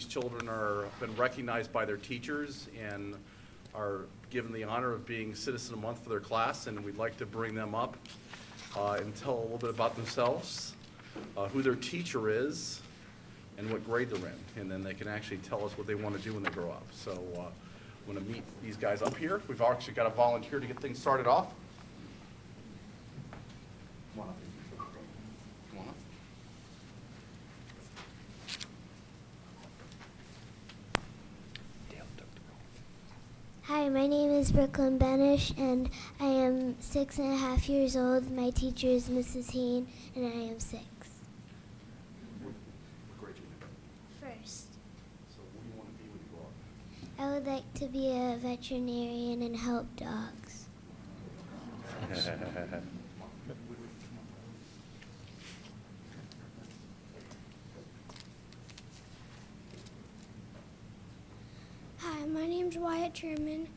these children are been recognized by their teachers and are given the honor of being Citizen of the Month for their class, and we'd like to bring them up and tell a little bit about themselves, who their teacher is, and what grade they're in, and then they can actually tell us what they want to do when they grow up. So I'm going to meet these guys up here. We've actually got a volunteer to get things started off. Come on up. Come on up. Hi, my name is Brooklyn Benish, and I am 6.5 years old. My teacher is Mrs. Heen, and I am 6. What grade you in? First, So what do you want to be when you grow up? I would like to be a veterinarian and help dogs. Hi, my name's Wyatt Truman.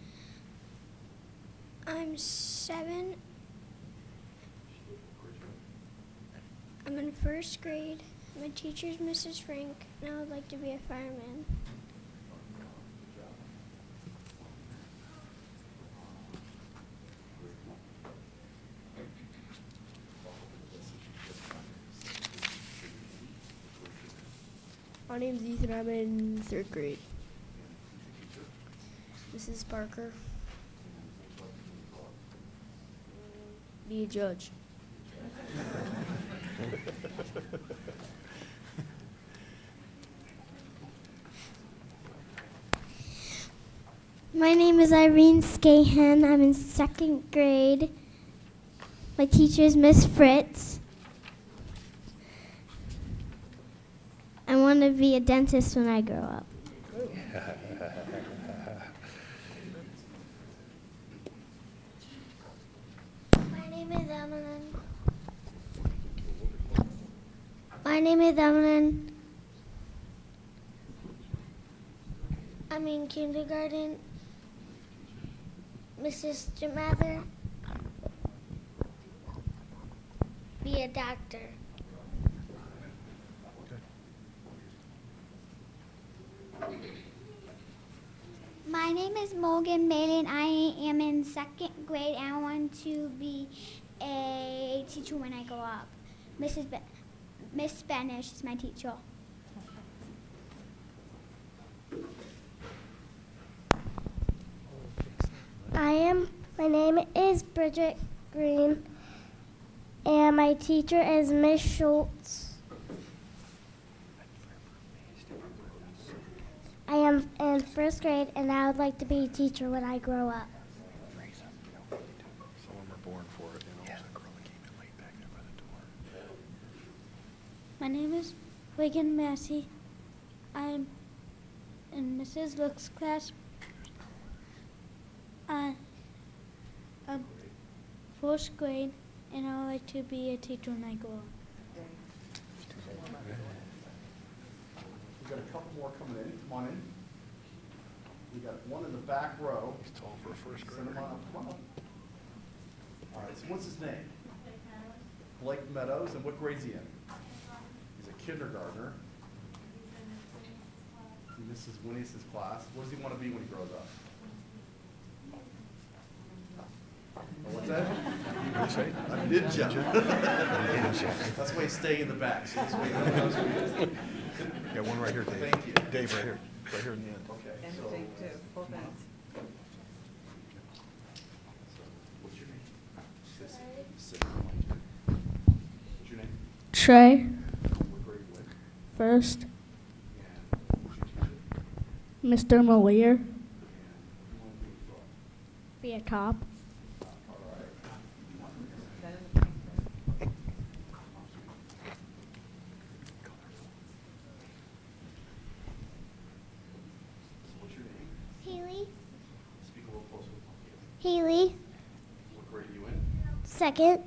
I'm 7. I'm in 1st grade. My teacher's Mrs. Frank, and I would like to be a fireman. My name's Ethan. I'm in 3rd grade. Mrs. Parker. Be a judge. My name is Irene Scahan. I'm in 2nd grade. My teacher is Miss Fritz. I want to be a dentist when I grow up. My name is Evelyn. My name is Evelyn. I'm in kindergarten. Mrs. Jamather. Be a doctor. My name is Morgan Malin. I am in 2nd grade and I want to be a teacher when I grow up. Miss Spanish is my teacher. My name is Bridget Green, and my teacher is Miss Schultz. I am in 1st grade, and I would like to be a teacher when I grow up. Some of them are born for it, you know. That girl that came in late back there by the door. My name is Reagan Massey. I'm in Mrs. Look's class. I'm 4th grade, and I would like to be a teacher when I grow up. We've got a couple more coming in. Come on in. We got one in the back row. He's tall for a 1st Send him grader. on up. Come on up. All right, so what's his name? Blake Meadows. And what grade's he in? He's a kindergartner. And this is Winnie's class. What does he want to be when he grows up? Oh, what's that? What did you say? A ninja. That's why he's staying in the back. So this way no one knows who he is. Yeah, one right here, Dave. Thank you. Dave, right here. Right here in the end. Okay. And So, the tape too, both ends. what's your name? Sit. What's your name? Trey. What grade you in? 1st. And who's your teacher? Mr. Malier. And what do you want to do when you grow up? Be a cop. All right. That in the pink. So what's your name? Haley. Speak a little closer. Haley. What grade are you in? 2nd.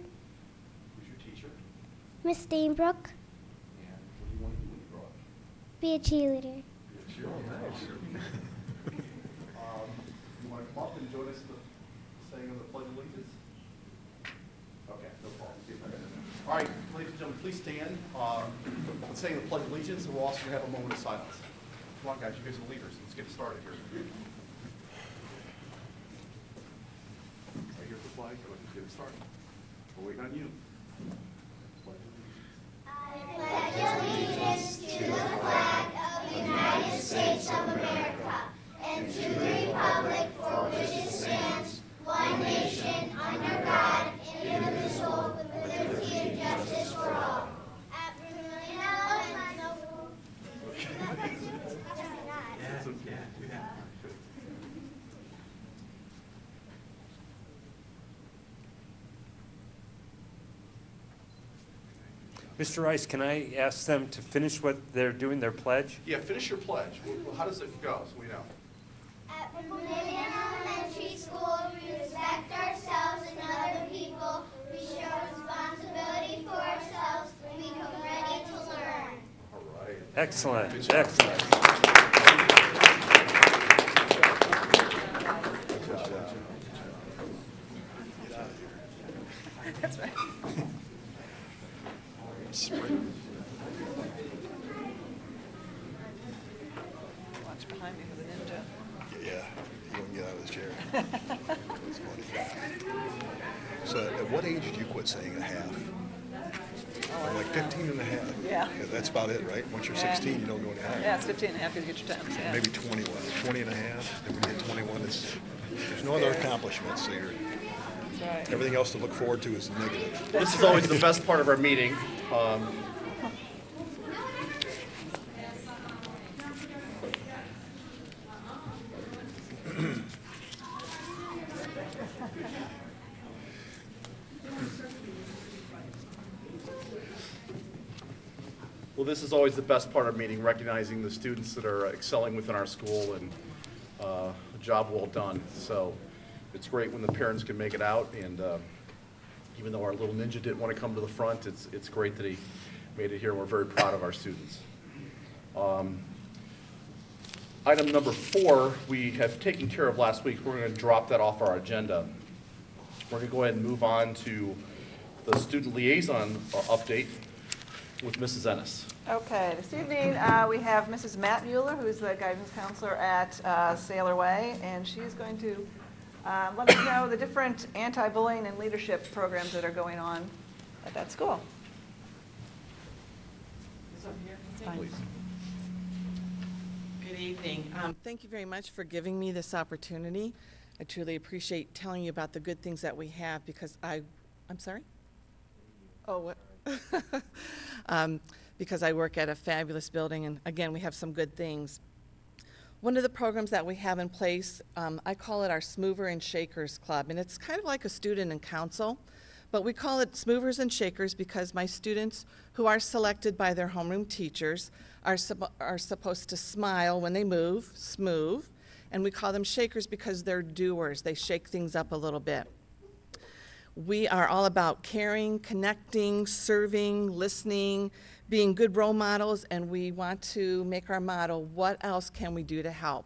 Who's your teacher? Miss Steinbrook. And what do you want to do when you grow up? Be a cheerleader. Be a cheerleader. You want to come up and join us in the saying of the Pledge of Allegiance? Okay, no problem. All right, ladies and gentlemen, please stand. Let's say the Pledge of Allegiance, and we're also going to have a moment of silence. Come Come on, guys, you guys are leaders. Let's get started here. Right here for the flag. Let's get it started. We're waiting on you. Mr. Rice, can I ask them to finish what they're doing, their pledge? Yeah, finish your pledge. How does it go, so we know? At Vermillion Elementary School, we respect ourselves and other people. We show responsibility for ourselves. We come ready to learn. All right. Excellent, Good job. excellent. That's right. Watch behind me for the ninja. Yeah, he wouldn't get out of his chair. That's funny. So at what age did you quit saying a half? Like 15 and a half? Yeah. That's about it, right? Once you're Yeah. 16, you don't go any higher. Yeah, it's 15 and a half because you get your tens. Yeah. Maybe 21, 20 and a half. Then when you hit 21, there's no other accomplishments. So That's right. everything else to look forward to is negative. This is always the best part of our meeting. Well, this is always the best part of our meeting, recognizing the students that are excelling within our school, and a job well done. So it's great when the parents can make it out, and even though our little ninja didn't want to come to the front, it's great that he made it here, and we're very proud of our students. Item number 4, we have taken care of last week. We're going to drop that off our agenda. We're going to go ahead and move on to the student liaison update with Mrs. Ennis. Okay, this evening we have Mrs. Matt Mueller, who's the guidance counselor at Sailor Way, and she's going to let us know the different anti-bullying and leadership programs that are going on at that school. Please. Good evening. Thank you very much for giving me this opportunity. I truly appreciate telling you about the good things that we have because I'm sorry? Oh, what? Because I work at a fabulous building, and again, we have some good things. One of the programs that we have in place, I call it our Smoovers and Shakers Club, and it's kind of like a student and council, but we call it Smoovers and Shakers because my students, who are selected by their homeroom teachers, are supposed to smile when they move, smooth, and we call them Shakers because they're doers. They shake things up a little bit. We are all about caring, connecting, serving, listening, being good role models, and we want to make our motto, what else can we do to help?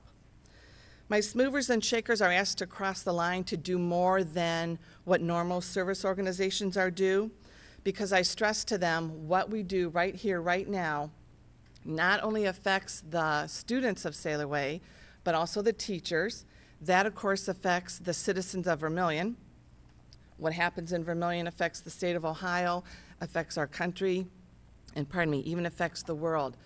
My Smoovers and Shakers are asked to cross the line to do more than what normal service organizations are due, because I stress to them what we do right here, right now, not only affects the students of Sailor Way, but also the teachers. That, of course, affects the citizens of Vermillion. What happens in Vermillion affects the state of Ohio, affects our country, and pardon me, even affects the world.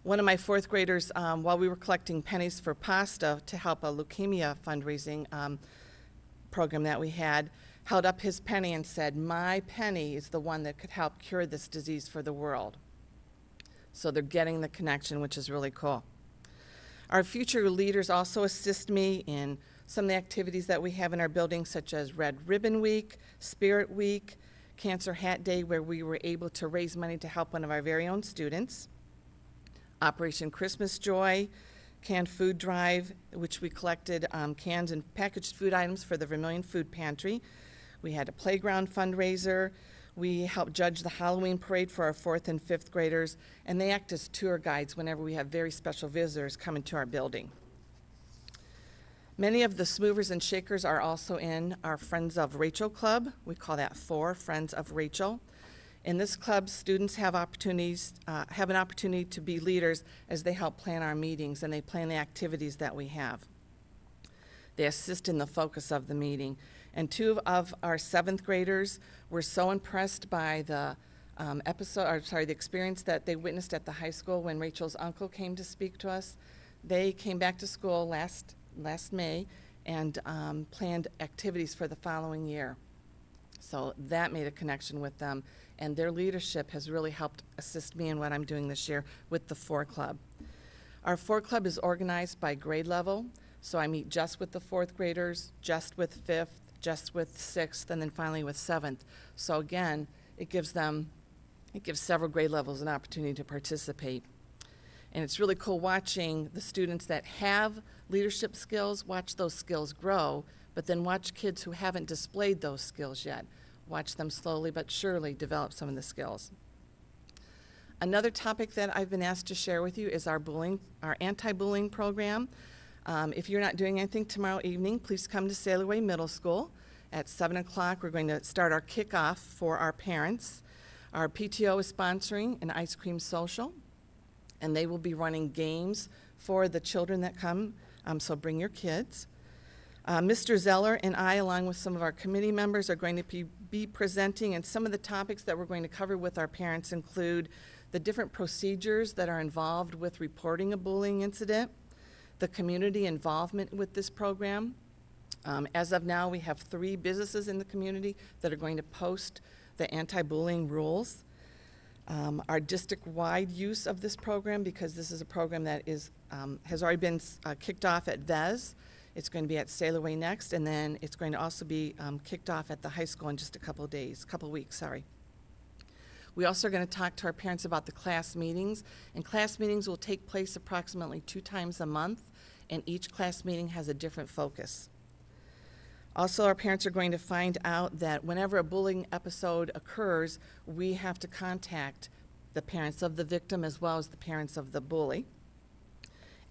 One of my 4th graders, while we were collecting pennies for pasta to help a leukemia fundraising program that we had, held up his penny and said, "My penny is the one that could help cure this disease for the world." So they're getting the connection, which is really cool. Our future leaders also assist me in some of the activities that we have in our building, such as Red Ribbon Week, Spirit Week, Cancer Hat Day, where we were able to raise money to help one of our very own students, Operation Christmas Joy, Canned Food Drive, which we collected cans and packaged food items for the Vermillion Food Pantry. We had a playground fundraiser. We helped judge the Halloween parade for our 4th and 5th graders, and they act as tour guides whenever we have very special visitors coming to our building. Many of the Smoovers and Shakers are also in our Friends of Rachel Club. We call that 4 Friends of Rachel. In this club, students have have an opportunity to be leaders as they help plan our meetings and they plan the activities that we have. They assist in the focus of the meeting. And 2 of our 7th graders were so impressed by the the experience that they witnessed at the high school when Rachel's uncle came to speak to us. They came back to school last May and planned activities for the following year. So that made a connection with them, and their leadership has really helped assist me in what I'm doing this year with the 4 Club. Our 4 Club is organized by grade level, so I meet just with the 4th graders, just with 5th, just with 6th, and then finally with 7th. So again, it gives several grade levels an opportunity to participate. And it's really cool watching the students that have leadership skills, watch those skills grow, but then watch kids who haven't displayed those skills yet. Watch them slowly but surely develop some of the skills. Another topic that I've been asked to share with you is our anti-bullying program. If you're not doing anything tomorrow evening, please come to Sailor Way Middle School. At 7 o'clock, we're going to start our kickoff for our parents. Our PTO is sponsoring an ice cream social, and they will be running games for the children that come, so bring your kids. Mr. Zeller and I, along with some of our committee members, are going to be presenting, and some of the topics that we're going to cover with our parents include the different procedures that are involved with reporting a bullying incident, the community involvement with this program. As of now, we have 3 businesses in the community that are going to post the anti-bullying rules. Our district-wide use of this program, because this is a program that has already been kicked off at VES. It's going to be at Sailor Way next, and then it's going to also be kicked off at the high school in just a couple weeks. We also are going to talk to our parents about the class meetings, and class meetings will take place approximately 2 times a month, and each class meeting has a different focus. Also, our parents are going to find out that whenever a bullying episode occurs, we have to contact the parents of the victim as well as the parents of the bully.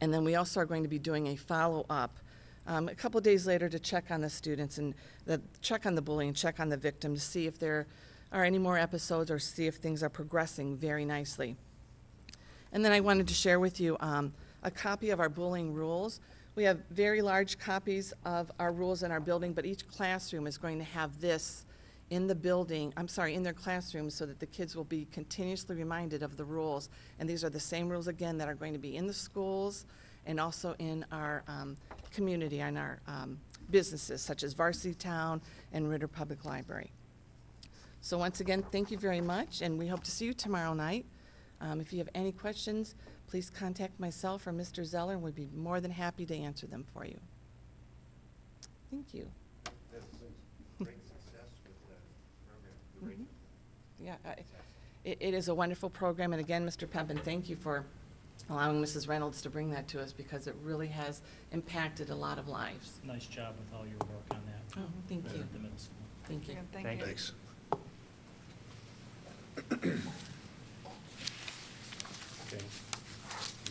And then we also are going to be doing a follow-up a couple days later to check on the students and check on the bully and check on the victim to see if there are any more episodes or see if things are progressing very nicely. And then I wanted to share with you a copy of our bullying rules. We have very large copies of our rules in our building, but each classroom is going to have this in the building, in their classrooms, so that the kids will be continuously reminded of the rules. And these are the same rules, again, that are going to be in the schools and also in our community and our businesses, such as Varsity Town and Ritter Public Library. So once again, thank you very much, and we hope to see you tomorrow night. If you have any questions, please contact myself or Mr. Zeller, and we'd be more than happy to answer them for you. Thank you. That's great success with the program. Yeah, it is a wonderful program, and again, Mr. Pempin, thank you for allowing Mrs. Reynolds to bring that to us, because it really has impacted a lot of lives. Nice job with all your work on that. Oh, thank you. At the middle school. Thank you. Yeah, thank you. Thanks. Okay.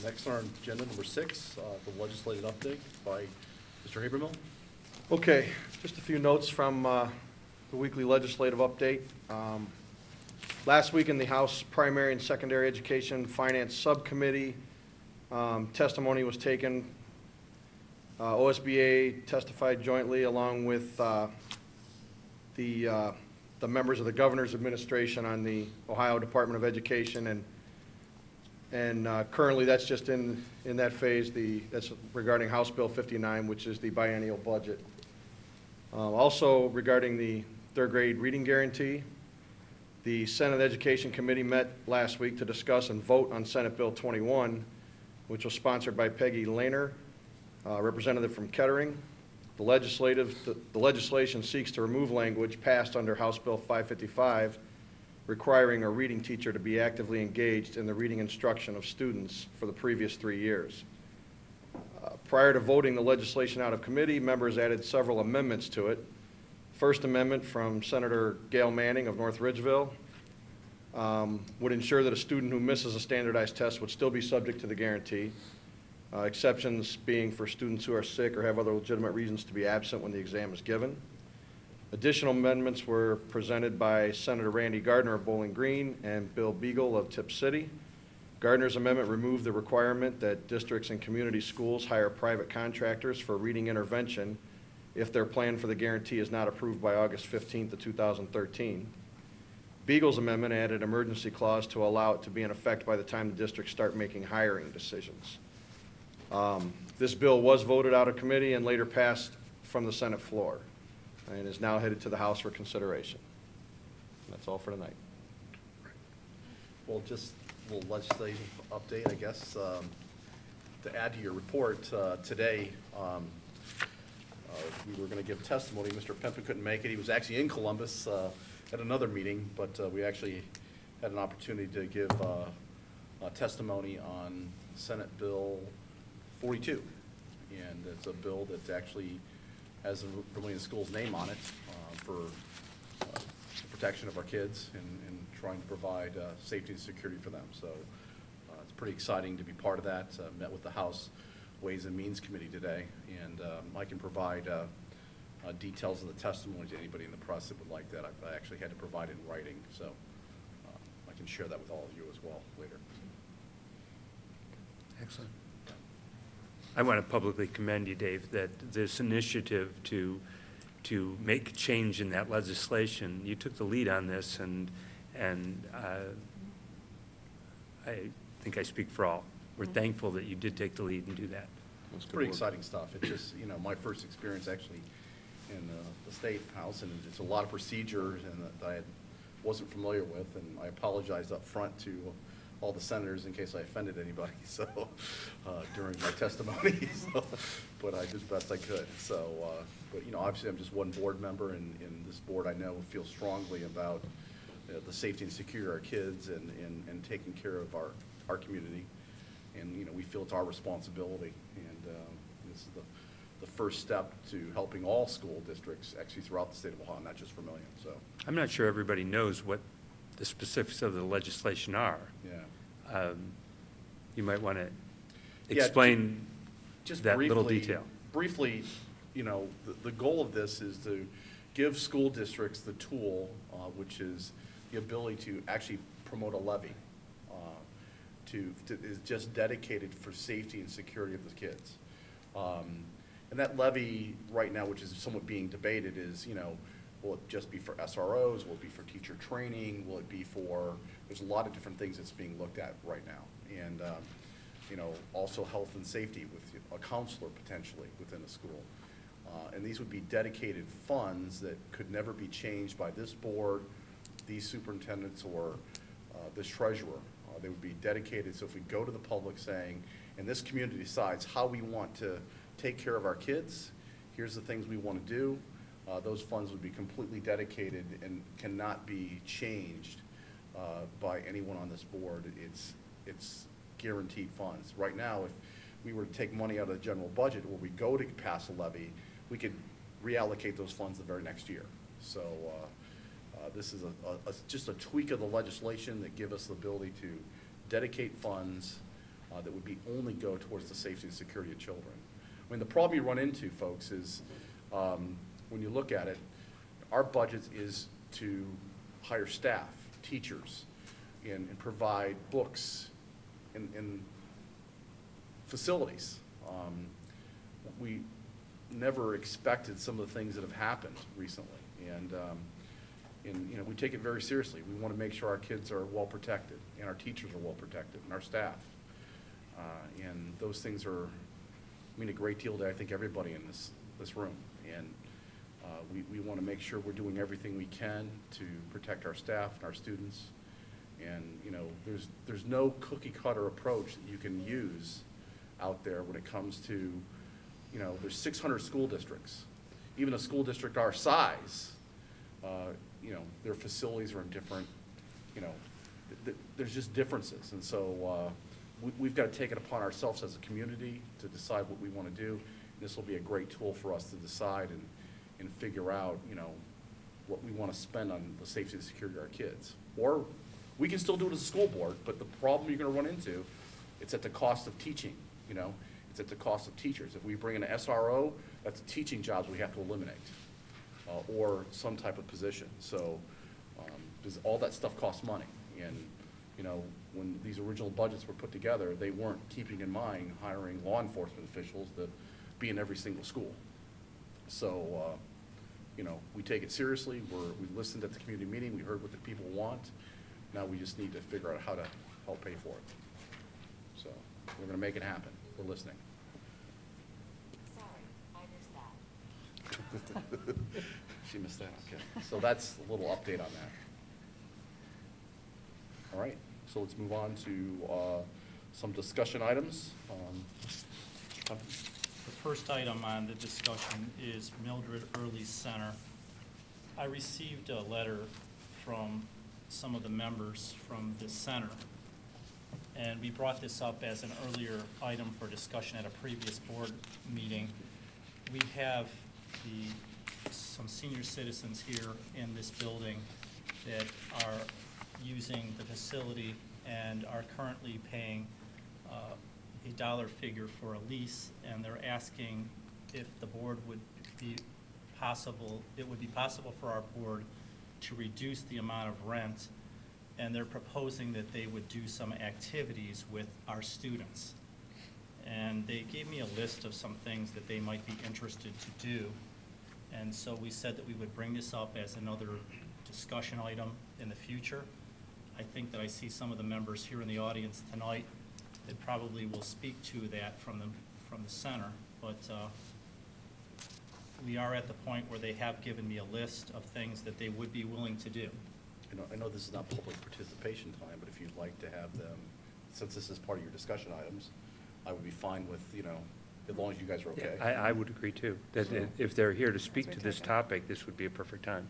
Next on our agenda, number 6, the legislative update by Mr. Habermill. Okay, just a few notes from the weekly legislative update. Last week in the House Primary and Secondary Education Finance Subcommittee, testimony was taken. OSBA testified jointly along with the members of the Governor's Administration on the Ohio Department of Education, and currently that's just in that phase. That's regarding House Bill 59, which is the biennial budget. Also regarding the 3rd grade reading guarantee, the Senate Education Committee met last week to discuss and vote on Senate Bill 21, which was sponsored by Peggy Lehner, representative from Kettering. The legislation seeks to remove language passed under House Bill 555, requiring a reading teacher to be actively engaged in the reading instruction of students for the previous 3 years. Prior to voting the legislation out of committee, members added several amendments to it. First Amendment from Senator Gail Manning of North Ridgeville would ensure that a student who misses a standardized test would still be subject to the guarantee, exceptions being for students who are sick or have other legitimate reasons to be absent when the exam is given. Additional amendments were presented by Senator Randy Gardner of Bowling Green and Bill Beagle of Tip City. Gardner's amendment removed the requirement that districts and community schools hire private contractors for reading intervention if their plan for the guarantee is not approved by August 15th of 2013. Beagle's amendment added emergency clause to allow it to be in effect by the time the districts start making hiring decisions. This bill was voted out of committee and later passed from the Senate floor and is now headed to the House for consideration. And that's all for tonight. Well, just a little legislative update, I guess. To add to your report, today, we were going to give testimony. Mr. Pimpin couldn't make it. He was actually in Columbus at another meeting, but we actually had an opportunity to give testimony on Senate Bill 42. And it's a bill that actually has the Vermillion Schools name on it for the protection of our kids and trying to provide safety and security for them. So it's pretty exciting to be part of that. Met with the House Ways and Means Committee today, and I can provide details of the testimony to anybody in the press that would like that. I actually had to provide it in writing, so I can share that with all of you as well later. Excellent. I want to publicly commend you, Dave, that this initiative to make change in that legislation, you took the lead on this, and I think I speak for all. We're thankful that you did take the lead and do that. It's pretty exciting stuff. It's just, you know, my first experience actually in the State House, and it's a lot of procedures and that I wasn't familiar with, and I apologize up front to all the senators in case I offended anybody, so, during my testimony, so, but I did the best I could. So, but, you know, obviously I'm just one board member, and this board I know feels strongly about the safety and security of our kids and taking care of our community. And, you know, we feel it's our responsibility, and this is the first step to helping all school districts actually throughout the state of Ohio, not just Vermillion, so. I'm not sure everybody knows what the specifics of the legislation are. Yeah. You might want to Yeah, explain just that briefly, little detail. Briefly, you know, the goal of this is to give school districts the tool, which is the ability to actually promote a levy is just dedicated for safety and security of the kids. And that levy right now, which is somewhat being debated, is, you know, will it just be for SROs? Will it be for teacher training? Will it be for, there's a lot of different things that's being looked at right now. And, you know, also health and safety with a counselor potentially within a school. And these would be dedicated funds that could never be changed by this board, these superintendents, or this treasurer. They would be dedicated, so if we go to the public saying, and this community decides how we want to take care of our kids, here's the things we want to do, those funds would be completely dedicated and cannot be changed by anyone on this board. It's guaranteed funds. Right now, if we were to take money out of the general budget where we go to pass a levy, we could reallocate those funds the very next year. So this is just a tweak of the legislation that give us the ability to dedicate funds that would be only go towards the safety and security of children. I mean, the problem you run into, folks, is when you look at it, our budget is to hire staff, teachers, and provide books and facilities. We never expected some of the things that have happened recently, and you know, we take it very seriously. We want to make sure our kids are well protected, and our teachers are well protected, and our staff. And those things mean a great deal to, I think, everybody in this room. And we want to make sure we're doing everything we can to protect our staff and our students. And, you know, there's no cookie cutter approach that you can use out there when it comes to, you know, there's 600 school districts. Even a school district our size, you know, their facilities are in different, you know, there's just differences. And so we've got to take it upon ourselves as a community to decide what we want to do. And this will be a great tool for us to decide and figure out, you know, what we want to spend on the safety and security of our kids. Or we can still do it as a school board, but the problem you're going to run into, it's at the cost of teaching, you know. It's at the cost of teachers. If we bring in an SRO, that's teaching jobs we have to eliminate. or some type of position. So, because all that stuff costs money. And, you know, when these original budgets were put together, they weren't keeping in mind hiring law enforcement officials to be in every single school. So, you know, we take it seriously. We listened at the community meeting. We heard what the people want. Now we just need to figure out how to help pay for it. So we're going to make it happen. We're listening. Sorry, I missed that. She missed that, okay. So that's a little update on that. All right, so let's move on to some discussion items. The first item on the discussion is Mildred Early Center. I received a letter from some of the members from the center, and we brought this up as an earlier item for discussion at a previous board meeting. We have some senior citizens here in this building that are using the facility and are currently paying a dollar figure for a lease, and they're asking if the board would be possible, it would be possible for our board to reduce the amount of rent, and they're proposing that they would do some activities with our students. And they gave me a list of some things that they might be interested to do. And so we said that we would bring this up as another discussion item in the future. I think that I see some of the members here in the audience tonight that probably will speak to that from the center. But we are at the point where they have given me a list of things that they would be willing to do. I know this is not public participation time, but if you'd like to have them, since this is part of your discussion items, I would be fine with, you know, as long as you guys are okay. I would agree too, that if they're here to speak to this topic, this would be a perfect time.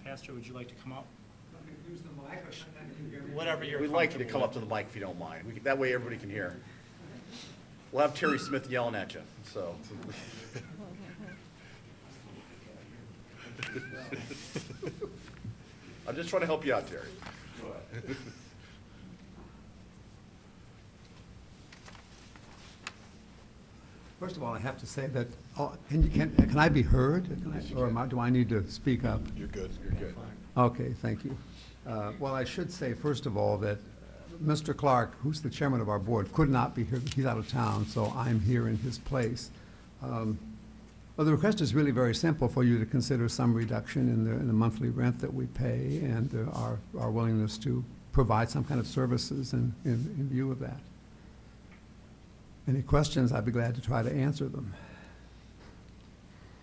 Pastor, would you like to come up? Whatever you're We'd like you to come up to the mic if you don't mind. That way everybody can hear. We'll have Terry Smith yelling at you, so. I'm just trying to help you out, Terry. First of all, I have to say that, can I be heard? Or do I need to speak up? You're good. You're good. Okay, thank you. Well, I should say, first of all, that Mr. Clark, who's the chairman of our board, could not be here. He's out of town, so I'm here in his place. Well, the request is really very simple, for you to consider some reduction in the monthly rent that we pay, and our willingness to provide some kind of services in view of that. Any questions, I'd be glad to try to answer them.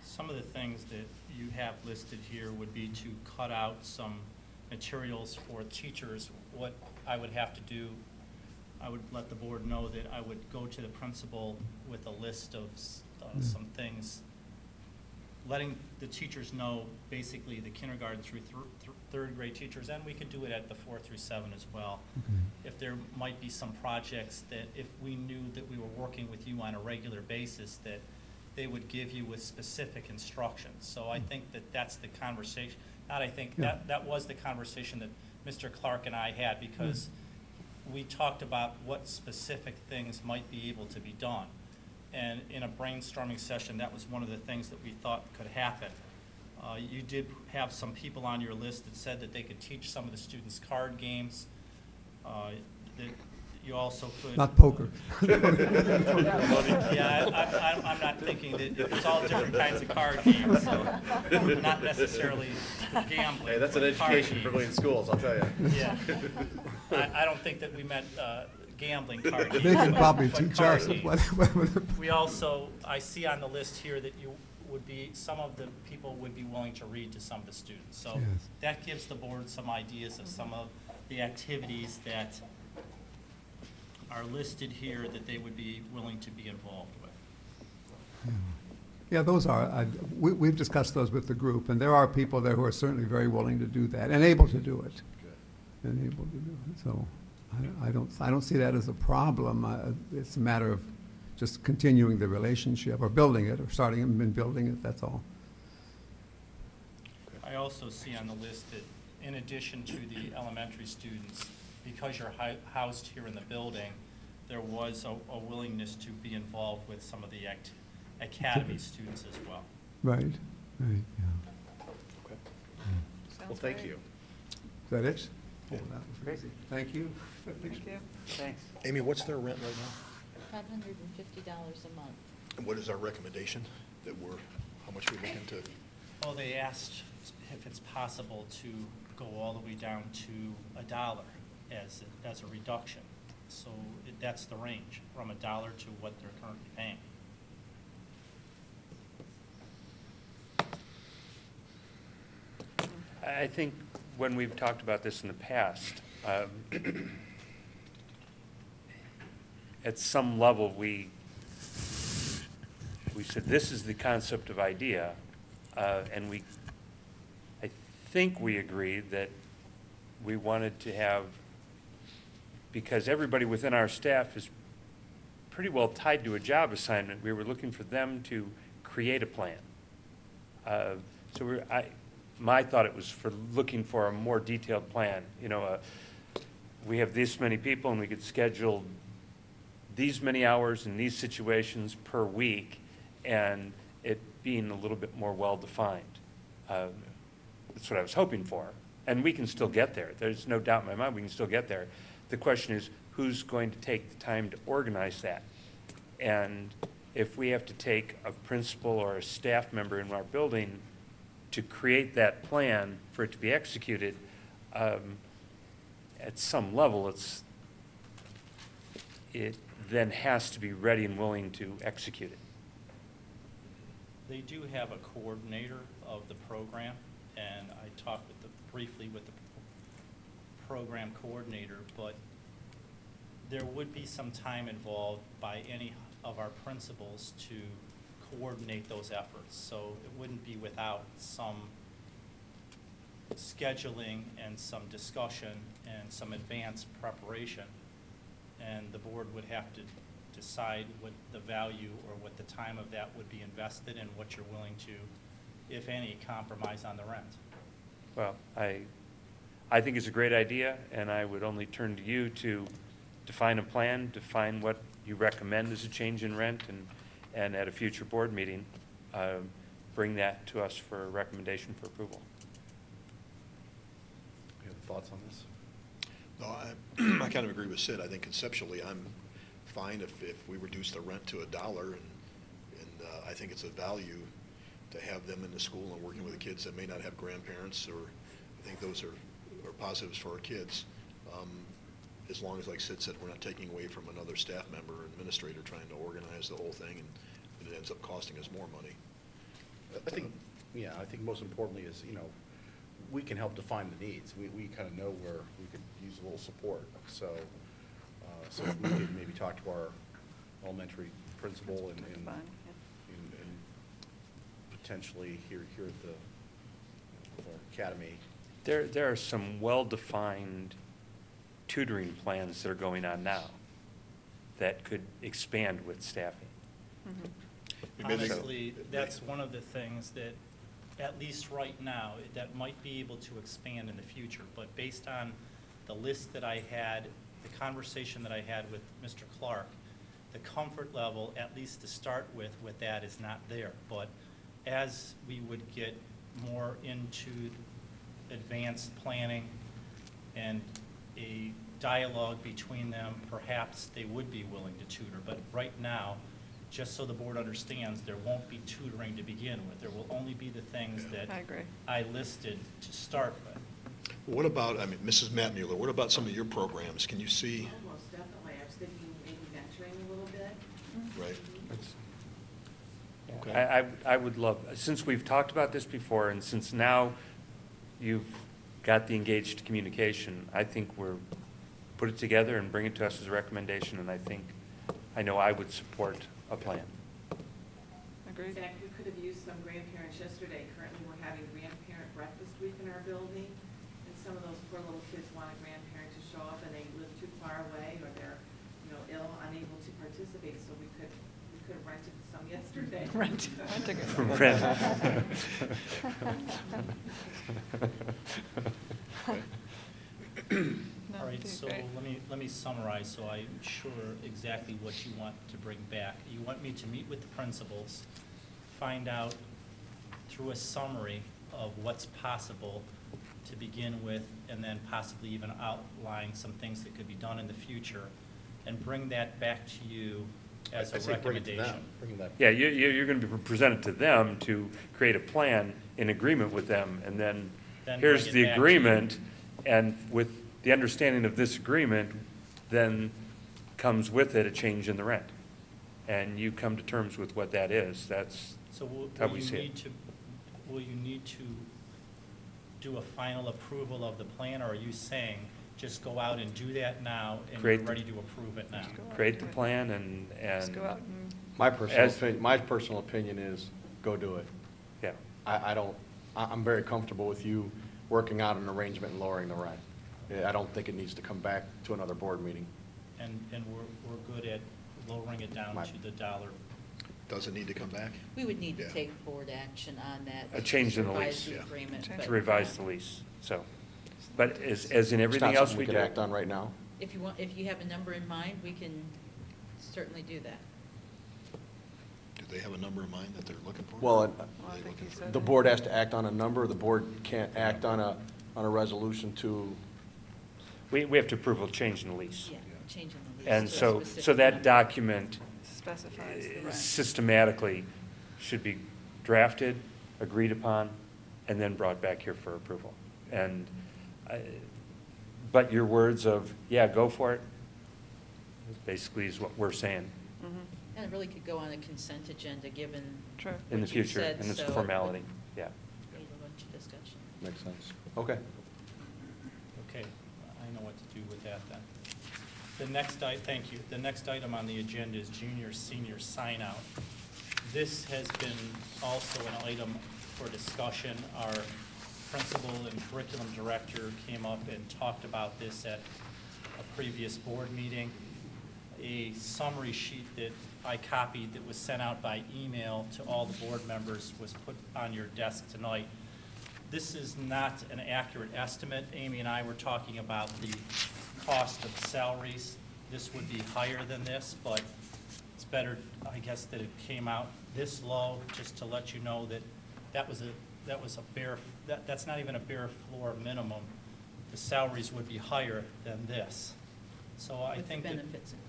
Some of the things that you have listed here would be to cut out some materials for teachers. What I would have to do, I would let the board know that I would go to the principal with a list of some things, letting the teachers know, basically the kindergarten through third grade teachers, and we could do it at the 4 through 7 as well. If there might be some projects that if we knew that we were working with you on a regular basis, that they would give you with specific instructions. So I think that that's the conversation. That was the conversation that Mr. Clark and I had, because we talked about what specific things might be able to be done. And in a brainstorming session, that was one of the things that we thought could happen. You did have some people on your list that said that they could teach some of the students card games. That you also could. Not poker. Yeah, I'm not thinking that it's all different kinds of card games, so not necessarily gambling. Hey, that's an education for in schools, I'll tell you. Yeah. I don't think that we meant gambling card games. They can probably but teach card us. games. We also, I see on the list here that you would be, some of the people would be willing to read to some of the students. So Yes. that gives the board some ideas of some of the activities that are listed here that they would be willing to be involved with. Yeah, those are, we've discussed those with the group, and there are people there who are certainly very willing to do that, and able to do it. Good. And able to do it. So I don't see that as a problem. It's a matter of just continuing the relationship, or building it, or starting and building it, that's all. I also see on the list that in addition to the elementary students, because you're housed here in the building, there was a willingness to be involved with some of the academy students as well. Right, yeah. Okay. Well, thank you. Is that it? Oh, that was crazy. Thank you. Thank you. Thanks. Amy, what's their rent right now? $550 a month. And what is our recommendation how much we looking to? Well, they asked if it's possible to go all the way down to $1 as a reduction. So that's the range, from $1 to what they're currently paying. I think when we've talked about this in the past, at some level, we said, this is the concept of idea, and I think we agreed that we wanted to have, because everybody within our staff is pretty well tied to a job assignment, we were looking for them to create a plan. So my thought it was for looking for a more detailed plan. You know, we have this many people and we could schedule these many hours in these situations per week, and it being a little bit more well-defined. That's what I was hoping for. And we can still get there. There's no doubt in my mind we can still get there. The question is, who's going to take the time to organize that? And if we have to take a principal or a staff member in our building to create that plan for it to be executed, at some level, it then has to be ready and willing to execute it. They do have a coordinator of the program, and I talked briefly with the program coordinator, but there would be some time involved by any of our principals to coordinate those efforts. So it wouldn't be without some scheduling and some discussion and some advanced preparation. And the board would have to decide what the value or what the time of that would be invested and what you're willing to, if any, compromise on the rent. Well, I think it's a great idea, and I would only turn to you to define a plan, define what you recommend as a change in rent, and at a future board meeting, bring that to us for a recommendation for approval. You have thoughts on this? No, I kind of agree with Sid. I think conceptually, I'm fine if we reduce the rent to $1, and I think it's a value to have them in the school and working with the kids that may not have grandparents, or I think those are positives for our kids. As long as, like Sid said, we're not taking away from another staff member or administrator trying to organize the whole thing, and it ends up costing us more money. I think most importantly is, we can help define the needs. We kind of know where we could use a little support. So we could maybe talk to our elementary principal and potentially here at the academy. There are some well-defined tutoring plans that are going on now that could expand with staffing. Mm-hmm. Honestly, that's one of the things that, at least right now, that might be able to expand in the future. But based on the list that I had, the conversation that I had with Mr. Clark, the comfort level, at least to start with that is not there. But as we would get more into advanced planning and a dialogue between them, perhaps they would be willing to tutor. But right now, just so the board understands, there won't be tutoring to begin with. There will only be the things that I listed to start with. What about, Mrs. Matt Mueller, what about some of your programs? Can you see? Most definitely. I was thinking maybe venturing a little bit. Right. Okay. I would love, since we've talked about this before, and since now you've got the engaged communication, I think put it together and bring it to us as a recommendation, and I know I would support a plan. Agreed. In fact, we could have used some grandparents yesterday. Currently, we're having grandparent breakfast week in our building, and some of those poor little kids want a grandparent to show up, and they live too far away, or they're, ill, unable to participate. So we could have rented some yesterday. All right, so let me summarize so I'm sure exactly what you want to bring back. You want me to meet with the principals, find out through a summary of what's possible to begin with, and then possibly even outline some things that could be done in the future, and bring that back to you as I a say bring it to them. recommendation. Bring that. Yeah, you're going to be presented to them to create a plan in agreement with them, and then Then here's bring it the back to you. agreement, and with the understanding of this agreement, then comes with it a change in the rent. And you come to terms with what that is. That's So how will we you see it. need to do a final approval of the plan, or are you saying, just go out and do that now, and you're Create the- ready to approve it now? Create the plan and. Just go out and, My personal opinion is, go do it. Yeah. I'm very comfortable with you working out an arrangement and lowering the rent. I don't think it needs to come back to another board meeting. And we're good at lowering it down to the dollar. Does it need to come back? We would need to Yeah. take board action on that. A change in the revise lease, the yeah. agreement, Change. but, To revise the lease, so. But as in It's everything not else something we we could do. act on right now. If you have a number in mind, we can certainly do that. Do they have a number in mind that they're looking for? Well, well, Are I they think looking he for- said. the board has to act on a number, the board can't act on a resolution to, We have to approve a change in the lease. Yeah, changing the lease. And to a so specific that number. document Specifies the rent. systematically should be drafted, agreed upon, and then brought back here for approval. And, but your words of, yeah, go for it, basically is what we're saying And it really could go on a consent agenda, given. True. in the what you future, said, and it's so a it formality, would yeah. Need a bunch of discussion. makes sense. Okay. Okay, I know what to do with that then. Thank you. The next item on the agenda is junior, senior sign out. This has been also an item for discussion. Our principal and curriculum director came up and talked about this at a previous board meeting. A summary sheet that I copied that was sent out by email to all the board members was put on your desk tonight. This is not an accurate estimate. Amy and I were talking about the cost of salaries. This would be higher than this, but it's better, I guess, that it came out this low, just to let you know that that's not even a bare floor minimum. The salaries would be higher than this. So I With the think that, benefits included.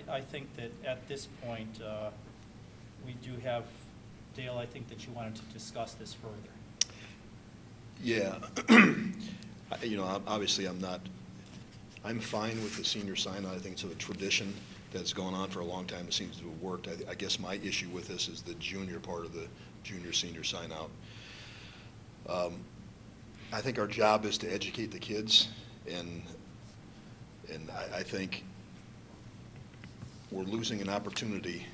I think that at this point, we do have, Dale, I think that you wanted to discuss this further. Yeah. Obviously, I'm fine with the senior sign-out. I think it's a tradition that's gone on for a long time. It seems to have worked. I guess my issue with this is the junior part of the junior-senior sign-out. I think our job is to educate the kids, and I think we're losing an opportunity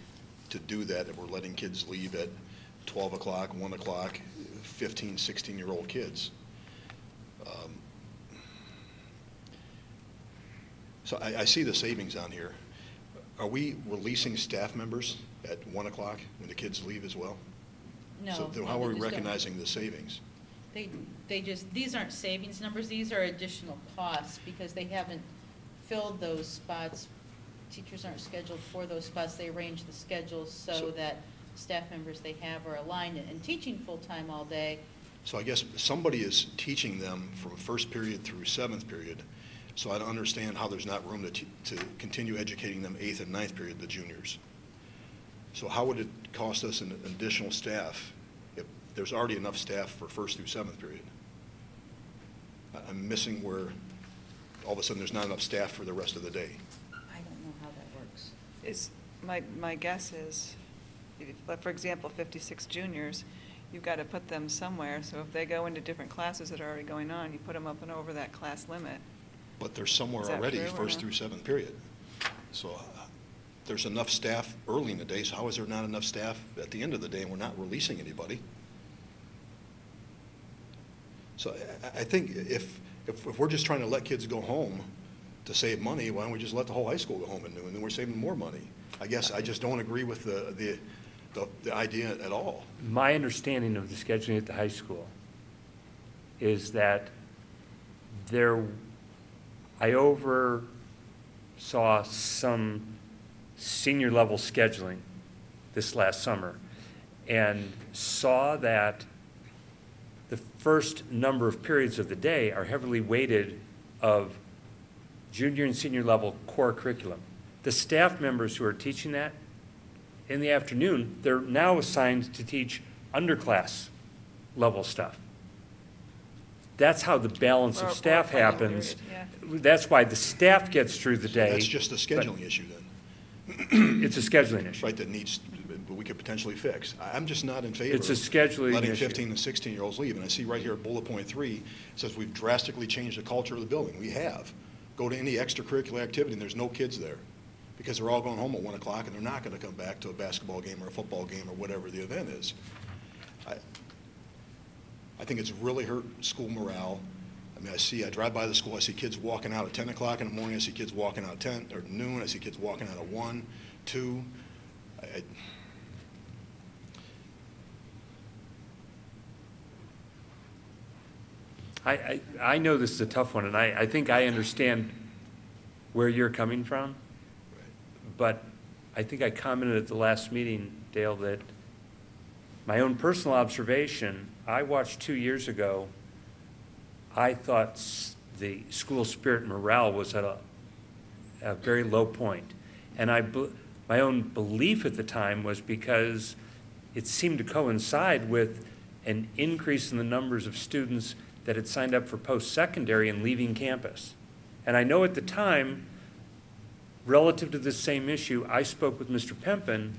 to do that if we're letting kids leave at 12 o'clock, 1 o'clock, 15, 16-year-old kids. So I see the savings on here. Are we releasing staff members at 1 o'clock when the kids leave as well? No. So then no, how they are we just don't. recognizing the savings? These aren't savings numbers, these are additional costs, because they haven't filled those spots. Teachers aren't scheduled for those spots, they arrange the schedules so that staff members they have are aligned and teaching full-time all day. So I guess somebody is teaching them from first period through seventh period, so I don't understand how there's not room to continue educating them eighth and ninth period, the juniors. So how would it cost us an additional staff if there's already enough staff for first through seventh period? I'm missing where all of a sudden there's not enough staff for the rest of the day. I don't know how that works. My guess is, for example, 56 juniors, you've got to put them somewhere, so if they go into different classes that are already going on, you put them up and over that class limit. But they're somewhere Is that already, true or first no? through seventh period. So there's enough staff early in the day, so how is there not enough staff at the end of the day and we're not releasing anybody? So I think if we're just trying to let kids go home to save money, why don't we just let the whole high school go home at noon, and then we're saving more money? I guess I just don't agree with the idea at all. My understanding of the scheduling at the high school is that I oversaw some senior level scheduling this last summer, and saw that the first number of periods of the day are heavily weighted of junior and senior level core curriculum. The staff members who are teaching that in the afternoon, they're now assigned to teach underclass level stuff. That's how the balance of staff happens. That's why the staff gets through the day. That's just a scheduling issue then. It's a scheduling issue. Right, that needs, but we could potentially fix. I'm just not in favor It's a of scheduling letting issue. 15 and 16-year-olds leave. And I see right here at bullet point 3, it says we've drastically changed the culture of the building. We have. Go to any extracurricular activity and there's no kids there because they're all going home at 1 o'clock and they're not going to come back to a basketball game or a football game or whatever the event is. I think it's really hurt school morale. I mean, I drive by the school, I see kids walking out at 10 o'clock in the morning, I see kids walking out at 10 or noon, I see kids walking out at 1, 2. I know this is a tough one, and I think I understand where you're coming from, but I think I commented at the last meeting, Dale, that my own personal observation, I watched 2 years ago, I thought the school spirit morale was at a very low point. And my own belief at the time was because it seemed to coincide with an increase in the numbers of students that had signed up for post-secondary and leaving campus. And I know at the time, relative to this same issue, I spoke with Mr. Pempin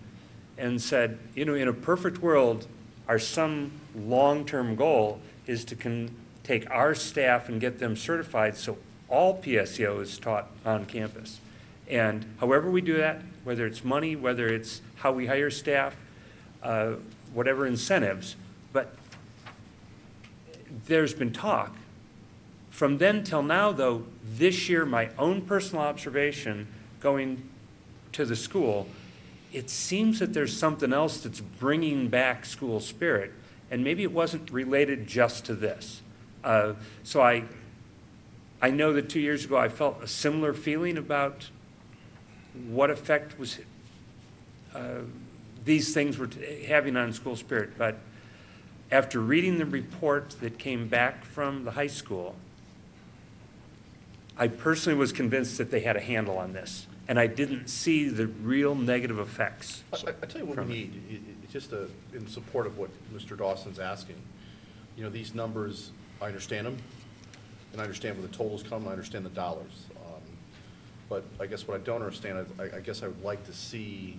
and said, you know, in a perfect world, our some long-term goal is to take our staff and get them certified so all PSEO is taught on campus. And however we do that, whether it's money, whether it's how we hire staff, whatever incentives, but there's been talk. From then till now, though, this year, my own personal observation going to the school, it seems that there's something else that's bringing back school spirit, and maybe it wasn't related just to this. So I know that 2 years ago I felt a similar feeling about what effect was these things were having on school spirit, but after reading the report that came back from the high school, I personally was convinced that they had a handle on this, and I didn't see the real negative effects. I tell you what we need, just in support of what Mr. Dawson's asking. You know, these numbers, I understand them, and I understand where the totals come, I understand the dollars. But I guess what I don't understand, I guess I would like to see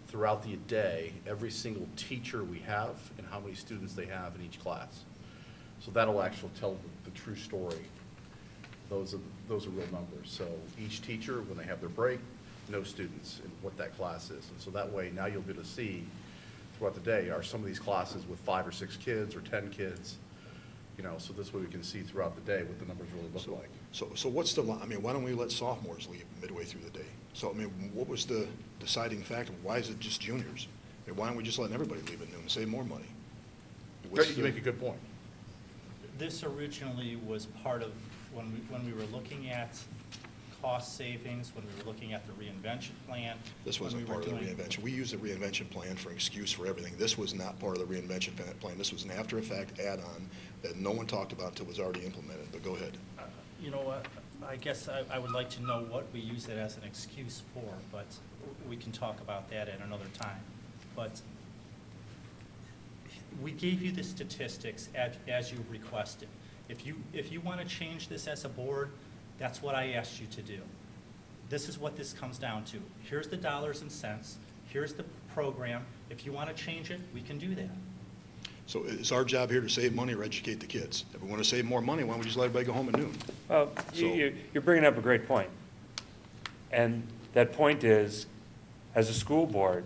throughout the day, every single teacher we have and how many students they have in each class. So that'll actually tell the true story. Those are real numbers. So each teacher, when they have their break, no students and what that class is. And so that way, now you'll be able to see throughout the day, are some of these classes with 5 or 6 kids or 10 kids, you know, so this way we can see throughout the day what the numbers really look like. So what's the, I mean, why don't we let sophomores leave midway through the day? So, I mean, what was the deciding factor? Why is it just juniors? I mean, why aren't we just letting everybody leave at noon and save more money? You make a good point. This originally was part of, when we were looking at cost savings, when we were looking at the reinvention plan. This wasn't part of the reinvention. We used the reinvention plan for an excuse for everything. This was not part of the reinvention plan. This was an after-effect add-on that no one talked about until it was already implemented. But go ahead. You know what, I guess I would like to know what we use it as an excuse for, but we can talk about that at another time. But we gave you the statistics as you requested. If you want to change this as a board, that's what I asked you to do. This is what this comes down to. Here's the dollars and cents. Here's the program. If you want to change it, we can do that. So is our job here to save money or educate the kids? If we want to save more money, why don't we just let everybody go home at noon? Well, you're bringing up a great point. And that point is, as a school board,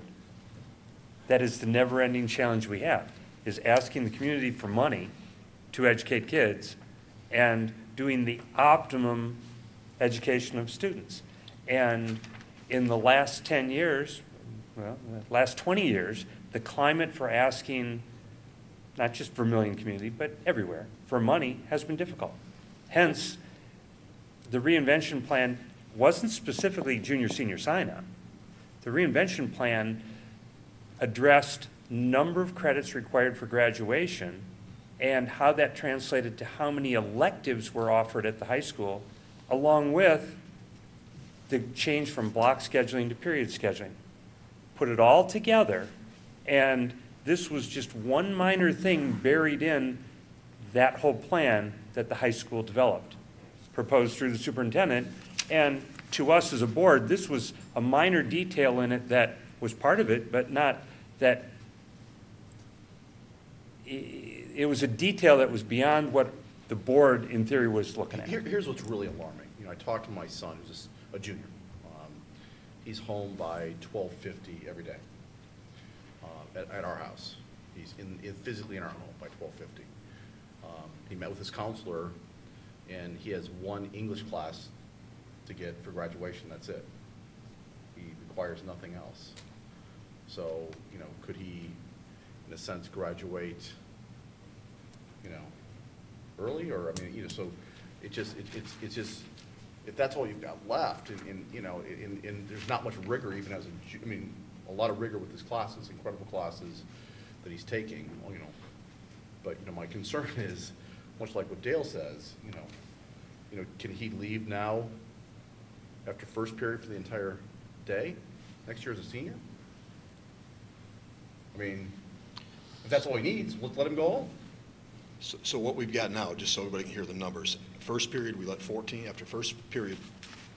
that is the never-ending challenge we have, is asking the community for money to educate kids and doing the optimum education of students. And in the last 10 years, well, the last 20 years, the climate for asking, not just Vermillion community, but everywhere, for money has been difficult. Hence, the reinvention plan wasn't specifically junior-senior sign-up. The reinvention plan addressed number of credits required for graduation and how that translated to how many electives were offered at the high school, along with the change from block scheduling to period scheduling. Put it all together, and this was just one minor thing buried in that whole plan that the high school developed, proposed through the superintendent. And to us as a board, this was a minor detail in it that was part of it, but not that it was a detail that was beyond what the board, in theory, was looking at. Here's what's really alarming. You know, I talked to my son, who's a junior. He's home by 12:50 every day at our house. He's physically in our home by 12:50. He met with his counselor, and he has one English class to get for graduation. That's it. He requires nothing else. So, you know, could he, in a sense, graduate, you know, early? Or, I mean, you know, so it's just, if that's all you've got left, and you know, and there's not much rigor even as I mean, a lot of rigor with his classes, incredible classes that he's taking, you know. But, you know, my concern is, much like what Dale says, you know, can he leave now after first period for the entire day next year as a senior? I mean, if that's all he needs, let's let him go home. So what we've got now, just so everybody can hear the numbers, first period, we let 14, after first period,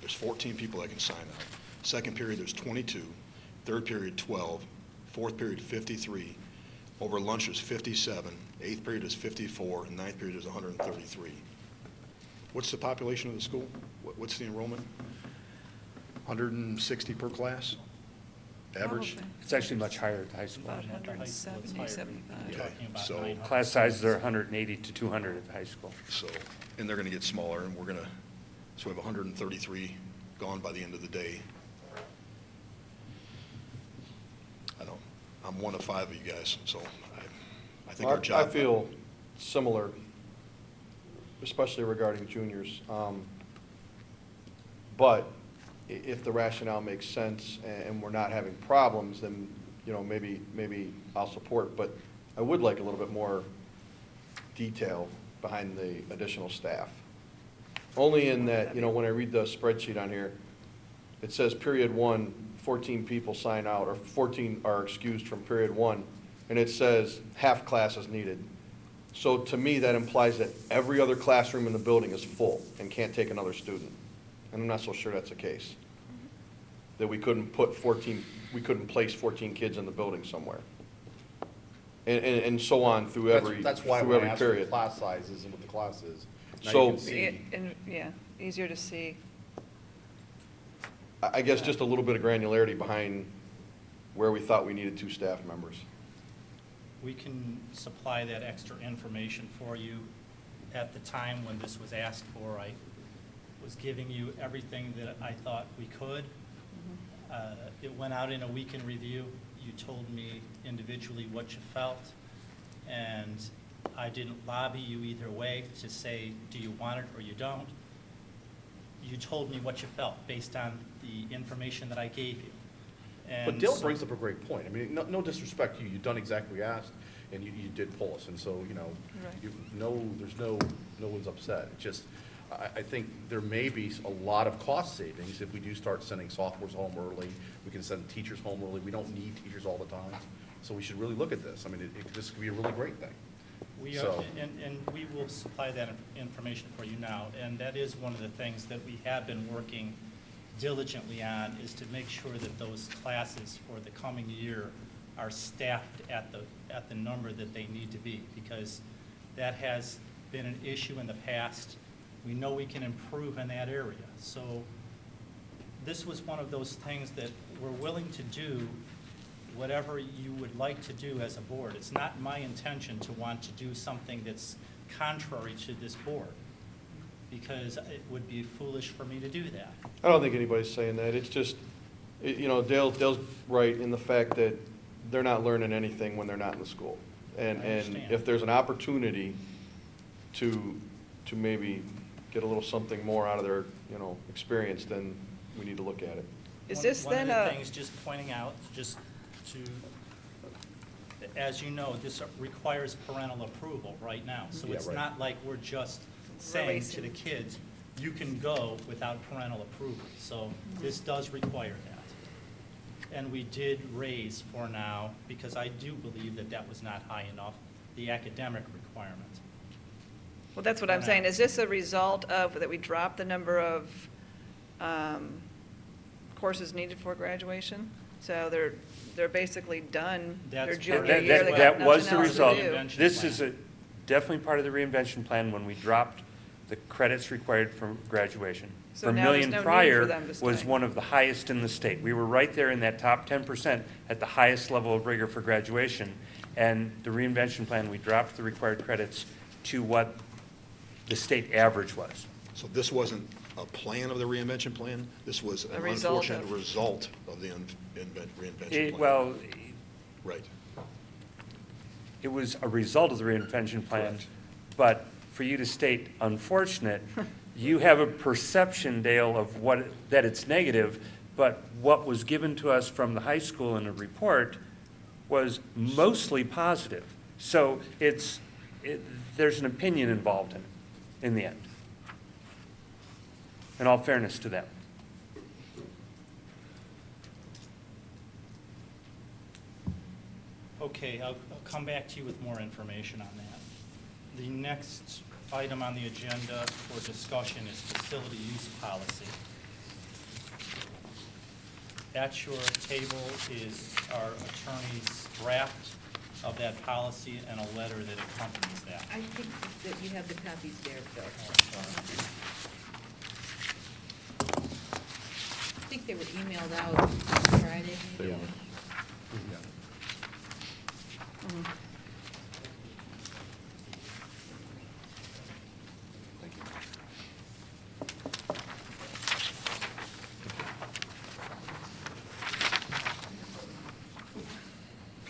there's 14 people that can sign up. Second period, there's 22. Third period, 12. Fourth period, 53. Over lunch, there's 57. Eighth period is 54, and ninth period is 133. What's the population of the school? What's the enrollment? 160 per class? Average? It's actually much higher at the high school. About 170, 75. Okay, so Class sizes are 180 to 200 at the high school. So, and they're going to get smaller, and we're going to, so we have 133 gone by the end of the day. I'm one of 5 of you guys, so I think our job. I feel similar, especially regarding juniors. But if the rationale makes sense and we're not having problems, then, you know, maybe I'll support. But I would like a little bit more detail behind the additional staff. Only in that, you know, when I read the spreadsheet on here, it says period 1, 14 people sign out, or 14 are excused from period 1, and it says half class is needed. So to me, that implies that every other classroom in the building is full and can't take another student. And I'm not so sure that's the case. That we couldn't place 14 kids in the building somewhere. And so on through every That's why through when I every asked for the period. class sizes and what the class is. Now So- you can see. Yeah, easier to see. I guess just a little bit of granularity behind where we thought we needed 2 staff members. We can supply that extra information for you. At the time when this was asked for, I was giving you everything that I thought we could. It went out in a weekend review. You told me individually what you felt, and I didn't lobby you either way to say, do you want it or you don't? You told me what you felt based on the information that I gave you. But And Dale so- brings up a great point. I mean, no disrespect to you, you've done exactly what we asked, and you did pull us, and so, you know, Right. there's no one's upset. It's just, I think there may be a lot of cost savings if we do start sending sophomores home early. We can send teachers home early. We don't need teachers all the time. So we should really look at this. I mean, this could be a really great thing. We are, So- and we will supply that information for you now, and that is one of the things that we have been working diligently on, is to make sure that those classes for the coming year are staffed at the number that they need to be, because that has been an issue in the past. We know we can improve in that area. So this was one of those things that we're willing to do whatever you would like to do as a board. It's not my intention to want to do something that's contrary to this board, because it would be foolish for me to do that. I don't think anybody's saying that. It's just, you know, Dale's right in the fact that they're not learning anything when they're not in the school. And understand. if there's an opportunity to maybe get a little something more out of their, you know, experience, then we need to look at it. Is this then One of a? the things, just pointing out, just to, as you know, this requires parental approval right now. So Yeah, it's right. not like we're just saying to the kids, you can go without parental approval. So this does require that. And we did raise for now, because I do believe that that was not high enough, the academic requirement. Well, that's what I'm saying. Is this a result of that we dropped the number of courses needed for graduation? So they're basically done their That's junior part of year. it. They got That was nothing the else to result. do. Reinvention This plan. is definitely part of the reinvention plan when we dropped the credits required for graduation. So now there's Vermillion no need prior for them to was stay. one of the highest in the state. We were right there in that top 10% at the highest level of rigor for graduation. And the reinvention plan, we dropped the required credits to what the state average was. So this wasn't a plan of the reinvention plan? This was an result unfortunate of- result of the reinvention plan? Well, Right. it was a result of the reinvention plan, Correct. but for you to state unfortunate, you have a perception, Dale, of that it's negative, but what was given to us from the high school in a report was mostly positive. So there's an opinion involved in the end. In all fairness to them. Okay, I'll come back to you with more information on that. The next item on the agenda for discussion is facility use policy. At your table is our attorney's draft of that policy and a letter that accompanies that. I think that you have the copies there, Phil. I think they were emailed out Friday, maybe.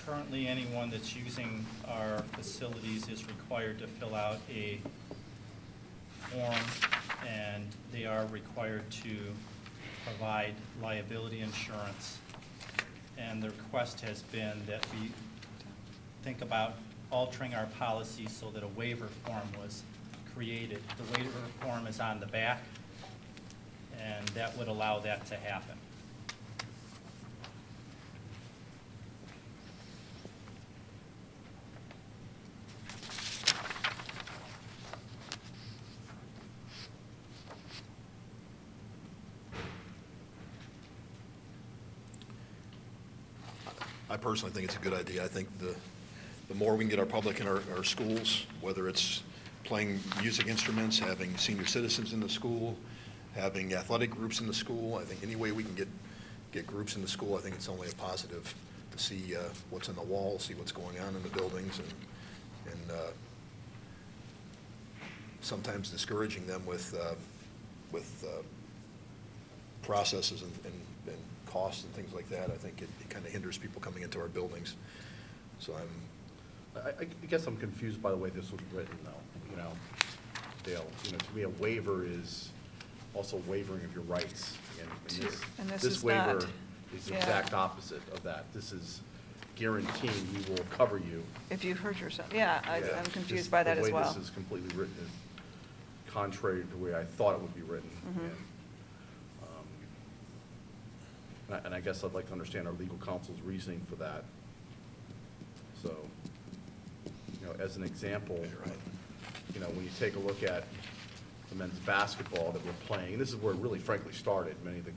Currently, anyone that's using our facilities is required to fill out a form, and they are required to provide liability insurance. And the request has been that we think about altering our policy so that a waiver form was created. The waiver form is on the back, and that would allow that to happen. I personally think it's a good idea. I think the more we can get our public in our schools, whether it's playing music instruments, having senior citizens in the school, having athletic groups in the school, I think any way we can get groups in the school, I think it's only a positive to see what's on the wall, see what's going on in the buildings, and sometimes discouraging them with processes and costs and things like that. I think it kind of hinders people coming into our buildings. So I guess I'm confused by the way this was written, though, Dale. To me, a waiver is also wavering of your rights. And this This is waiver not. is the Yeah. exact opposite of that. This is guaranteeing we will cover you. If you hurt yourself, yeah, Yeah, I'm confused just by that as well. The way this is completely written is contrary to the way I thought it would be written. Mhm. And I guess I'd like to understand our legal counsel's reasoning for that. So, as an example, when you take a look at the men's basketball that we're playing, and this is where it really frankly started, many of the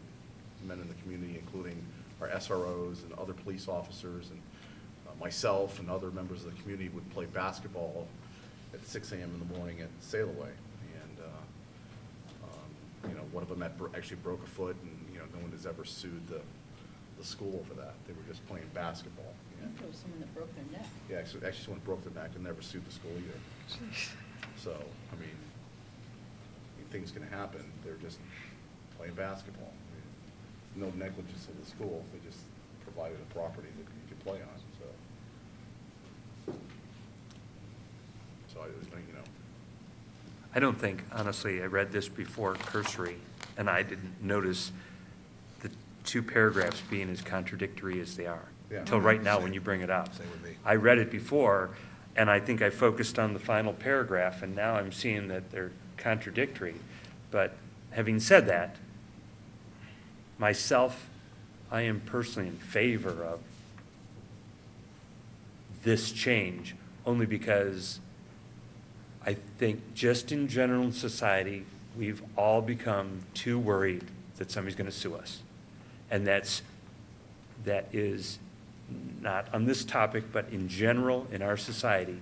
men in the community, including our SROs and other police officers and myself and other members of the community would play basketball at 6 a.m. in the morning at Sail Away. And, one of them actually broke a foot, and, no one has ever sued the school over that. They were just playing basketball. I think there was someone that broke their neck. Yeah, actually someone broke their neck and never sued the school either. So, things can happen. They're just playing basketball. No negligence of the school. They just provided a property that you could play on, so I don't think, honestly, I read this before cursory, and I didn't notice the two paragraphs being as contradictory as they are. Yeah. Till right now when you bring it up. Same with me. I read it before, and I think I focused on the final paragraph, and now I'm seeing that they're contradictory. But having said that, myself, I am personally in favor of this change, only because I think just in general in society, we've all become too worried that somebody's going to sue us. And that is not on this topic, but in general in our society,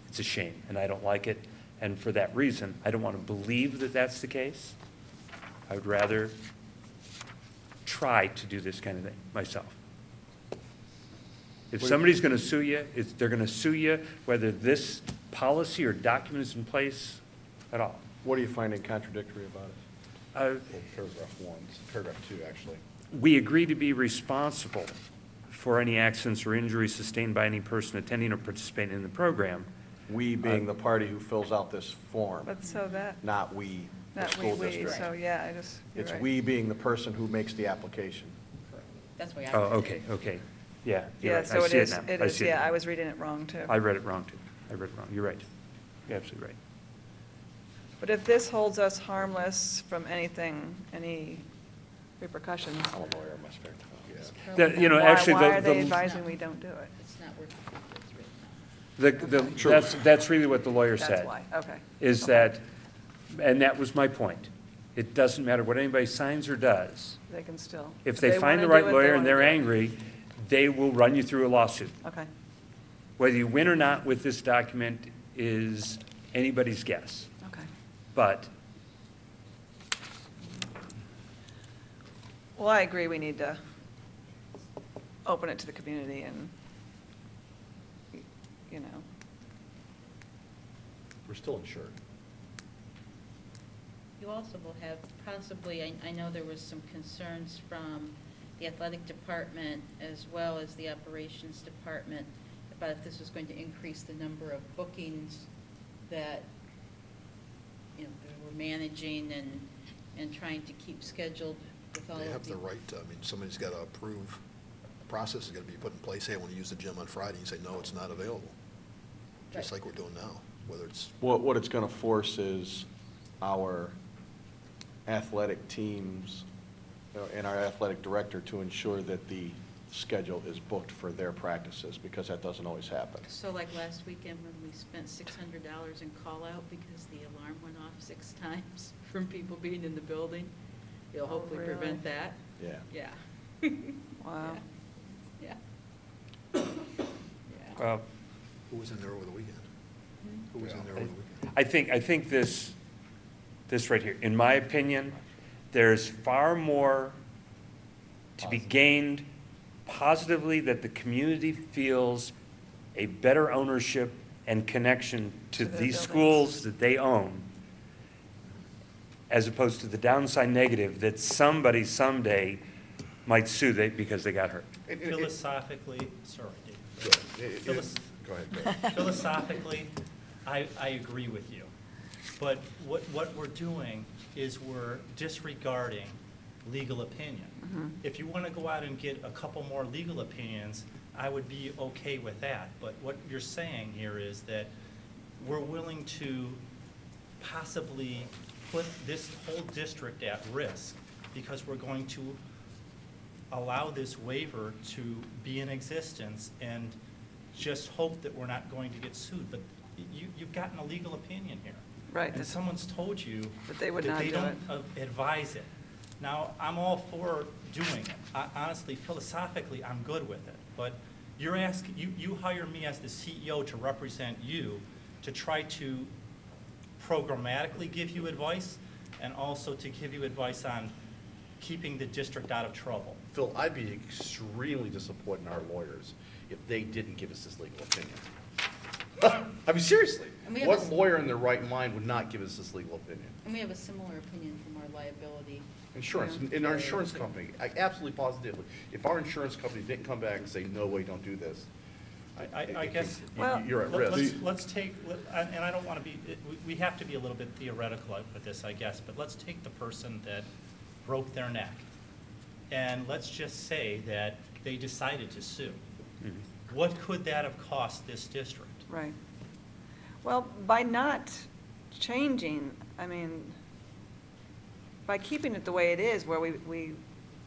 it's a shame, and I don't like it. And for that reason, I don't want to believe that that's the case. I would rather try to do this kind of thing myself. If somebody's going to sue you, they're going to sue you whether this policy or document is in place at all. What are you finding contradictory about it? Uh, Paragraph 2, actually. We agree to be responsible for any accidents or injuries sustained by any person attending or participating in the program. We being the party who fills out this form, But so that, not we, the not school we, district. so yeah, I just, you're It's right. we being the person who makes the application. That's why I. Oh, read it. okay, okay. Yeah, you're Yeah, right. so I it see is, now. it I is, see it yeah, now. I was reading it wrong too. I read it wrong, too. I read it wrong. You're right. You're absolutely right. But if this holds us harmless from anything, any repercussions, I'm a lawyer, I must start. It's Yeah. probably That, you know, not- why, actually, why are the- they the- advising we don't do it? It's not worth it. It's written out. That's really what the lawyer That's said. why, okay. Is Okay. that, and that was my point. It doesn't matter what anybody signs or does. They can still. If they find the wanna right do it, they lawyer and wanna they're do it. angry, they will run you through a lawsuit. Okay, Whether you win or not with this document is anybody's guess. okay. But Well, I agree, we need to open it to the community and, you know, We're still insured. You also will have possibly, I know there was some concerns from the athletic department as well as the operations department about if this was going to increase the number of bookings that, you know, we were managing and trying to keep scheduled with all of They the. have the right, I mean, somebody's got to approve, the process is going to be put in place. Hey, I want to use the gym on Friday. You say, no, it's not available. Just Right. like we're doing now, whether it's, What it's going to force is our athletic teams and our athletic director to ensure that the schedule is booked for their practices, because that doesn't always happen. So like last weekend when we spent $600 in call-out because the alarm went off 6 times from people being in the building, you'll hopefully really? prevent that. Yeah. Yeah. wow. Yeah. Yeah. well, who was in there over the weekend? Who was in there over the weekend? I think this right here, in my opinion, there's far more to be gained positively, that the community feels a better ownership and connection to To their these buildings. schools that they own, as opposed to the downside negative that somebody someday might sue because they got hurt. Philosophically, sorry, Dave. Go ahead. Philosophically, I agree with you. But what we're doing is we're disregarding legal opinion. If you want to go out and get a couple more legal opinions, I would be okay with that. But what you're saying here is that we're willing to possibly put this whole district at risk because we're going to allow this waiver to be in existence and just hope that we're not going to get sued. But you've gotten a legal opinion here. Right. And someone's told you That they would not do don't advise it. Now, I'm all for doing it. Honestly, philosophically, I'm good with it. But you're asking, you hire me as the CEO to represent you, to try to programmatically give you advice, and also to give you advice on keeping the district out of trouble. Phil, I'd be extremely disappointed in our lawyers if they didn't give us this legal opinion. I mean, seriously, And we have what a- lawyer in their right mind would not give us this legal opinion? And we have a similar opinion from our liability. Insurance, Yeah. in our insurance company, absolutely positively. If our insurance company didn't come back and say, no way, don't do this, I guess. Well, you're at risk. Let's take, and I don't want to be, we have to be a little bit theoretical with this, I guess, but let's take the person that broke their neck and let's just say that they decided to sue. Mhm. What could that have cost this district? Right. Well, by not changing, I mean, by keeping it the way it is, where we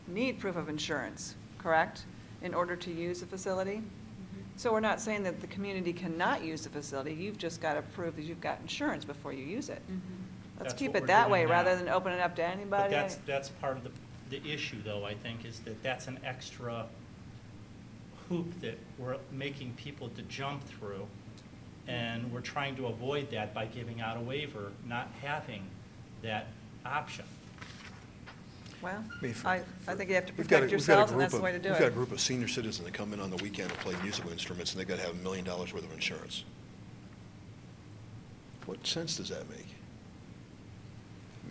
need proof of insurance, correct, in order to use the facility? So we're not saying that the community cannot use the facility, you've just got to prove that you've got insurance before you use it. Let's That's keep what it we're that doing way, now. rather than open it up to But anybody. that's part of the issue, though, I think, is that that's an extra hoop that we're making people to jump through, and we're trying to avoid that by giving out a waiver, not having that option. Well, I mean, I think you have to We've got a- protect we've got a yourselves, and group that's the of- way to do We've got a it. group of senior citizens that come in on the weekend and play musical instruments, and they've got to have $1 million worth of insurance. What sense does that make?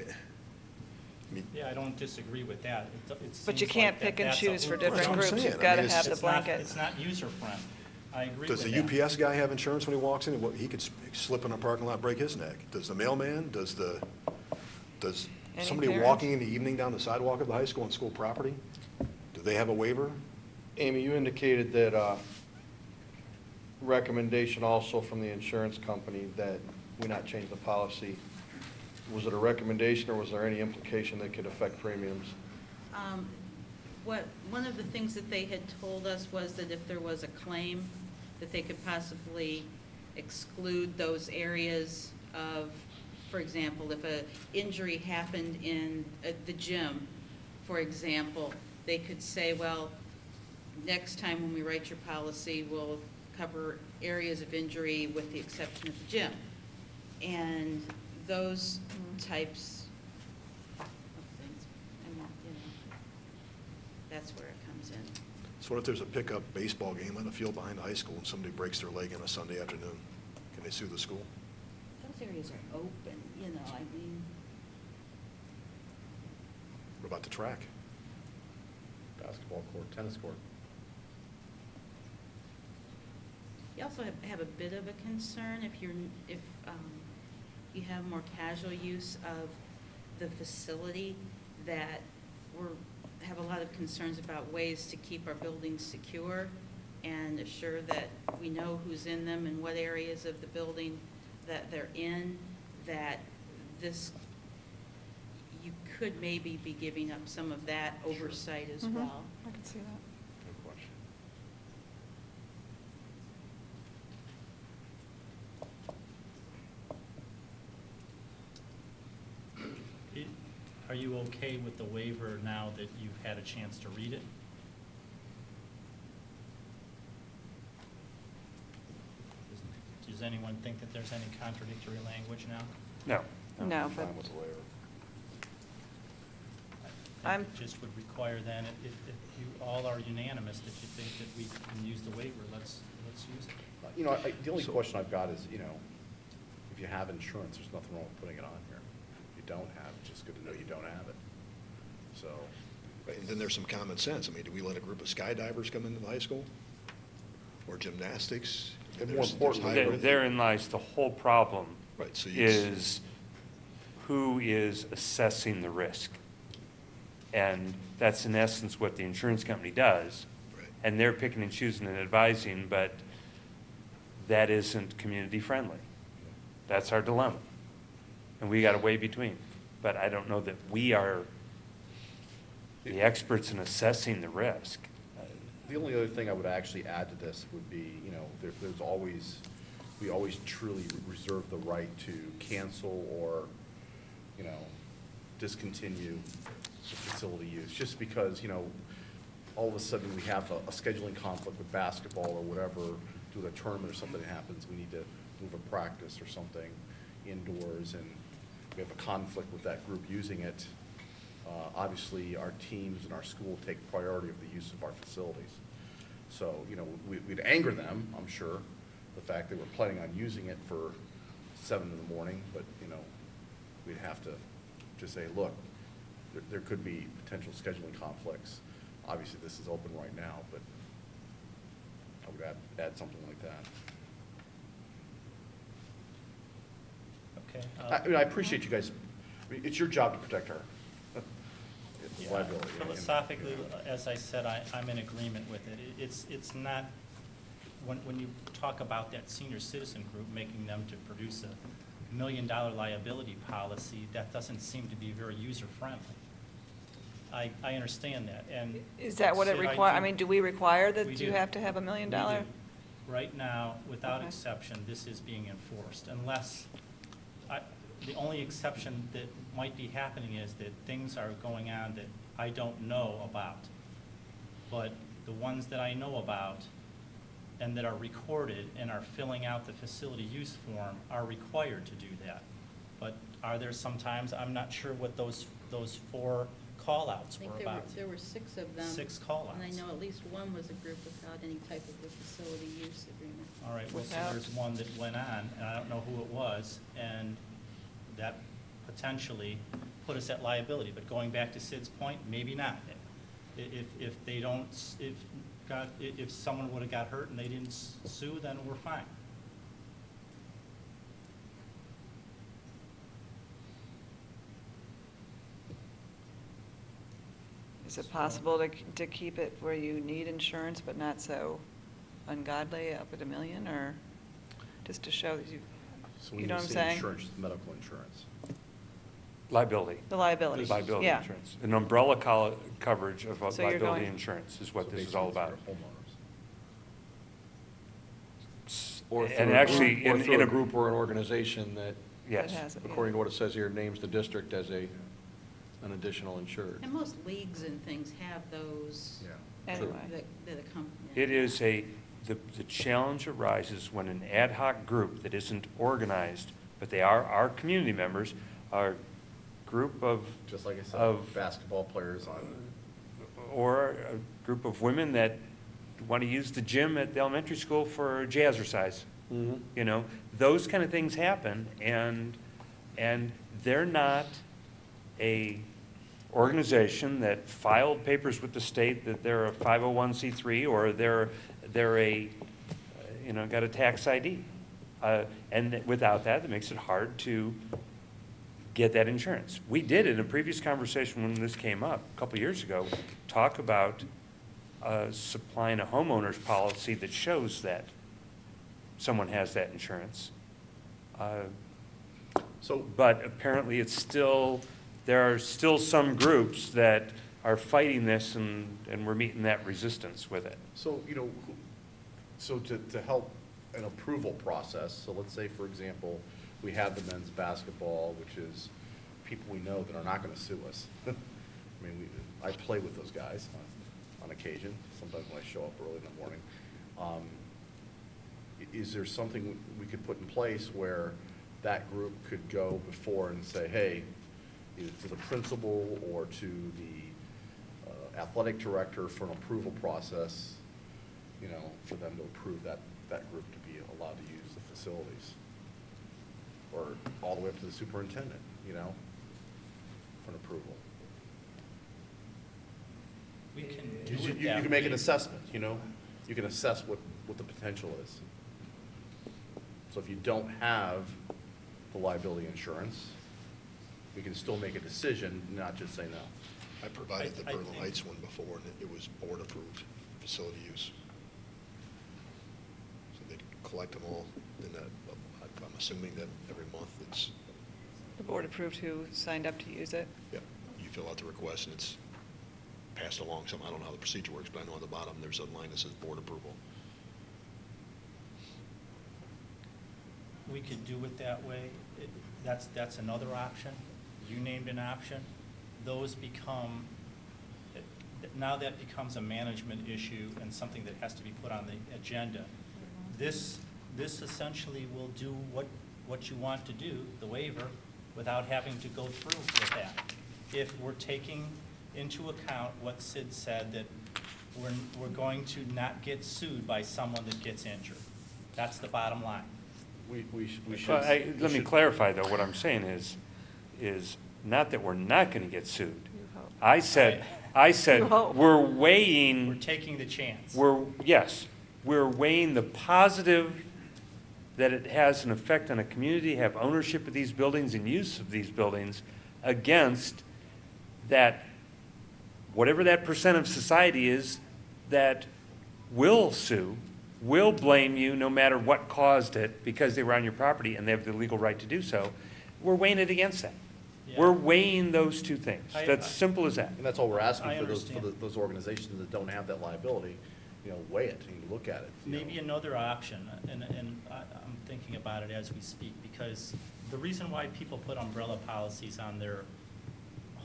I mean, Yeah, I don't disagree with that. It But you seems can't like pick and that's a choose for hoop. different That's what I'm groups, saying. you've I got to mean, it's- have the It's not- blanket. It's not user-friendly. I agree Does with the that. UPS guy have insurance when he walks in? He could slip in a parking lot, break his neck. Does the mailman, does Any somebody parent? walking in the evening down the sidewalk of the high school on school property, do they have a waiver? Amy, you indicated that recommendation also from the insurance company that we not change the policy. Was it a recommendation, or was there any implication that could affect premiums? One of the things that they had told us was that if there was a claim, that they could possibly exclude those areas of, for example, if an injury happened in the gym, for example, they could say, well, next time when we write your policy, we'll cover areas of injury with the exception of the gym. And those types of things, and that, that's where it comes in. So what if there's a pickup baseball game on the field behind the high school and somebody breaks their leg on a Sunday afternoon? Can they sue the school? Those areas are open, I mean, What about the track? Basketball court, tennis court. you also have a bit of a concern if you have more casual use of the facility, that have a lot of concerns about ways to keep our buildings secure and assure that we know who's in them and what areas of the building that they're in, that you could maybe be giving up some of that oversight as well. I can see that. Good question. Are you okay with the waiver now that you've had a chance to read it? Does anyone think that there's any contradictory language now? No. No, I'm but fine with the waiver. I I'm- think it just would require then, if you all are unanimous that you think that we can use the waiver, let's use it. The only question I've got is, if you have insurance, there's nothing wrong with putting it on here. If you don't have, it's just good to know you don't have it. So, Right, and then there's some common sense. I mean, do we let a group of skydivers come into the high school? Or gymnastics? And more There's importantly, high risk. Therein lies the whole problem, Right, so is who is assessing the risk? And that's in essence what the insurance company does. Right. And they're picking and choosing and advising, but that isn't community friendly. That's our dilemma. And we got to weigh between. But I don't know that we are the experts in assessing the risk. the only other thing I would actually add to this would be, we always truly reserve the right to cancel or, discontinue the facility use, just because, all of a sudden we have a scheduling conflict with basketball or whatever, due to a tournament or something that happens, we need to move a practice or something indoors, and we have a conflict with that group using it. Obviously, our teams and our school take priority of the use of our facilities. So, we'd anger them, I'm sure, the fact that we're planning on using it for 7 in the morning, but, we'd have to just say, look, there could be potential scheduling conflicts. Obviously, this is open right now, but I would add something like that. Okay. I appreciate you guys, it's your job to protect her. of liability. Philosophically, as I said, I'm in agreement with it. It's not, when you talk about that senior citizen group, making them to produce a $1 million liability policy, that doesn't seem to be very user-friendly. I understand that, and. Is that what it Sid, require, I do- mean, do we require we that you do. have to have $1 million? We do. Right now, without Okay. exception, this is being enforced, unless, the only exception that might be happening is that things are going on that I don't know about. But the ones that I know about and that are recorded and are filling out the facility use form are required to do that. But are there some times, I'm not sure what those 4 I call-outs think were there were, about. there were 6 of them. 6 call-outs. And I know at least one was a group without any type of a facility use agreement. All right, well, so Without- there's one that went on, and I don't know who it was, and that potentially put us at liability. But going back to Sid's point, maybe not. If they don't, if someone would have got hurt and they didn't sue, then we're fine. Is it possible to keep it where you need insurance but not so ungodly, up at $1 million, or just to show that you, So you when know you what I'm say saying? insurance, it's medical insurance. Liability. The liability. Liability Yeah. insurance. An umbrella coverage of So you're liability going- insurance is what So this is basically all it's for about. homeowners. Or through And a actually, group- or in through a a group or an organization that, Yes. That has it, yeah. according to what it says here, names the district as an additional insured. And most leagues and things have those. Anyway. That accompany. It is the challenge arises when an ad hoc group that isn't organized, but they are our community members, are a group of. Just like I said, of- basketball players on, Or a group of women that want to use the gym at the elementary school for jazzercise. Mhm. You know, those kind of things happen, and they're not a organization that filed papers with the state that they're a 501c3 or they're a, got a tax ID. And without that, it makes it hard to get that insurance. We did in a previous conversation when this came up a couple years ago, talk about supplying a homeowner's policy that shows that someone has that insurance. But apparently it's still, there are still some groups that are fighting this and we're meeting that resistance with it. so, so to help an approval process, so let's say, for example, we have the men's basketball, which is people we know that are not gonna sue us. I mean, I play with those guys on occasion, sometimes when I show up early in the morning. Is there something we could put in place where that group could go before and say, hey, either to the principal or to the athletic director for an approval process, for them to approve that group to be allowed to use the facilities? Or all the way up to the superintendent, for an approval? We can You do it you that can make an way. assessment, you can assess what the potential is. So if you don't have the liability insurance, we can still make a decision, not just say no. I provided the I Berlin think- Heights one before, and it was board-approved facility use. So they'd collect them all, and I'm assuming that every month it's, The board approved who signed up to use it? yeah, you fill out the request, and it's passed along. I don't know how the procedure works, but I know on the bottom, there's a line that says board approval. We could do it that way. That's another option. You named an option. Those become, now that becomes a management issue and something that has to be put on the agenda. This essentially will do what you want to do, the waiver, without having to go through with that. If we're taking into account what Sid said, that we're going to not get sued by someone that gets injured. That's the bottom line. We should. Well, let me clarify, though, what I'm saying is not that we're not going to get sued. I said, You hope. we're weighing. We're taking the chance. We're weighing the positive that it has an effect on a community, have ownership of these buildings and use of these buildings against that whatever that percent of society is that will sue, will blame you no matter what caused it because they were on your property and they have the legal right to do so, we're weighing it against that. Yeah. We're weighing those two things. I- That's simple as that. And that's all we're asking I for those, understand. those organizations that don't have that liability, weigh it and look at it. Maybe another option, and I'm thinking about it as we speak, because the reason why people put umbrella policies on their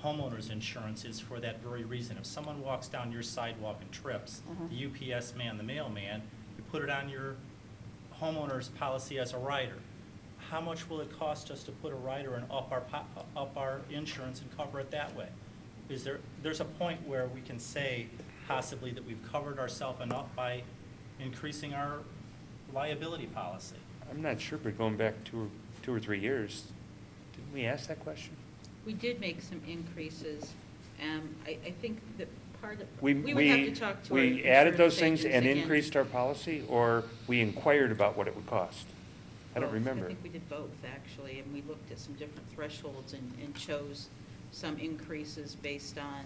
homeowner's insurance is for that very reason. If someone walks down your sidewalk and trips, the UPS man, the mailman, you put it on your homeowner's policy as a rider. How much will it cost us to put a rider and up our insurance and cover it that way? There's a point where we can say possibly that we've covered ourselves enough by increasing our liability policy. I'm not sure, but going back two or 3 years, didn't we ask that question? We did make some increases. I think that part of, We we would have to talk to our we added those insurance things agents and again. increased our policy, or we inquired about what it would cost? I don't Both. remember. I think we did both, actually, and we looked at some different thresholds and chose some increases based on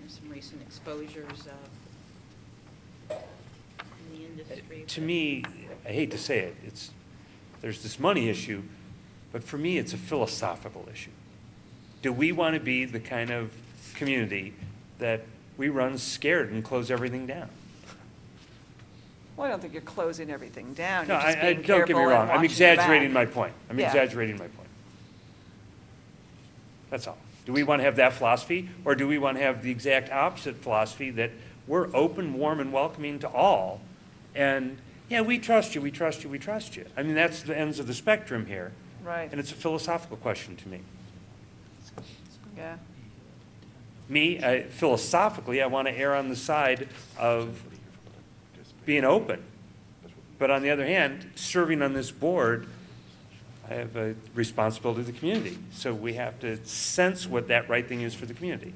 some recent exposures in the industry. To me, I hate to say it, there's this money issue, but for me, it's a philosophical issue. Do we want to be the kind of community that we run scared and close everything down? Well, I don't think you're closing everything down. No, You're just I being don't get me careful and wrong. I'm watching your exaggerating my back. point. I'm Yeah. exaggerating my point. That's all. Do we want to have that philosophy, or do we want to have the exact opposite philosophy that we're open, warm, and welcoming to all, and, yeah, we trust you, we trust you, we trust you. I mean, that's the ends of the spectrum here. Right. And it's a philosophical question to me. Yeah. Me, philosophically, I want to err on the side of being open. But on the other hand, serving on this board, I have a responsibility to the community. So we have to sense what that right thing is for the community.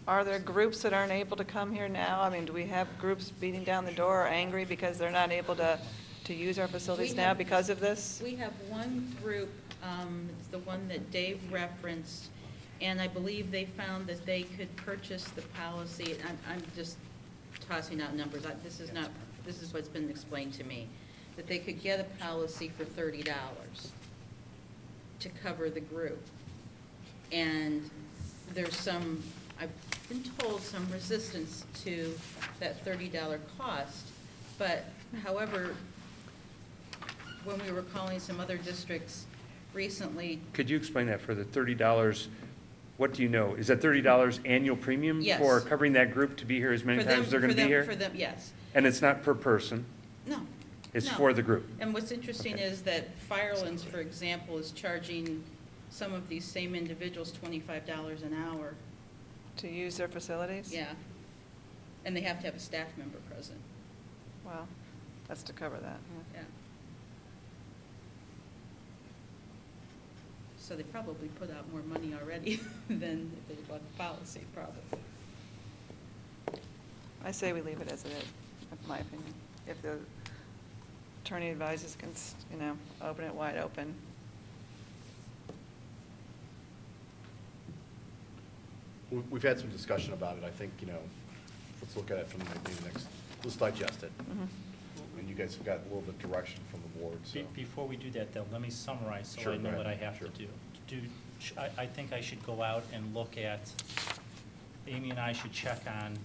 Are there groups that aren't able to come here now? I mean, do we have groups beating down the door or angry because they're not able to use our facilities We now have- because of this? We have one group, it's the one that Dave referenced, and I believe they found that they could purchase the policy. I'm just tossing out numbers. This is what's been explained to me, that they could get a policy for $30 to cover the group. And there's some, I've been told, some resistance to that $30 cost. But however, when we were calling some other districts recently. Could you explain that further? $30, what do you know? Is that $30 annual premium? Yes. For covering that group to be here as many for them- times as they're going to for be them- here? For them, yes. And it's not per person? No. It's no. for the group? And what's interesting Okay. is that Firelands, for example, is charging some of these same individuals $25 an hour. To use their facilities? Yeah. And they have to have a staff member present. Well, that's to cover that. Yeah. So they probably put out more money already than if they bought the policy, probably. I say we leave it as it is, in my opinion. If the attorney advises, open it wide open. We've had some discussion about it. I think, let's look at it from maybe next, let's digest it. And you guys have got a little bit of direction from the board, so. Before we do that, though, let me summarize so Sure, I know go what I ahead. have to do. I think I should go out and look at, Amy and I should check on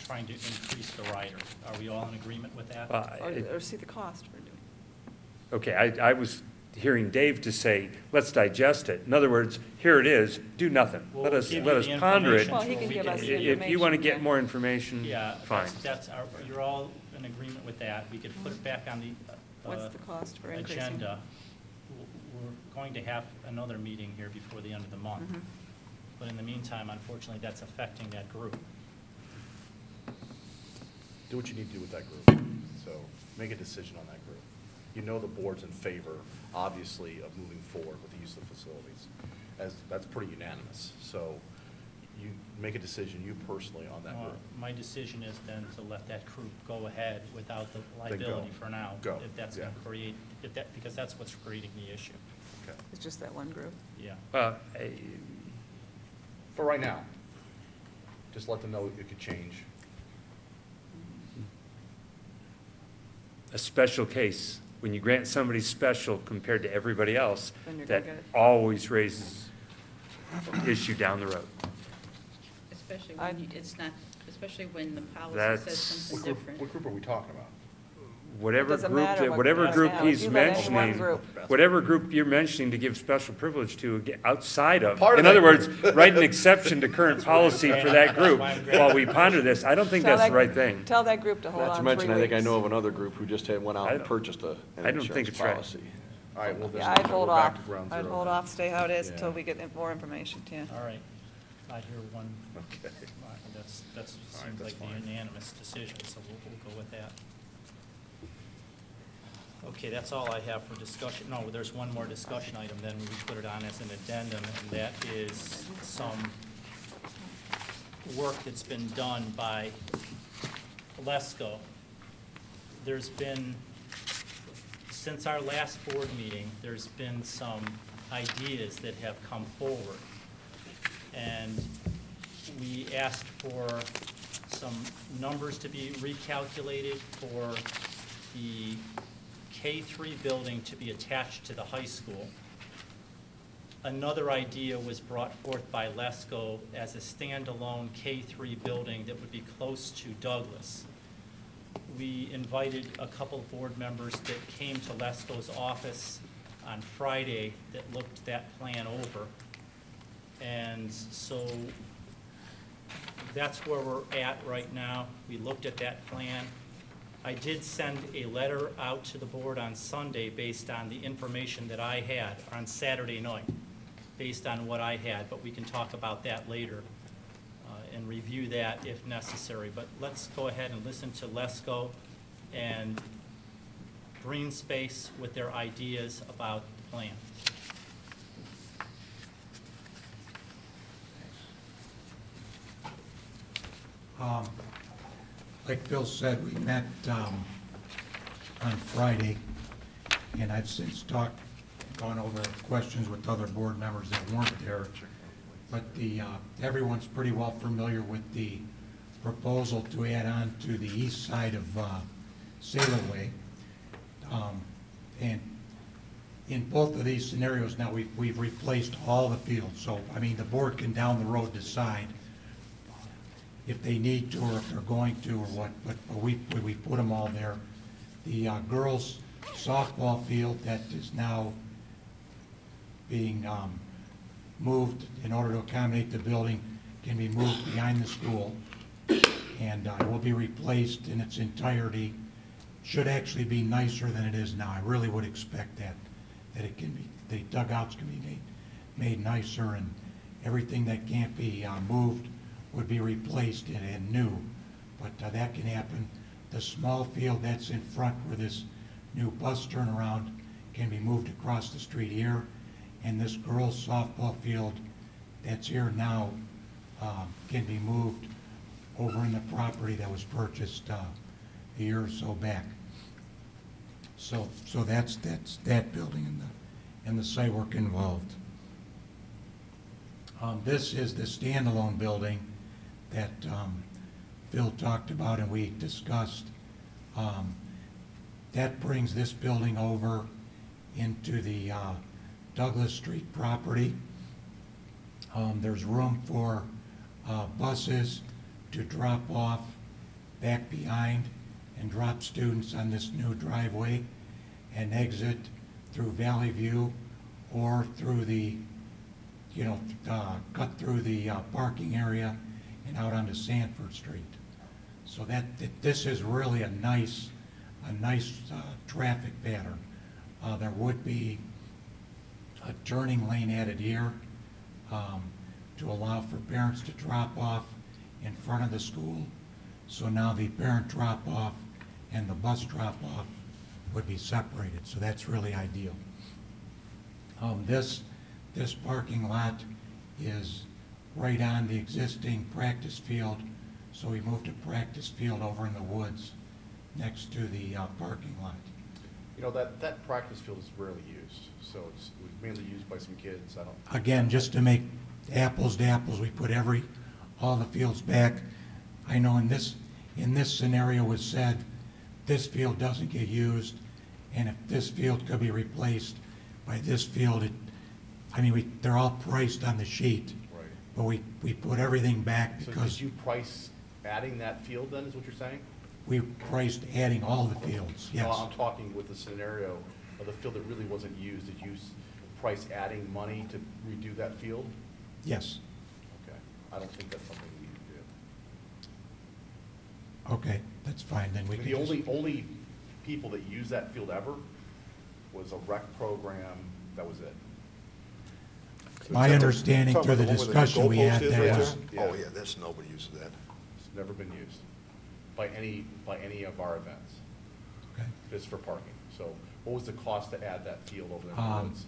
trying to increase the rider. Are we all in agreement with that? Well, Or see the cost for doing it. Okay, I was hearing Dave to say, let's digest it. In other words, here it is, do nothing. We'll Let us give you the ponder it. information Well, he can give us the If you want to information, get yeah. more information, Yeah, fine. you're all in agreement with that. We could put it back on the What's the cost for increasing? agenda. We're going to have another meeting here before the end of the month. Mhm. But in the meantime, unfortunately, that's affecting that group. Do what you need to do with that group. So make a decision on that group. You know the board's in favor, obviously, of moving forward with the use of the facilities. That's pretty unanimous. So you make a decision, you personally, on that group. My decision is then to let that group go ahead without the Then go. liability for now. Go, If that's yeah. going to create, because that's what's creating the issue. Okay. It's just that one group. Yeah. Well, For right now. just let them know it could change. A special case, when you grant somebody special compared to everybody else, Then you're that gonna get it. always raises issue down the road. Especially I- when it's not, especially when the policy That's- says something What group, different. what group are we talking about? Whatever Doesn't group, matter what whatever group group it is. he's You let any one mentioning, group. whatever group you're mentioning to give special privilege to, outside of. Part of In that other words, group. write an exception to current policy for that group while we ponder this. I don't think Tell that's the that- right thing. Tell that group to hold Not on to 3 mention, I think I weeks. know of another group who just went out I and don't- purchased an I don't think insurance it's right. policy. All right, well, this Yeah, is- I'd hold we're back off. to ground I'd zero hold then. off, stay how it is Yeah. until we get more information, yeah. All right, I hear one, Okay. that's All right, seems that's like the fine. unanimous decision, so we'll go with that. Okay, that's all I have for discussion. No, there's one more discussion item, then we put it on as an addendum, and that is some work that's been done by Lesko. There's been, since our last board meeting, there's been some ideas that have come forward. And we asked for some numbers to be recalculated for the K-3 building to be attached to the high school. Another idea was brought forth by Lesko as a standalone K-3 building that would be close to Douglas. We invited a couple of board members that came to Lesko's office on Friday that looked that plan over. And so that's where we're at right now. We looked at that plan. I did send a letter out to the board on Sunday based on the information that I had, on Saturday night, based on what I had, but we can talk about that later and review that if necessary. But let's go ahead and listen to Lesko and Green Space with their ideas about the plan. Like Bill said, we met on Friday, and I've since gone over questions with other board members that weren't there. But everyone's pretty well familiar with the proposal to add on to the east side of Sailor Way. And in both of these scenarios now, we've replaced all the fields. So, I mean, the board can down the road decide if they need to or if they're going to or what, but we put them all there. The girls softball field that is now being moved in order to accommodate the building can be moved behind the school, and it will be replaced in its entirety. Should actually be nicer than it is now. I really would expect that it can be, the dugouts can be made nicer, and everything that can't be moved would be replaced and new, but that can happen. The small field that's in front where this new bus turnaround can be moved across the street here, and this girls softball field that's here now can be moved over in the property that was purchased a year or so back. So that's that building and the site work involved. This is the standalone building that Phil talked about and we discussed. That brings this building over into the Douglas Street property. There's room for buses to drop off back behind and drop students on this new driveway and exit through Valley View or through the, cut through the parking area and out onto Sanford Street. So this is really a nice traffic pattern. There would be a turning lane added here to allow for parents to drop off in front of the school. So now the parent drop off and the bus drop off would be separated. So that's really ideal. This parking lot is right on the existing practice field. So we moved a practice field over in the woods next to the parking lot. That practice field is rarely used, so it was mainly used by some kids. Again, just to make apples to apples, we put every all the fields back. I know in this scenario was said, this field doesn't get used, and if this field could be replaced by this field, they're all priced on the sheet. Right. But we put everything back So because did you price adding that field then, is what you're saying? we priced adding all the fields, yes. No, I'm talking with the scenario of the field that really wasn't used. Did you price adding money to redo that field? Yes. Okay. I don't think that's something we need to do. Okay, that's fine, then we can The just. only people that used that field ever was a rec program, that was it. My understanding through the discussion we had there was, Oh, yeah, that's, nobody uses that. It's never been used by any of our events. okay. It's for parking. So what was the cost to add that field over there in the woods?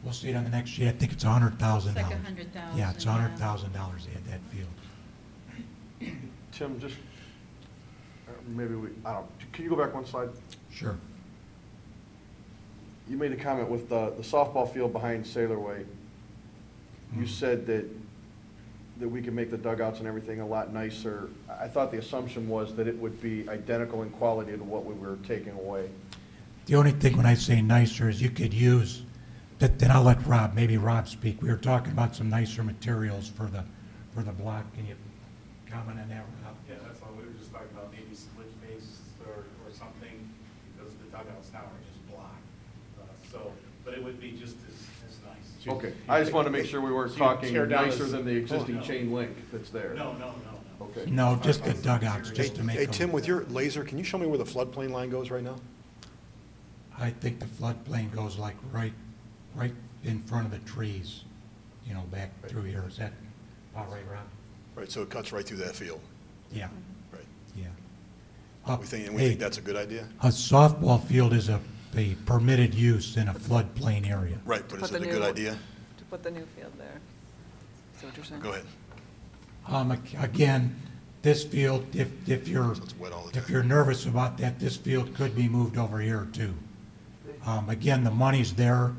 We'll see it on the next sheet, I think it's $100,000. It's like $100,000, Yeah, it's yeah. $100,000 to add that field. Tim, just, maybe I don't, can you go back one slide? Sure. You made a comment with the softball field behind Sailor Way. You said that we could make the dugouts and everything a lot nicer. I thought the assumption was that it would be identical in quality to what we were taking away. The only thing when I say nicer is you could use, then I'll let maybe Rob speak. We were talking about some nicer materials for the block. Can you comment on that, Rob? Yeah, that's all. We were just talking about maybe split face or something, because the dugouts now are just block. But it would be just as nice. Okay, I just wanted to make sure we weren't So you talking tear down nicer this- than the existing no. chain link that's there. No. Okay. No, just the dugouts, just to make Hey, them. Tim, with your laser, can you show me where the floodplain line goes right now? I think the floodplain goes like right in front of the trees, back through here. Is that about right, Rob? Right, so it cuts right through that field. Yeah, Right. yeah. We think Hey, that's a good idea? a softball field is a permitted use in a floodplain area. Right, but is it a good idea? To put the new field there. Is that what you're saying? Go ahead. Again, this field, if you're, So it's wet all the time. if you're nervous about that, this field could be moved over here too. Again, the money's there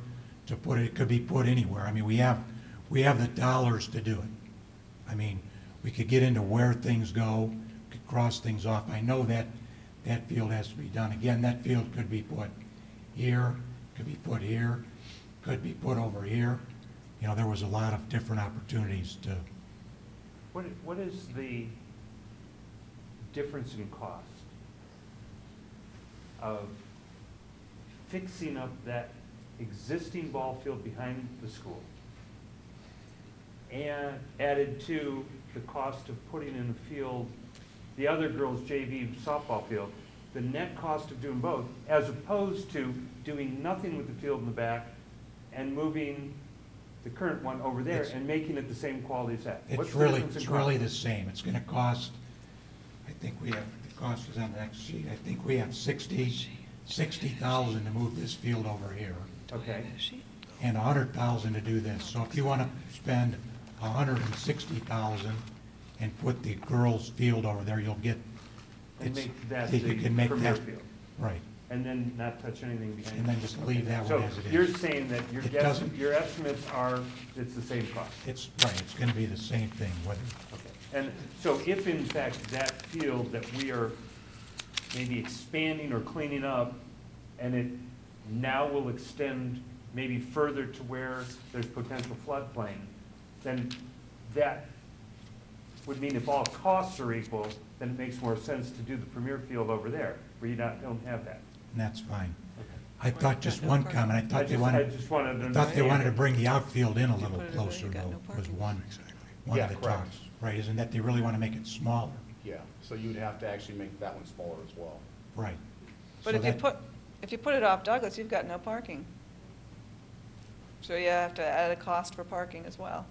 to put it, it could be put anywhere. We have the dollars to do it. We could get into where things go, could cross things off. I know that field has to be done. Again, that field could be put here, could be put here, could be put over here. There was a lot of different opportunities to. What is the difference in cost of fixing up that existing ball field behind the school and added to the cost of putting in the field, the other girls' JV softball field, the net cost of doing both, as opposed to doing nothing with the field in the back and moving the current one over there and making it the same quality as that? What's It's the really, difference in it's cost? really the same. It's gonna cost, I think we have, the cost is on the next sheet. I think we have 60,000 to move this field over here. Okay. And 100,000 to do this. So if you wanna spend 160,000 and put the girls' field over there, you'll get. And it's- make that you the can make premier that- field. Right. And then not touch anything behind it? And then just leave that one as it is. So you're saying that It doesn't- your estimates are, it's the same cost? It's, right, it's gonna be the same thing, whether, Okay. And so if in fact that field that we are maybe expanding or cleaning up, and it now will extend maybe further to where there's potential floodplain, then that would mean if all costs are equal, then it makes more sense to do the premier field over there, where you don't have that. and that's fine. Okay. I thought just one comment, I thought they I wanted, just wanted to I thought they wanted to understand. bring the outfield in a little put it over, closer you got though, no was parking. one Yeah, of the correct. talks. Right, isn't that they really want to make it smaller? Yeah, so you'd have to actually make that one smaller as well. Right. But So if you that- put it off Douglas, you've got no parking. So you have to add a cost for parking as well,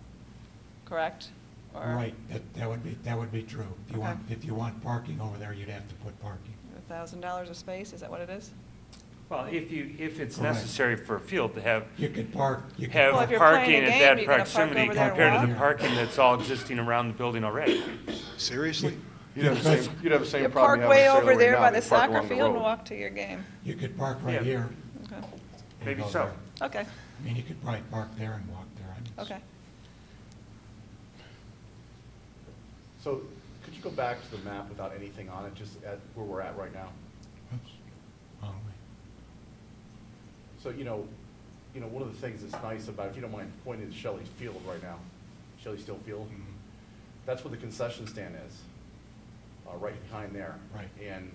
correct? Or Right, that would be true. Okay. If you want parking over there, you'd have to put parking. $1,000 a space, is that what it is? Well, if it's Correct. necessary for a field to have You could park, you have could, Well, if you're playing parking a at game, that you're gonna park proximity over there and compared to the walk? parking that's all existing around the building already. Seriously? You'd have the same, you'd have the same You problem park you have way with Sailor over there now. by They the park soccer along the field and road. walk to your game. you could park Yeah. right here. Okay, and Maybe go so. there. okay, I mean, you could probably park there and walk there. I mean, it's- okay. So could you go back to the map without anything on it, just at where we're at right now? Oops. Wrong way. So, one of the things that's nice about, if you don't mind pointing to Shelley's Field right now, Shelley Steel Field, that's where the concession stand is, right behind there. Right. And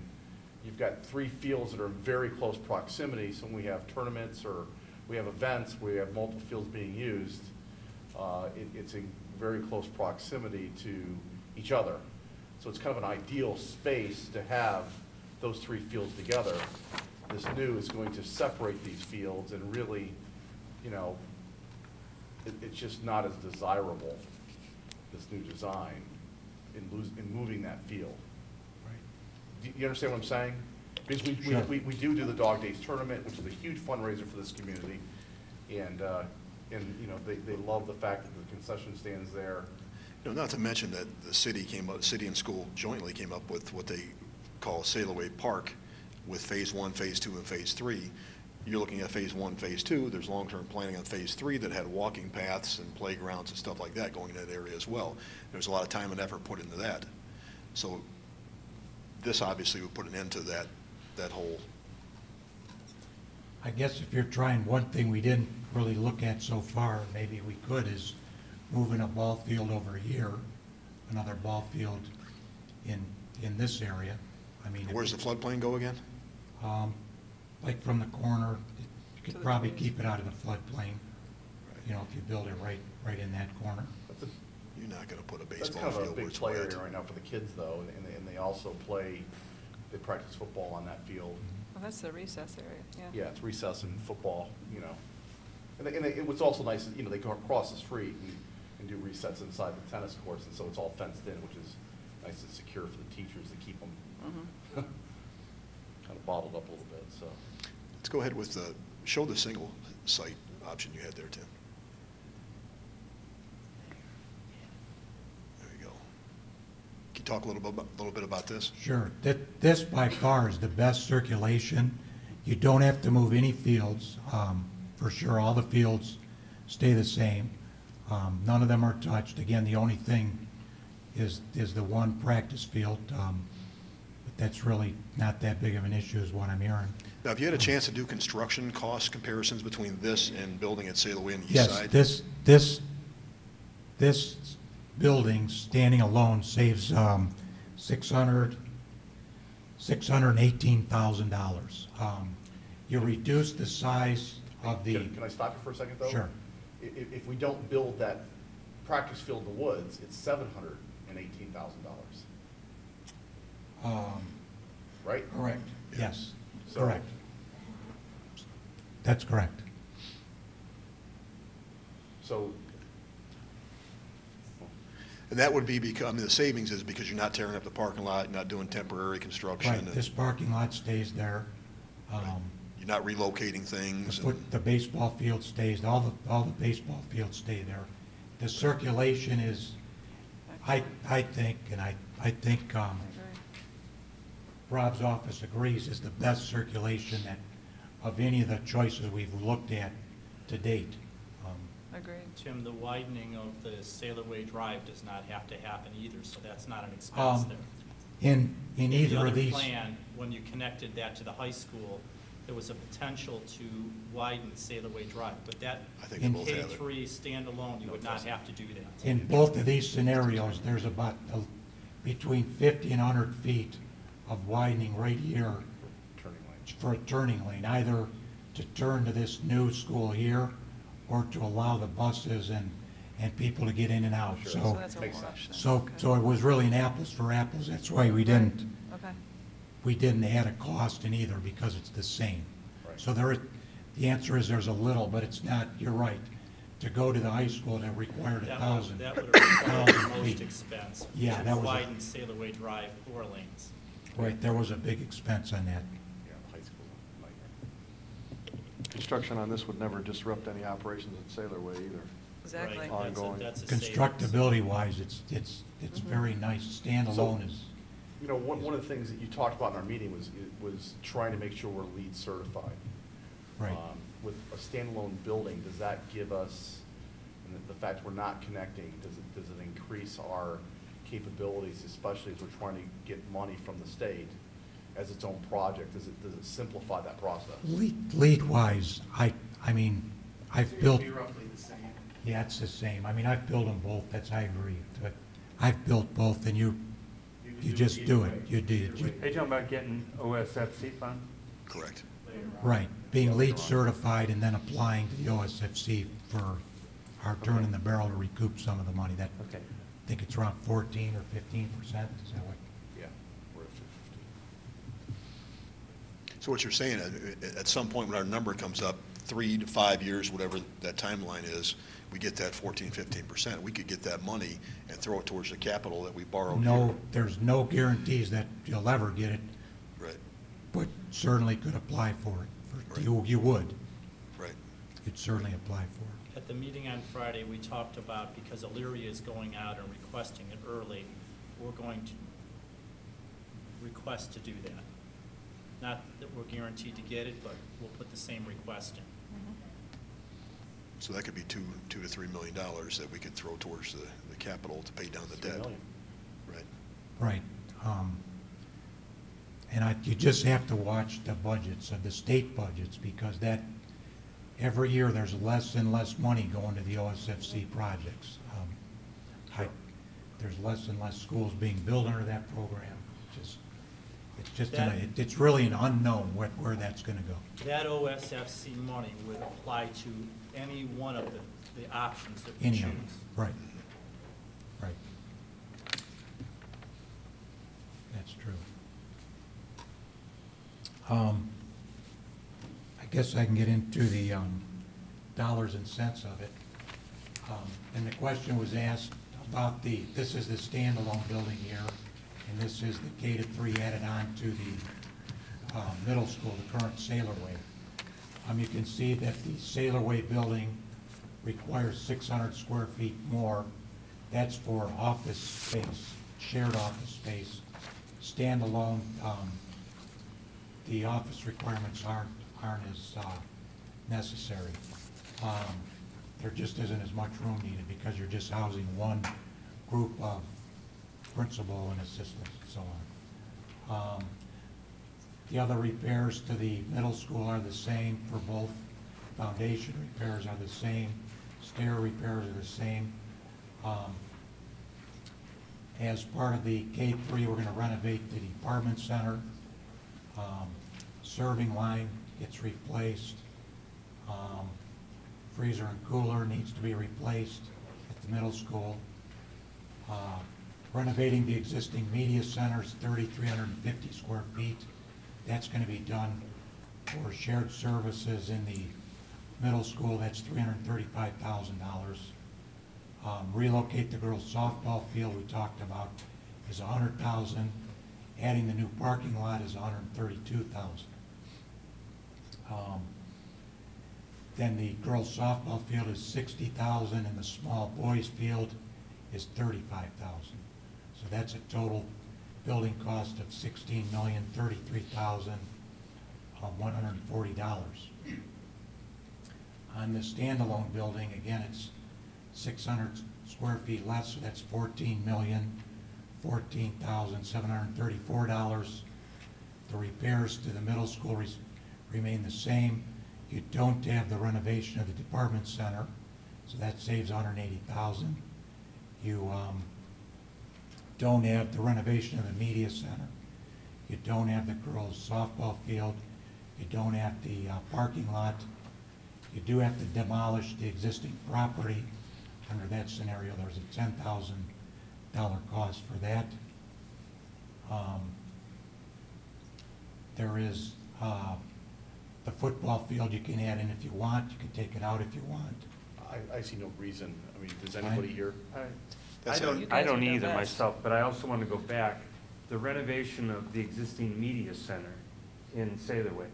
you've got 3 fields that are in very close proximity, so when we have tournaments or we have events where we have multiple fields being used, it's in very close proximity to each other. So it's kind of an ideal space to have those 3 fields together. This new is going to separate these fields and really, it's just not as desirable, this new design, in moving that field. Do you understand what I'm saying? Because Sure. we do the Dog Days tournament, which is a huge fundraiser for this community. And they love the fact that the concession stands there. Not to mention that the city and school jointly came up with what they call Sailaway Park with Phase 1, Phase 2, and Phase 3. You're looking at Phase 1, Phase 2. There's long-term planning on Phase 3 that had walking paths and playgrounds and stuff like that going in that area as well. There's a lot of time and effort put into that. So this obviously would put an end to that whole. I guess if you're trying, one thing we didn't really look at so far, maybe we could, is moving a ball field over here, another ball field in this area. I mean, Where's the floodplain go again? Like from the corner, you could probably keep it out of the floodplain, if you build it right in that corner. You're not going to put a That's baseball kind of a field where big it's play wet. area right now for the kids, though, and they also they practice football on that field. Well, that's the recess area, yeah. Yeah, it's recess and football, And what's also nice is, they go across the street and do resets inside the tennis courts, and so it's all fenced in, which is nice and secure for the teachers to keep them kind of bottled up a little bit, so. Let's go ahead with show the single site option you had there, Tim. There you go. Can you talk a little bit about this? Sure. This by far is the best circulation. You don't have to move any fields. For sure, all the fields stay the same. None of them are touched. Again, the only thing is the one practice field. But that's really not that big of an issue is what I'm hearing. Now, have you had a chance to do construction cost comparisons between this and building at Sailaway on the east side? Yes, this building, standing alone, saves $618,000. You reduce the size of the. Can I stop you for a second, though? Sure. If we don't build that practice field in the woods, it's $718,000. Right? Correct, yes, So- correct. That's correct. So, And that would be because, the savings is because you're not tearing up the parking lot, not doing temporary construction. Right, and this parking lot stays there. You're not relocating things. The baseball field stays, all the baseball fields stay there. The circulation is, I think, and I think Rob's office agrees, is the best circulation of any of the choices we've looked at to date. Agreed. Tim, the widening of the Sailaway Drive does not have to happen either, so that's not an expense there. In either of the these. other plan, when you connected that to the high school, there was a potential to widen Sailaway Drive, but that I think they in both have it. K3 standalone, you would not have to do that. In both of these scenarios, there's about between 50 and 100 feet of widening right here turning lane. for a turning lane, either to turn to this new school here or to allow the buses and people to get in and out. Sure. So that's a Makes wash sense. then. So it was really an apples for apples. That's why we didn't Okay. add a cost in either, because it's the same. Right. So the answer is there's a little, but it's not, you're right. To go to the high school, that required That 1,000. would have required the 1,000 most feet. expense. Yeah, to that was a- widen Sailaway Drive 4 lanes. Right, there was a big expense on that. Yeah, the high school nightmare. Construction on this would never disrupt any operations at Sailorway either. Exactly. Right, Ongoing. that's a savings. Constructability-wise, it's very nice. Standalone is, One of the things that you talked about in our meeting was trying to make sure we're LEED certified. right. With a standalone building, does that give us, and the fact we're not connecting, does it increase our capabilities, especially as we're trying to get money from the state as its own project? Does it simplify that process? Lead-wise, I mean, I've So built, it'd be roughly the same. yeah, it's the same. I mean, I've built them both, I agree. But I've built both, and you just do it. You did. Are you talking about getting OSFC funds? Correct. Right, being lead certified and then applying to the OSFC for our turn in the barrel to recoup some of the money. That, Okay. I think it's around 14 or 15%, is that what? Yeah. We're at 50. So what you're saying, at some point when our number comes up, 3 to 5 years, whatever that timeline is, we get that 14-15%. We could get that money and throw it towards the capital that we borrowed here. No, there's no guarantees that you'll ever get it, Right, but certainly could apply for it. Right. You would. right. You'd certainly apply for it. At the meeting on Friday, we talked about, because Elyria is going out and requesting it early, we're going to request to do that. Not that we're guaranteed to get it, but we'll put the same request in. So that could be $2 to $3 million that we could throw towards the capital to pay down the debt. Right. Right. And you just have to watch the budgets of the state budgets, because every year there's less and less money going to the OSFC projects. There's less and less schools being built under that program. It's really an unknown where that's gonna go. That OSFC money would apply to any one of the options that we Any choose. of them. Right. Right. That's true. I guess I can get into the dollars and cents of it. And the question was asked about this is the standalone building here, and this is the K-3 added on to the middle school, the current Sailor Way. You can see that the Sailor Way building requires 600 square feet more. That's for office space, shared office space. Standalone, the office requirements aren't as necessary. There just isn't as much room needed because you're just housing one group of principal and assistants and so on. The other repairs to the middle school are the same for both. Foundation repairs are the same. Stair repairs are the same. As part of the K-3, we're going to renovate the department center. Serving line gets replaced. Freezer and cooler needs to be replaced at the middle school. Renovating the existing media center is 3,350 square feet. That's going to be done for shared services in the middle school. That's $335,000. Relocate the girls' softball field we talked about is $100,000. Adding the new parking lot is $132,000. Then the girls' softball field is $60,000, and the small boys' field is $35,000. So that's a total building cost of $16,033,140. On the standalone building, again, it's 600 square feet less, so that's $14,014,734. The repairs to the middle school remain the same. You don't have the renovation of the department center, so that saves $180,000. You don't have the renovation of the media center. You don't have the girls' softball field. You don't have the parking lot. You do have to demolish the existing property. Under that scenario, there's a $10,000 cost for that. There is the football field you can add in if you want. You can take it out if you want. I see no reason. I mean, does anybody here? I don't either myself, but I also want to go back. The renovation of the existing media center in Sailor Way.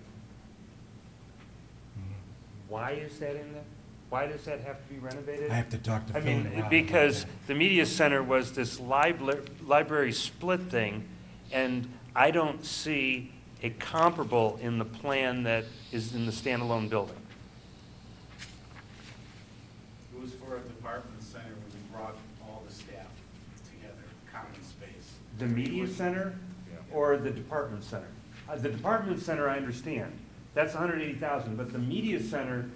Why is that in there? Why does that have to be renovated? I have to talk to Phil. I mean, because the media center was this library split thing, and I don't see a comparable in the plan that is in the standalone building. It was for a department center when we brought all the staff together, common the media center or the department center? The department center, I understand, that's 180,000, but the media center,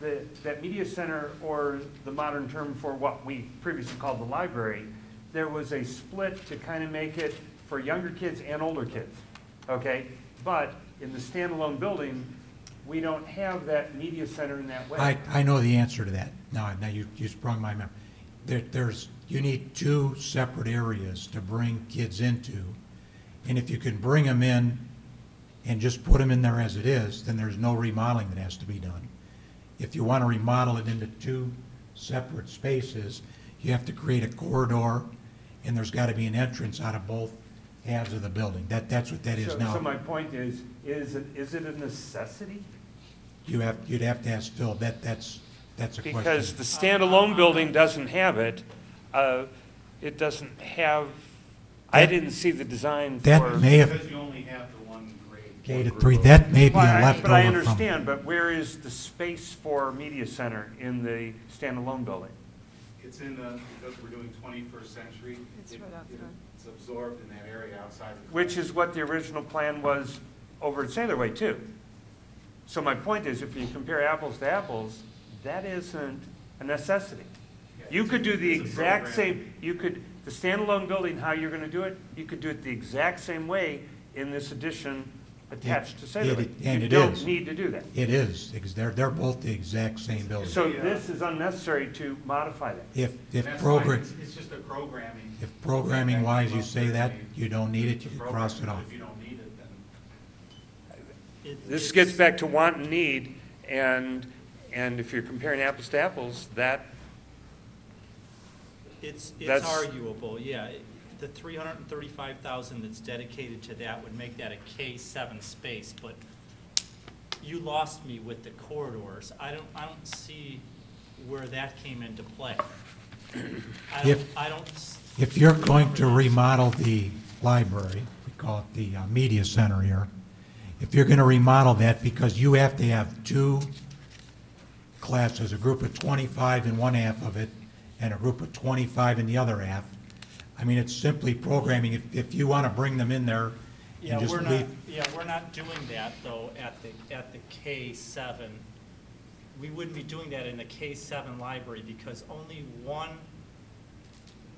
that media center, or the modern term for what we previously called the library, there was a split to kind of make it for younger kids and older kids, okay? But in the standalone building, we don't have that media center in that way. I know the answer to that. Now you sprung my memory. You need two separate areas to bring kids into. And if you can bring them in and just put them in there as it is, then there's no remodeling that has to be done. If you want to remodel it into two separate spaces, you have to create a corridor, and there's got to be an entrance out of both halves of the building. That's what that is now. So my point is it a necessity? You'd have to ask Phil. That's a question. Because the standalone building doesn't have it. It doesn't have, I didn't see the design for. That may have. Because you only have the one grade. K-3, that may be a leftover But I from. understand, but where is the space for media center in the standalone building? It's in the, because we're doing 21st century. It's right outside. It's absorbed in that area outside. The Which is what the original plan was over at Sailor Way too. So my point is, if you compare apples to apples, that isn't a necessity. You could do the exact same, the standalone building, how you're gonna do it, you could do it the exact same way in this addition attached to Sailor Way. And You it don't is. need to do that. It is, because they're both the exact same building. So this is unnecessary to modify that. If That's program, fine. It's just a programming. if programming wise you say that, you don't need it, you can cross it off. If you don't need it, then. This gets back to want and need, and if you're comparing apples to apples, It's That's- arguable, yeah. The 335,000 that's dedicated to that would make that a K-7 space, but you lost me with the corridors. I don't see where that came into play. If you're going to remodel the library, we call it the media center here, if you're going to remodel that, because you have to have two classes, a group of 25 in one half of it, and a group of 25 in the other half. I mean, it's simply programming. If you want to bring them in there and just leave. We're not doing that, though, at the K-7. We wouldn't be doing that in the K-7 library because only one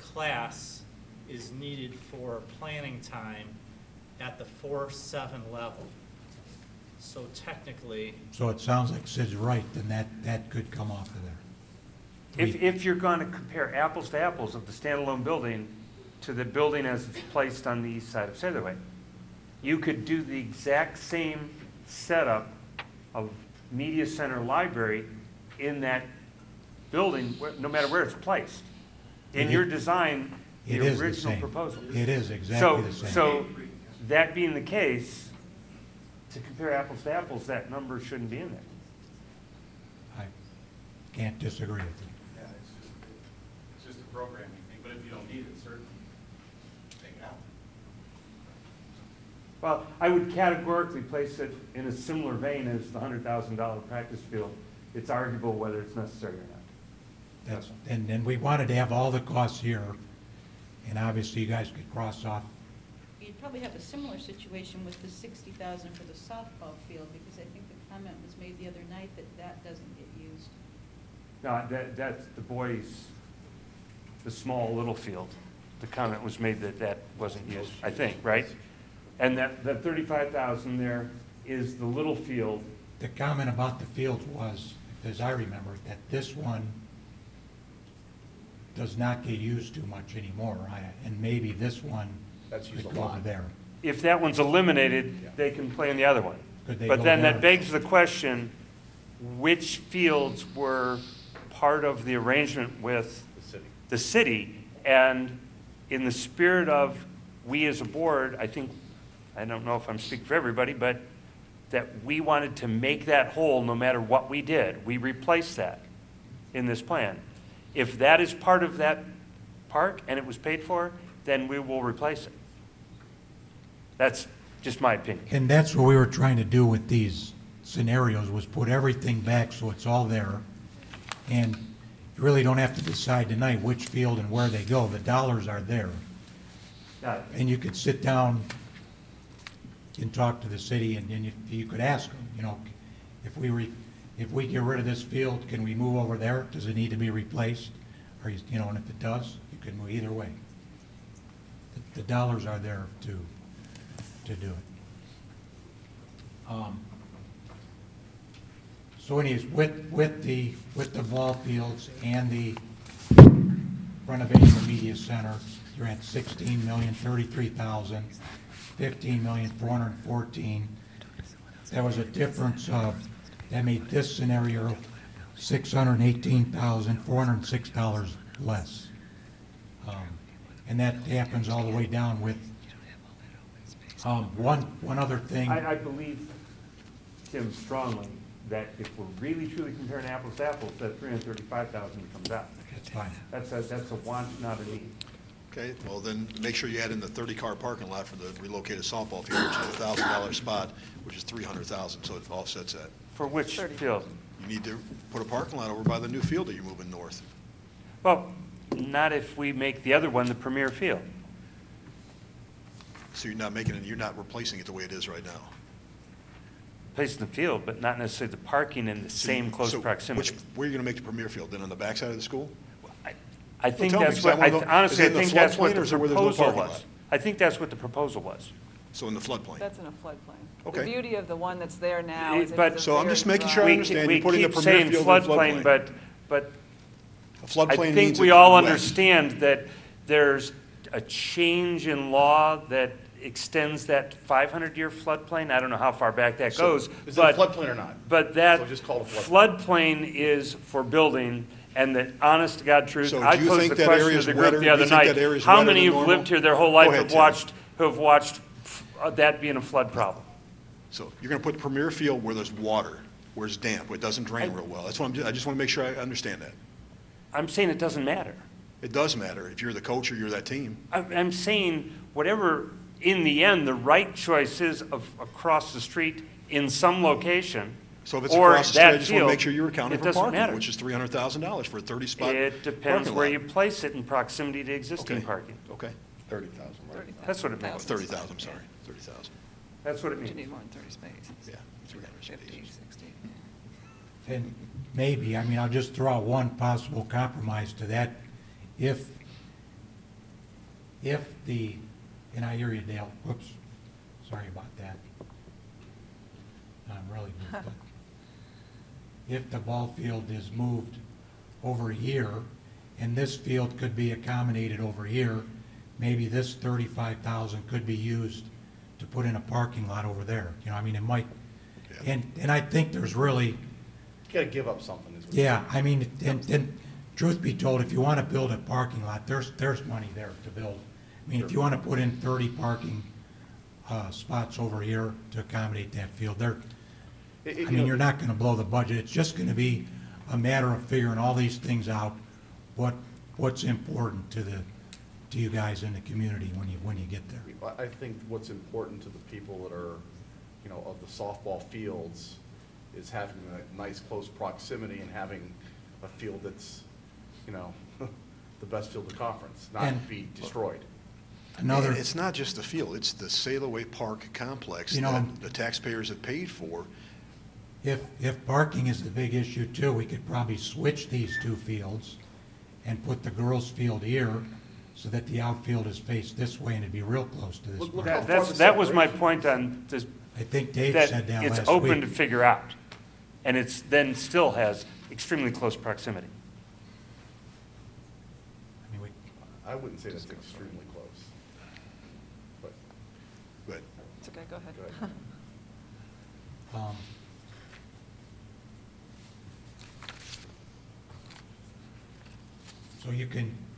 class is needed for planning time at the 4-7 level. So technically, So it sounds like Sid's right, then that could come off of there. if you're going to compare apples to apples of the standalone building to the building as it's placed on the east side of Sailor Way, you could do the exact same setup of media center library in that building, no matter where it's placed. In your design, It the is the original same. proposal. It is exactly the same. So that being the case, to compare apples to apples, that number shouldn't be in there. I can't disagree with you. Yeah, it's just a programming thing, but if you don't need it, certainly take it out. Well, I would categorically place it in a similar vein as the $100,000 practice field. It's arguable whether it's necessary or not. And we wanted to have all the costs here, and obviously you guys could cross off. You'd probably have a similar situation with the 60,000 for the softball field, because I think the comment was made the other night that doesn't get used. No, that's the boys, the small little field. The comment was made that wasn't used, I think, right? And that 35,000 there is the little field. The comment about the fields was, as I remember, that this one does not get used too much anymore, and maybe this one could go over there. If that one's eliminated, they can play in the other one. Could they But go then there? that begs the question, which fields were part of the arrangement with the city? And in the spirit of we as a board, I think, I don't know if I'm speaking for everybody, but that we wanted to make that whole no matter what we did. We replaced that in this plan. If that is part of that park and it was paid for, then we will replace it. That's just my opinion. And that's what we were trying to do with these scenarios, was put everything back so it's all there. And you really don't have to decide tonight which field and where they go. The dollars are there. Got it. And you could sit down and talk to the city, and then you could ask them, you know, if we get rid of this field, can we move over there? Does it need to be replaced? Or, you know, and if it does, you can move either way. The dollars are there to do it. So anyways, with the ball fields and the renovation of the media center, you're at 16,033,000, 15,414,000. There was a difference of, that made this scenario $618,406 less. And that happens all the way down with, one other thing. I believe, Tim, strongly that if we're really truly comparing apples to apples, that 335,000 comes out. That's fine. That's a want, not a need. Okay, well then, make sure you add in the 30-car parking lot for the relocated softball field, which is a $1,000 spot, which is $300,000, so it offsets that. For which field? You need to put a parking lot over by the new field that you're moving north. Well, not if we make the other one the premier field. So you're not making it, you're not replacing it the way it is right now. Placing the field, but not necessarily the parking in the same close proximity. Where are you going to make the premier field? Then on the backside of the school? I think tell me, that's 'cause I what, wanna know, honestly, is I it in the think that's what floodplain, or the is it where there's no proposal parking was. lot? I think that's what the proposal was. So in the floodplain? That's in a floodplain. Okay. The beauty of the one that's there now is it But- is a So I'm very just making dry- sure I understand. You're putting the premier We keep field saying in floodplain. floodplain, but A floodplain I think means we it's all wet. understand that there's a change in law that extends that 500-year floodplain. I don't know how far back that So, goes. is it a floodplain or not? But that So just call it a floodplain is for building, and the honest to God truth, So I do you posed think the that question area's to the wetter? group Do the you other think night. that area's How wetter many than have normal? lived here their whole Go life ahead, who have watched that being a flood problem? So you're going to put the premier field where there's water, where it's damp, where it doesn't drain real well. That's what I just want to make sure I understand that. I'm saying it doesn't matter. It does matter if you're the coach or you're that team. I'm saying whatever, in the end, the right choice is of across the street in some location, So if it's or across the street, I that just want to field, make sure you're accounting it for doesn't parking, matter. which is $300,000 for a 30-spot It depends parking where lot. you place it in proximity to existing Okay. parking. Okay. 30,000, right? That's what it means. 30,000, I'm sorry, 30,000. That's what it You means. need more than 30 spaces. Yeah, 300 50, spaces. 60. And maybe, I mean, I'll just throw out one possible compromise to that. If the, and I hear you, Dale, whoops, sorry about that. I'm really good, but if the ball field is moved over here, and this field could be accommodated over here, maybe this 35,000 could be used to put in a parking lot over there. You know, I mean, it might, and I think there's really, You gotta give up something. is what yeah, I mean, and truth be told, if you want to build a parking lot, there's money there to build. I mean, if you want to put in 30 parking spots over here to accommodate that field, I mean, you're not going to blow the budget. It's just going to be a matter of figuring all these things out, what's important to you guys in the community when you get there. I think what's important to the people that are, you know, of the softball fields is having a nice close proximity and having a field that's, you know, the best field of the conference, not And- be destroyed. Another, It's not just the field, it's the Sailaway Park complex You know, that the taxpayers have paid for. if parking is the big issue too, we could probably switch these two fields and put the girls' field here so that the outfield is faced this way and it'd be real close to this. Look park. how far the That was my separation- point on this, I think Dave that said that it's last open to week. figure out. And it's then still has extremely close proximity. I mean, I wouldn't say that's extremely close. But But It's okay, go ahead. Go ahead. um, So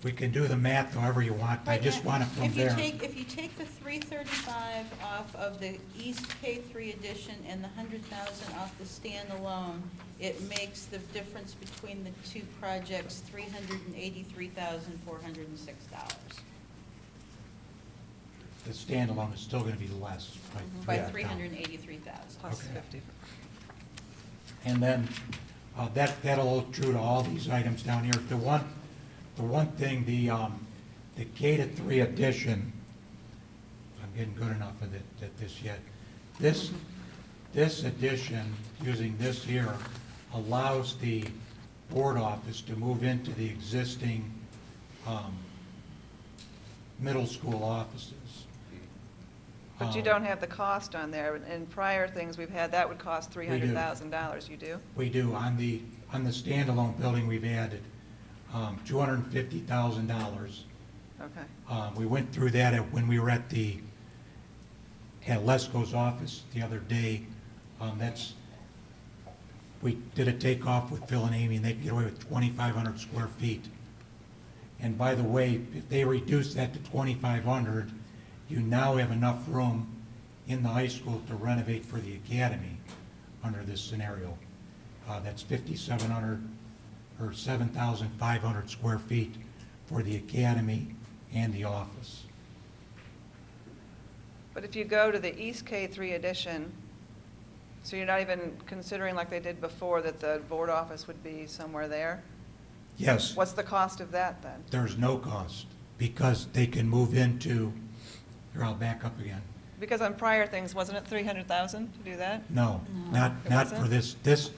we can do the math however you want. I just want it from there. If you take the 335 off of the East K3 addition and the 100,000 off the standalone, it makes the difference between the two projects $383,406 The standalone is still going to be less. by Yeah. 383,000. Plus Okay. 50. And then, that'll hold true to all these items down here. The one thing, the K-3 addition, getting good enough at this yet. This addition, using this here, allows the board office to move into the existing middle school offices. But you don't have the cost on there. In prior things we've had, that would cost We do. $300,000. You do? We do. On the standalone building, we've added $250,000. Okay. We went through that when we were at Lesko's office the other day. We did a takeoff with Phil and Amy, and they could get away with 2,500 square feet. And by the way, if they reduce that to 2,500, you now have enough room in the high school to renovate for the academy under this scenario. That's 5,700 or 7,500 square feet for the academy and the office. But if you go to the East K3 addition, so you're not even considering like they did before that the board office would be somewhere there? Yes. What's the cost of that then? There's no cost because they can move into, here, I'll back up again. Because on prior things, wasn't it 300,000 to do that? No, not for wasn't? this.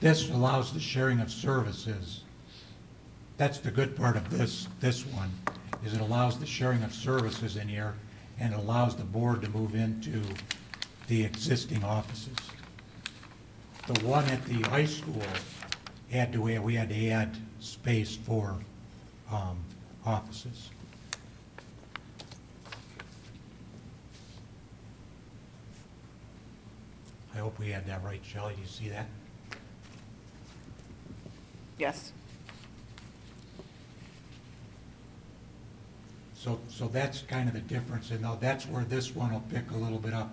This allows the sharing of services. That's the good part of this one, is it allows the sharing of services in here, and it allows the board to move into the existing offices. The one at the high school we had to add space for offices. I hope we had that right, Shelley. Do you see that? Yes. So that's kind of the difference, and now that's where this one will pick a little bit up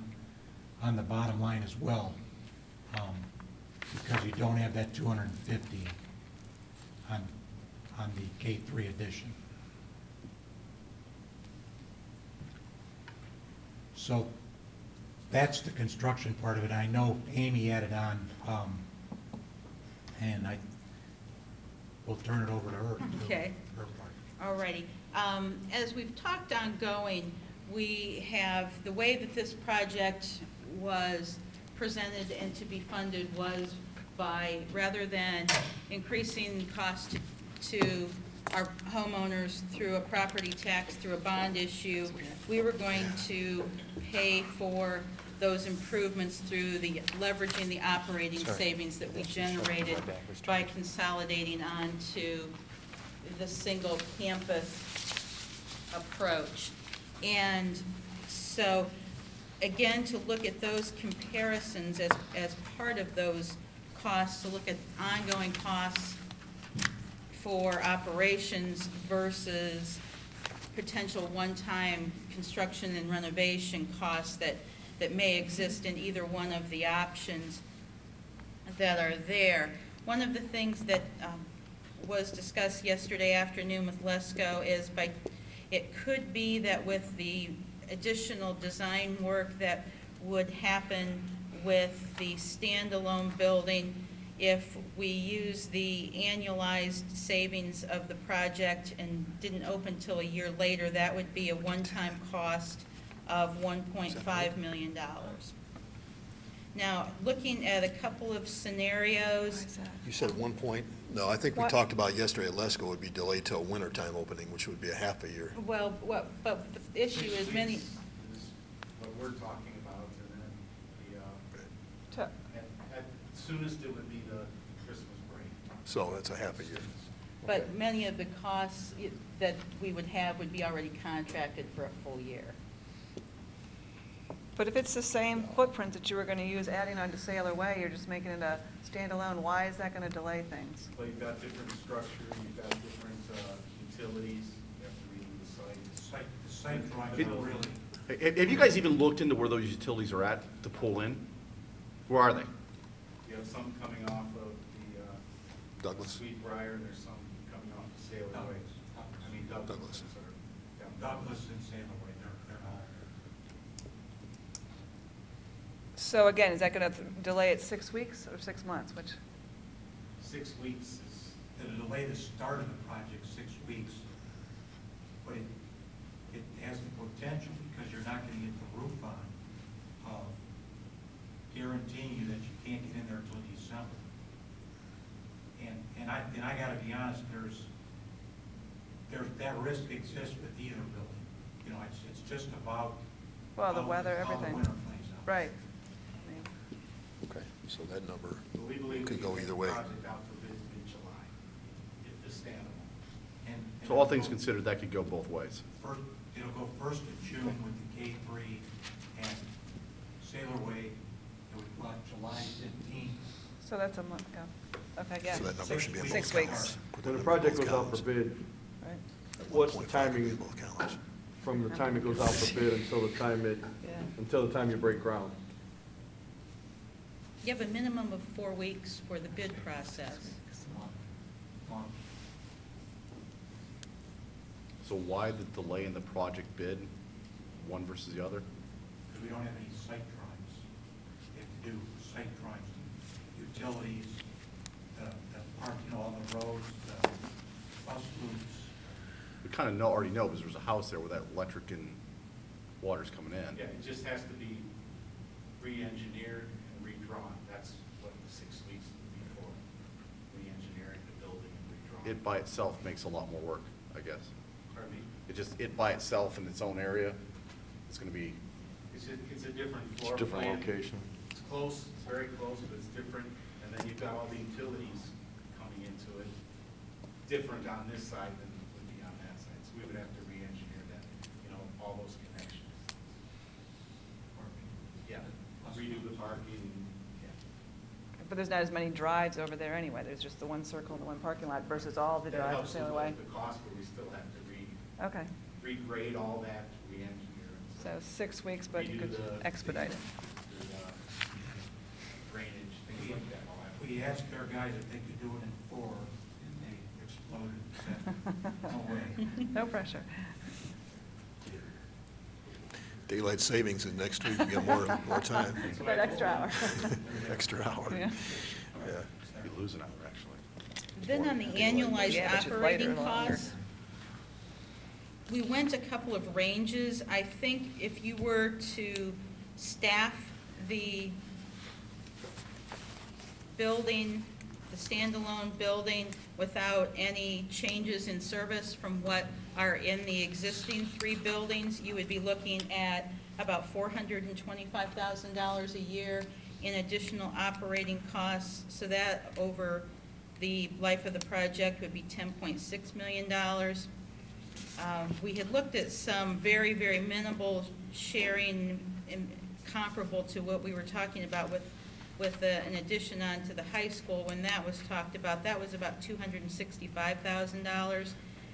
on the bottom line as well, because you don't have that 250 on the K3 edition. So that's the construction part of it. I know Amy added on, and we'll turn it over to her. to do Okay. her part. Alrighty. As we've talked ongoing, we have, the way that this project was presented and to be funded was by, rather than increasing the cost to our homeowners through a property tax, through a bond issue, we were going to pay for those improvements through the leveraging the operating savings that we generated by consolidating onto the single campus approach. And so, again, to look at those comparisons as part of those costs, to look at ongoing costs for operations versus potential one-time construction and renovation costs that may exist in either one of the options that are there. One of the things that was discussed yesterday afternoon with Lesko is it could be that with the additional design work that would happen with the standalone building, if we use the annualized savings of the project and didn't open till a year later, that would be a one-time cost of $1.5 million. Now, looking at a couple of scenarios. You said at one point, no, I think we talked about yesterday at Lesko would be delayed till wintertime opening, which would be a half a year. Well, but the issue is many. This is what we're talking about, and then at soonest it would be the Christmas break. So that's a half a year. But many of the costs that we would have would be already contracted for a full year. But if it's the same footprint that you were going to use adding on to Sailor Way, you're just making it a standalone, why is that going to delay things? Well, you've got different structure, you've got different utilities, you have to redo the site. The site drawings are really, Have you guys even looked into where those utilities are at to pull in? Where are they? You have some coming off of the Douglas. Sweetbriar, and there's some coming off the Sailor Way. I mean Douglas. Douglas and Sailor Way, they're all. So again, is that going to delay it 6 weeks or 6 months, which? 6 weeks is. It'll delay the start of the project 6 weeks, but it has the potential, because you're not gonna get the roof on, of guaranteeing you that you can't get in there until December. And I gotta be honest, that risk exists with either building. You know, it's just about. Well, the how- weather, how the everything. winter plays out. Right. Okay, so that number But we believe we could can go get either the way. project out for bids mid-July, if the standalone. And So all things considered, that could go both ways. First, it'll go first of June with the K3 and Sailor Way, it would go out July 15th. So that's a month, yeah. Okay, yeah. So that number should be in both 6 columns. weeks. Put When that the number in project both goes out for columns. bid, Right. what's the 1.5 timing in both columns. from the time it goes out for bid until the time you break ground? You have a minimum of 4 weeks for the bid process. So why the delay in the project bid, one versus the other? Because we don't have any site drawings. We have to do site drawings, utilities, the park, you know, all the roads, the bus loops. We kind of already know, because there's a house there where that electric and water's coming in. Yeah, it just has to be re-engineered and redrawn. That's what the 6 weeks would be for, re-engineering the building and redrawing. It by itself makes a lot more work, I guess. Pardon me? It by itself in its own area, it's gonna be, It's a different It's floor a different plan. location. It's close, it's very close, but it's different. And then you've got all the utilities coming into it, different on this side than it would be on that side. So we would have to re-engineer that, you know, all those connections. Yeah, redo the parking, yeah. But there's not as many drives over there anyway. There's just the one circle and the one parking lot versus all the That drives helps the with other way. the cost, but we still have to Okay. regrade all that, re-engineer. So 6 weeks, but you Redo could the- expedite it. the, Drainage, things like that. all that. We asked our guys if they could do it in 4, and they exploded and said, no way. No pressure. Daylight savings is next week, you get more time. That extra hour. Extra hour. Yeah. Yeah. you'd lose an hour, actually. Then on the annualized Yeah, but it's lighter operating and longer. costs, we went a couple of ranges. I think if you were to staff the building, the standalone building, without any changes in service from what are in the existing 3 buildings, you would be looking at about $425,000 a year in additional operating costs. So that over the life of the project would be $10.6 million. We had looked at some very, very minimal sharing comparable to what we were talking about with an addition on to the high school. When that was talked about, that was about $265,000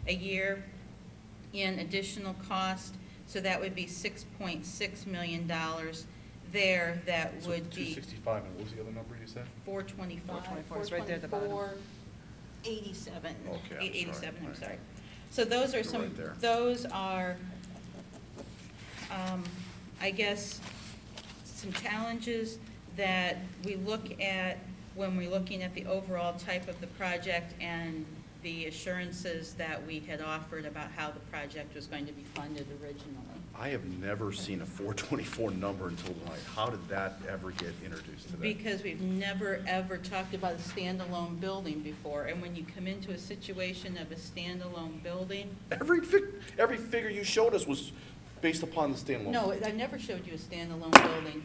a year in additional cost. So that would be $6.6 million there. That So would be 265, and what was the other number you said? 425. 424 is right there at the bottom. 487. Okay, I'm 887, sorry. I'm Right. sorry. So those are You're some, right there. those are, I guess, some challenges that we look at when we're looking at the overall type of the project and the assurances that we had offered about how the project was going to be funded originally. I have never seen a 424 number until tonight. How did that ever get introduced today? Because we've never, ever talked about a standalone building before. And when you come into a situation of a standalone building, Every figure you showed us was based upon the standalone. no, I never showed you a standalone building.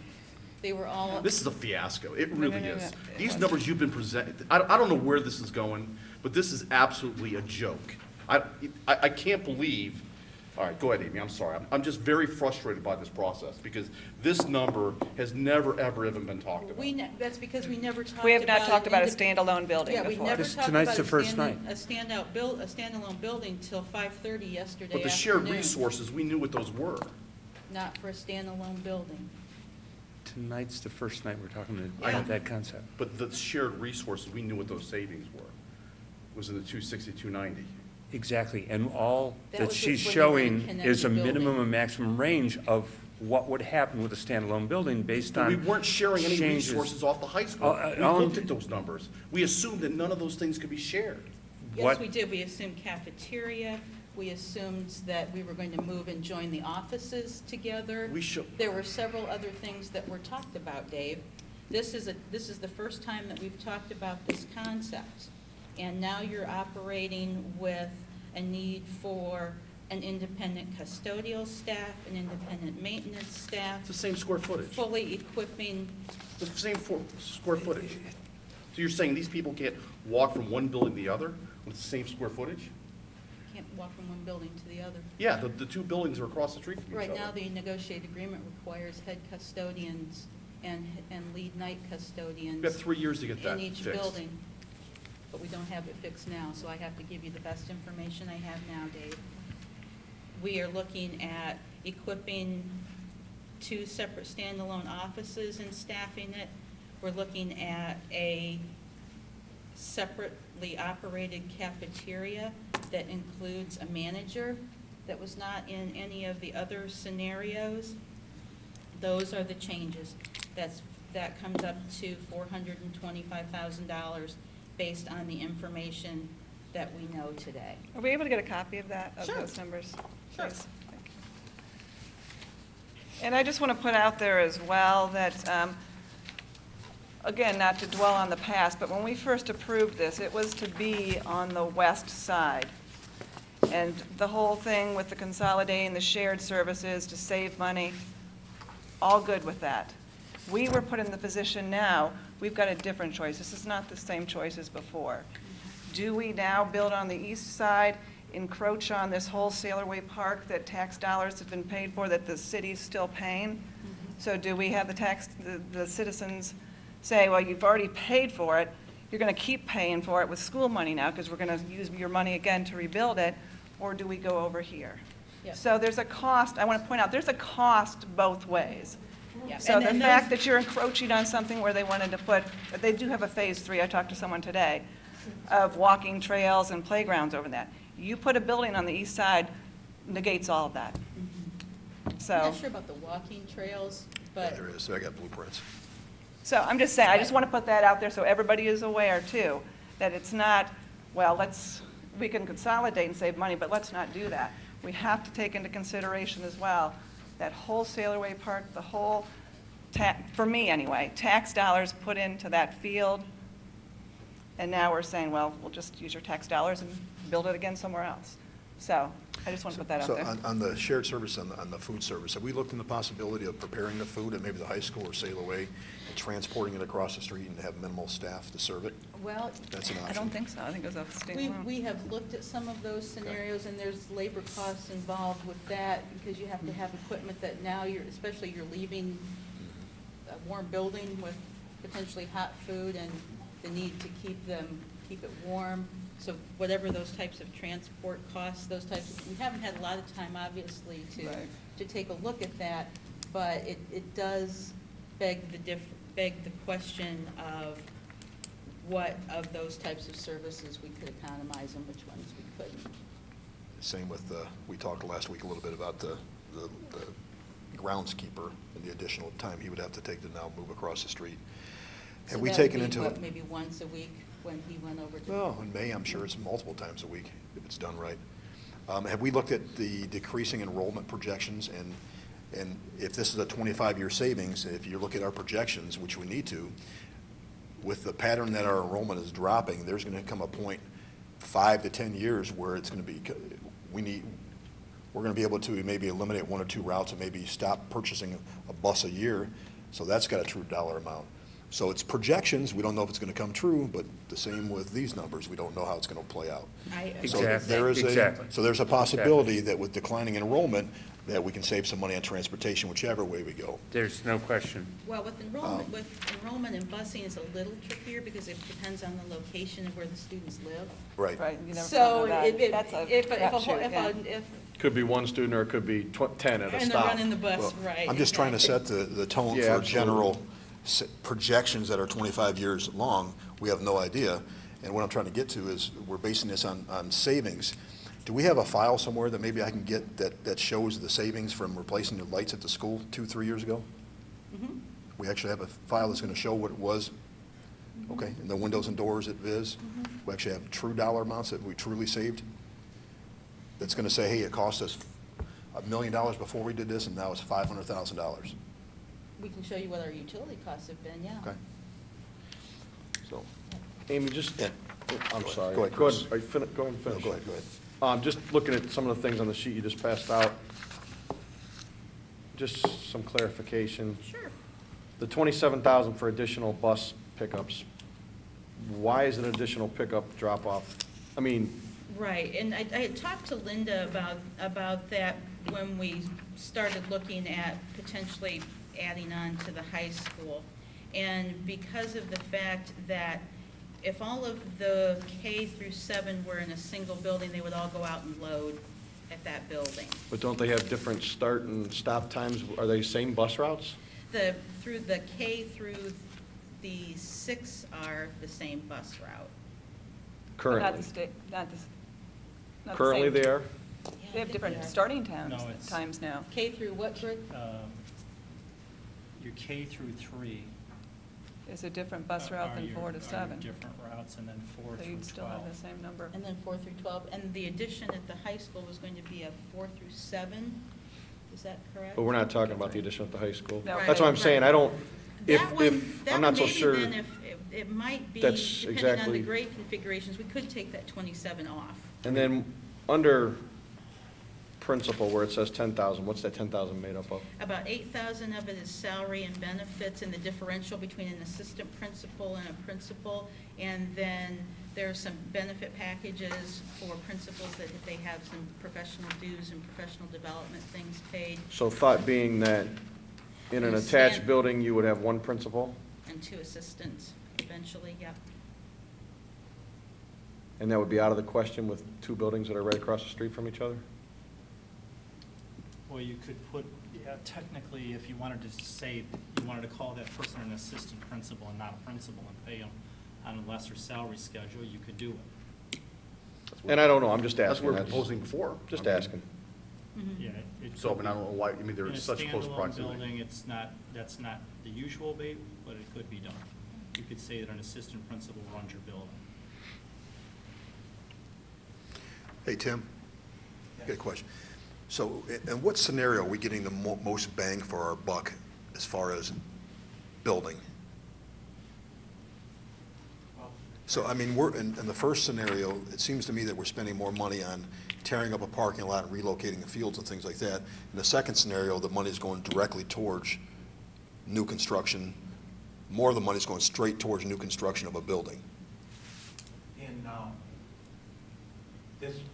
They were all. This is a fiasco. It really no, is. no. These numbers you've been presenting, I don't know where this is going, but this is absolutely a joke. I can't believe, all right, go ahead, Amy, I'm sorry. I'm just very frustrated by this process, because this number has never, ever even been talked about. That's because we never talked about. We have not talked about a an indi- standalone building Yeah, we before. never This- talked tonight's about the first night. a standalone building till 5:30 yesterday But the shared afternoon. resources, we knew what those were. Not for a standalone building. Tonight's the first night we're talking Yeah. about that concept. But the shared resources, we knew what those savings were. It was in the 260, 290. Exactly, and all That that was she's when they were in showing connected is a minimum building. and maximum range of what would happen with a standalone building based But on we weren't sharing any changes. resources off the high school. We all I'm- looked at those numbers. We assumed that none of those things could be shared. Yes, What- we did. We assumed cafeteria, We assumed that we were going to move and join the offices together. We should. There were several other things that were talked about, Dave. This is the first time that we've talked about this concept. And now you're operating with a need for an independent custodial staff, an independent maintenance staff. It's the same square footage. Fully equipping. It's the same square footage. So you're saying these people can't walk from one building to the other with the same square footage? Can't walk from one building to the other. Yeah, the two buildings are across the street from each other. Right now, the negotiated agreement requires head custodians and lead night custodians. We have 3 years to get that in each fixed. building, but we don't have it fixed now, so I have to give you the best information I have now, Dave. We are looking at equipping 2 separate standalone offices and staffing it. We're looking at a separately operated cafeteria that includes a manager that was not in any of the other scenarios. Those are the changes. That comes up to $425,000 based on the information that we know today. Are we able to get a copy of that, of Sure. those numbers? Sure. Please? Thank you. And I just want to put out there as well that, again, not to dwell on the past, but when we first approved this, it was to be on the west side. And the whole thing with the consolidating the shared services to save money, all good with that. We were put in the position now, we've got a different choice. This is not the same choice as before. Do we now build on the east side, encroach on this whole Sailorway Park that tax dollars have been paid for, that the city's still paying? So do we have the citizens say, well, you've already paid for it, you're going to keep paying for it with school money now because we're going to use your money again to rebuild it, or do we go over here? Yep. So there's a cost, I want to point out, there's a cost both ways. Yep. So the And fact those- that you're encroaching on something where they wanted to put, but they do have a phase 3, I talked to someone today, of walking trails and playgrounds over that. You put a building on the east side, negates all of that. So. I'm not sure about the walking trails, but. There is, I got blueprints. So I'm just saying, I just want to put that out there so everybody is aware too, that it's not, well, we can consolidate and save money, but let's not do that. We have to take into consideration as well, that whole Sailorway Park, the whole, for me anyway, tax dollars put into that field, and now we're saying, well, we'll just use your tax dollars and build it again somewhere else. So I just want to put that out So there. on the shared service, on the food service, have we looked into the possibility of preparing the food at maybe the high school or Sail Away and transporting it across the street and have minimal staff to serve it? Well, That's an I option. don't think so. I think it goes off the state law. we have looked at some of those scenarios, and there's labor costs involved with that, because you have to have equipment that now especially you're leaving a warm building with potentially hot food, and the need to keep it warm. So whatever those types of transport costs, we haven't had a lot of time, obviously, to take a look at that, but it does beg the question of what of those types of services we could economize and which ones we couldn't. Same with, we talked last week a little bit about the groundskeeper and the additional time he would have to take to now move across the street. Have we taken into it? Maybe once a week when he went over to. Well, in May, I'm sure it's multiple times a week if it's done right. Have we looked at the decreasing enrollment projections, and if this is a 25-year savings, if you look at our projections, which we need to, with the pattern that our enrollment is dropping, there's going to come a point 5 to 10 years where it's going to be, we're going to be able to maybe eliminate 1 or 2 routes and maybe stop purchasing a bus a year. So that's got a true dollar amount. So it's projections. We don't know if it's going to come true, but the same with these numbers. We don't know how it's going to play out. So there's a possibility that with declining enrollment, that we can save some money on transportation, whichever way we go. There's no question. Well, with enrollment and busing is a little trickier because it depends on the location of where the students live. Right. Right. You never So thought of that. if That's a crapshoot, yeah. Could be one student or it could be 10 at a And they're stop. running the bus, Well, right. I'm just trying to set the tone Yeah, for absolutely. general projections that are 25 years long. We have no idea. And what I'm trying to get to is we're basing this on savings. Do we have a file somewhere that maybe I can get that shows the savings from replacing the lights at the school 2-3 years ago? Mhm. We actually have a file that's going to show what it was? Okay, and the windows and doors at Viz? We actually have true dollar amounts that we truly saved? that's gonna say, hey, it cost us $1 million before we did this, and now it's $500,000. We can show you what our utility costs have been, yeah. Okay. So, Amy, just, Yeah. I'm sorry. Go ahead, Go Chris. ahead, are you go ahead and no, finish. go ahead. Just looking at some of the things on the sheet you just passed out, just some clarification. Sure. The 27,000 for additional bus pickups, why is it an additional pickup drop-off? I mean, Right, and I had talked to Linda about that when we started looking at potentially adding on to the high school. And because of the fact that if all of the K through 7 were in a single building, they would all go out and load at that building. but don't they have different start and stop times? Are they same bus routes? Through the K through the 6 are the same bus route. Not the Currently? state, not the not the Currently same. they are? They have different starting times, No, it's- times now. K through what, Greg? Your K through 3. Is a different bus route are than your- 4 to are your 7. different routes, and then 4 So through you'd still have 12. the same number. And then 4 through 12, and the addition at the high school was going to be a 4 through 7, is that correct? But we're not talking about the addition at the high school. No. That's what I'm saying, I don't, That if, one- I'm not so That sure. one, maybe then, if, it might be, That's depending on the exactly- grade configurations, we could take that 27 off. And then, under principal, where it says 10,000, what's that 10,000 made up of? About 8,000 of it is salary and benefits, and the differential between an assistant principal and a principal. And then there are some benefit packages for principals that they have some professional dues and professional development things paid, So thought being that in an And attached stand- building, you would have one principal, and 2 assistants eventually, yep. and that would be out of the question with 2 buildings that are right across the street from each other? Well, you could put, yeah, technically, if you wanted to say, you wanted to call that person an assistant principal and not a principal and pay them on a lesser salary schedule, you could do it. And I don't know, I'm just That's asking. what we were proposing before. Just asking. Yeah. it So, I could mean, I don't know why, I mean, In they're a such close standalone proximity. building, it's not, that's not the usual way, but it could be done. You could say that an assistant principal runs your building. Hey, Tim, good question. So, in what scenario are we getting the most bang for our buck as far as building? So, I mean, we're, in the first scenario, it seems to me that we're spending more money on tearing up a parking lot and relocating the fields and things like that. In the second scenario, the money's going directly towards new construction. More of the money's going straight towards new construction of a building. In,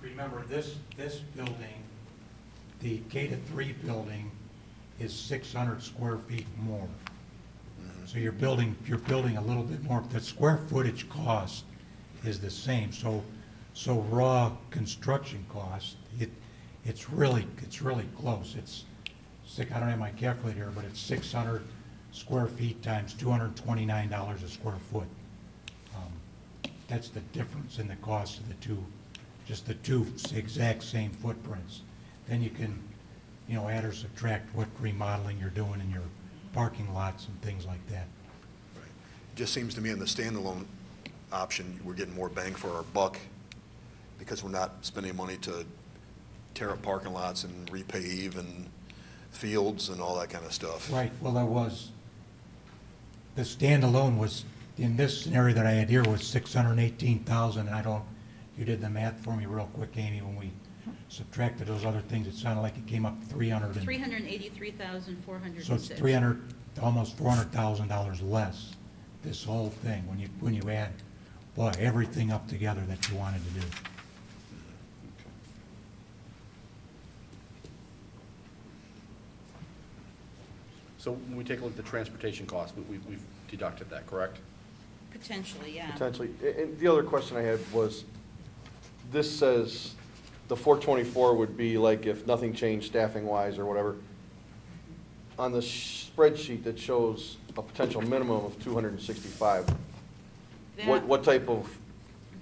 remember, this building, the K-3 building is 600 square feet more. So you're building a little bit more. The square footage cost is the same. So raw construction cost, it's really close. I don't have my calculator here, but it's 600 square feet times $229 a square foot. That's the difference in the cost of the two, just the two exact same footprints. Then you can, add or subtract what remodeling you're doing in your parking lots and things like that. Right. It just seems to me in the standalone option, we're getting more bang for our buck because we're not spending money to tear up parking lots and repave and fields and all that kind of stuff. Right, well, the standalone was, in this scenario that I had here, was 618,000, and you did the math for me real quick, Amy, when we subtracted those other things, it sounded like it came up 383,406. So it's almost $400,000 less, this whole thing, when you add, boy, everything up together that you wanted to do. So when we take a look at the transportation costs, we've deducted that, correct? Potentially, yeah. Potentially. And the other question I had was, this says the 424 would be like if nothing changed staffing-wise or whatever. On the spreadsheet that shows a potential minimum of 265, what type of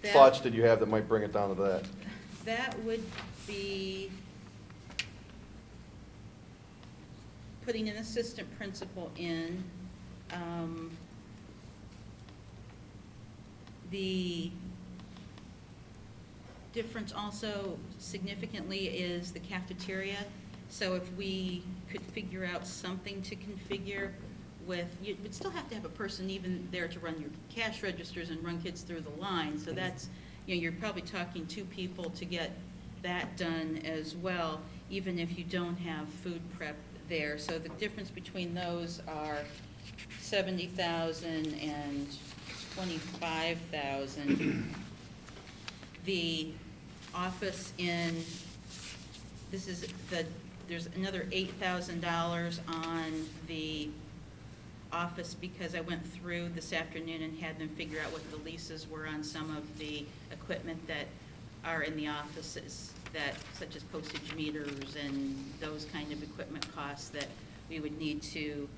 thoughts did you have that might bring it down to that? That would be putting an assistant principal in, the difference also significantly is the cafeteria. So if we could figure out something to configure with, you would still have to have a person even there to run your cash registers and run kids through the line. So that's, you're probably talking 2 people to get that done as well, even if you don't have food prep there. So the difference between those are 70,000 and 25,000. The office there's another $8,000 on the office because I went through this afternoon and had them figure out what the leases were on some of the equipment that are in the offices, such as postage meters and those kind of equipment costs that we would need to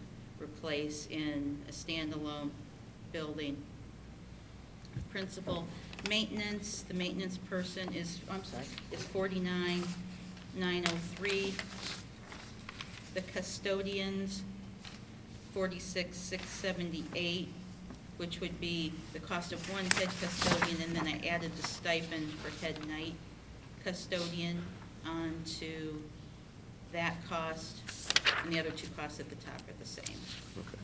replace in a standalone building. Principal maintenance, the maintenance person is $49,903. The custodians, $46,678, which would be the cost of one head custodian, and then I added the stipend for head night custodian onto that cost, and the other 2 costs at the top are the same. Okay.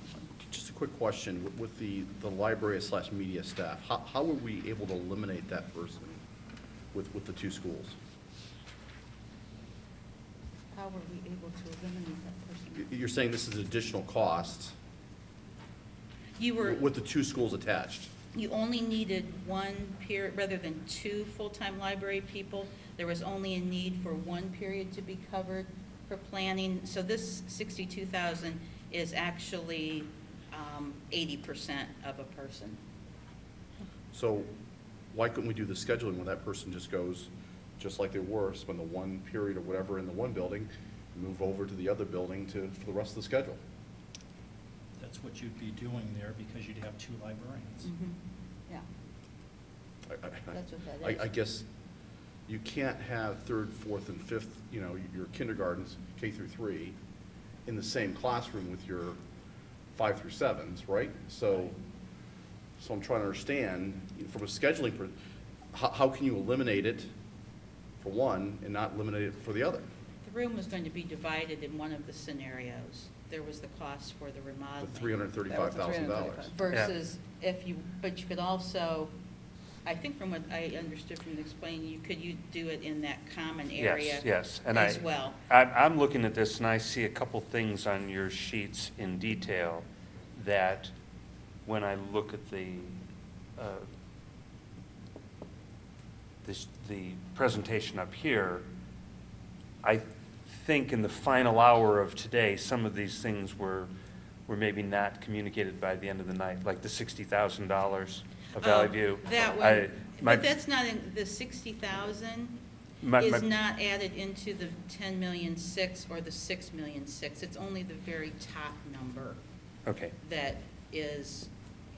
Just a quick question, with the library/media staff, how were we able to eliminate that person with the 2 schools? How were we able to eliminate that person? You're saying this is additional cost with the 2 schools attached? You only needed 1 period, rather than 2 full-time library people. There was only a need for 1 period to be covered for planning. So this 62,000 is actually 80% of a person. So why couldn't we do the scheduling when that person just goes, just like they were, spend the 1 period or whatever in the one building, move over to the other building for the rest of the schedule? That's what you'd be doing there because you'd have 2 librarians. Yeah. That's what that is. I guess you can't have 3rd, 4th, and 5th, your kindergartens, K through 3, in the same classroom with your 5 through 7s, right? So I'm trying to understand, from a scheduling, how can you eliminate it for one and not eliminate it for the other? The room was going to be divided in one of the scenarios. There was the cost for the remodeling. The $335,000. Versus but you could also, I think from what I understood from the explaining, you do it in that common area Yes, and as well. I'm looking at this and I see a couple things on your sheets in detail that when I look at the presentation up here, I think in the final hour of today, some of these things were maybe not communicated by the end of the night, like the $60,000 of Valley View. That one, but that's not in, the 60,000 is not added into the 10,000,006 or the 6,000,006. It's only the very top number. Okay. That is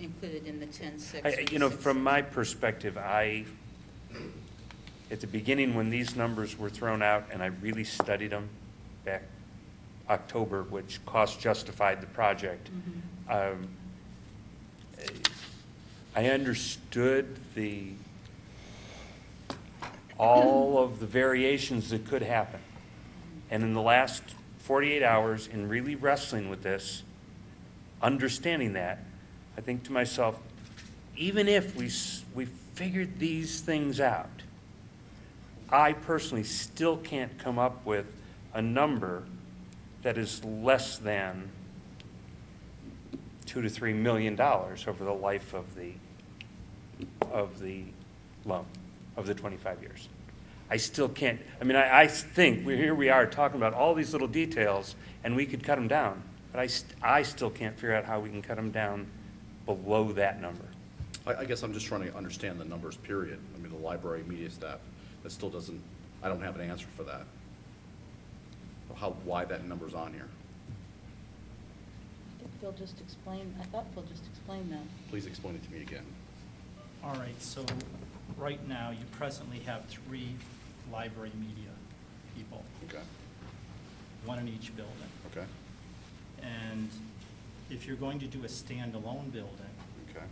included in the 10,600. From my perspective, at the beginning when these numbers were thrown out, and I really studied them back October, which cost justified the project, I understood all of the variations that could happen. And in the last 48 hours, in really wrestling with this, understanding that, I think to myself, even if we figured these things out, I personally still can't come up with a number that is less than $2 to $3 million over the life of the loan, of the 25 years. I still can't, I think here we are talking about all these little details, and we could cut them down, but I still can't figure out how we can cut them down below that number. I guess I'm just trying to understand the numbers, period. The library, media staff, that still doesn't, I don't have an answer for that. Why that number's on here. I thought Phil just explained that. Please explain it to me again. All right, so right now, you presently have 3 library media people. Okay. 1 in each building. Okay. And if you're going to do a standalone building, okay,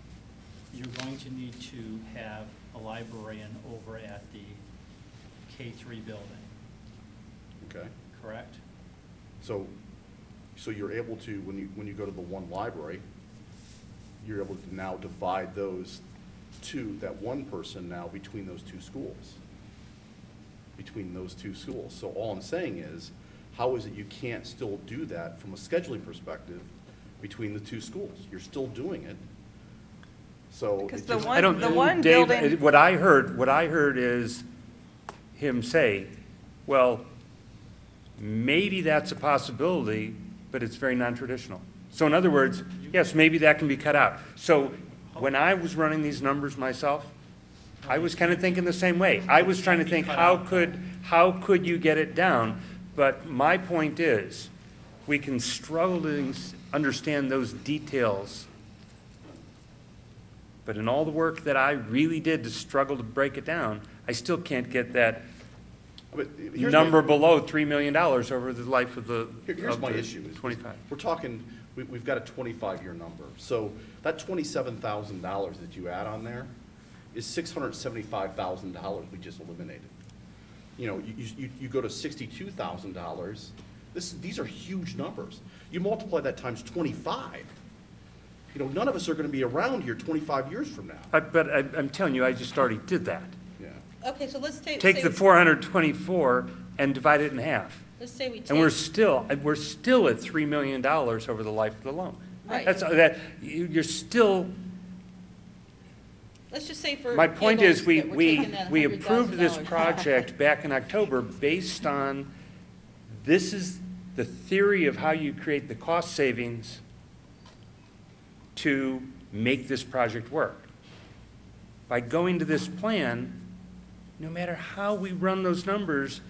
you're going to need to have a librarian over at the K-3 building, Okay. correct? So you're able to, when you go to the one library, you're able to now divide that one person now between those two schools. So all I'm saying is, how is it you can't still do that from a scheduling perspective between the two schools? You're still doing it. So Because it the just- one- I don't, the one Dave, building- what I heard is him say, well, maybe that's a possibility, but it's very non-traditional. So in other words, yes, maybe that can be cut out. So when I was running these numbers myself, I was kind of thinking the same way. I was trying to think, how could you get it down? But my point is, we can struggle to understand those details. But in all the work that I really did to struggle to break it down, I still can't get that But here's number my- below $3 million over the life of the. Here's of my the issue. is 25. We're talking, we've got a 25-year number. So that $27,000 that you add on there is $675,000 we just eliminated. You know, you go to $62,000, these are huge numbers. You multiply that times 25. You know, none of us are going to be around here 25 years from now. But I'm telling you, I just already did that. Yeah. Okay, so let's take. Take the 424 and divide it in half. Let's say we take. And we're still at $3 million over the life of the loan. Right. You're still, Let's just say for. my point is, giggles that we're taking that we approved this $100,000. project back in October based on, this is the theory of how you create the cost savings to make this project work. By going to this plan, no matter how we run those numbers,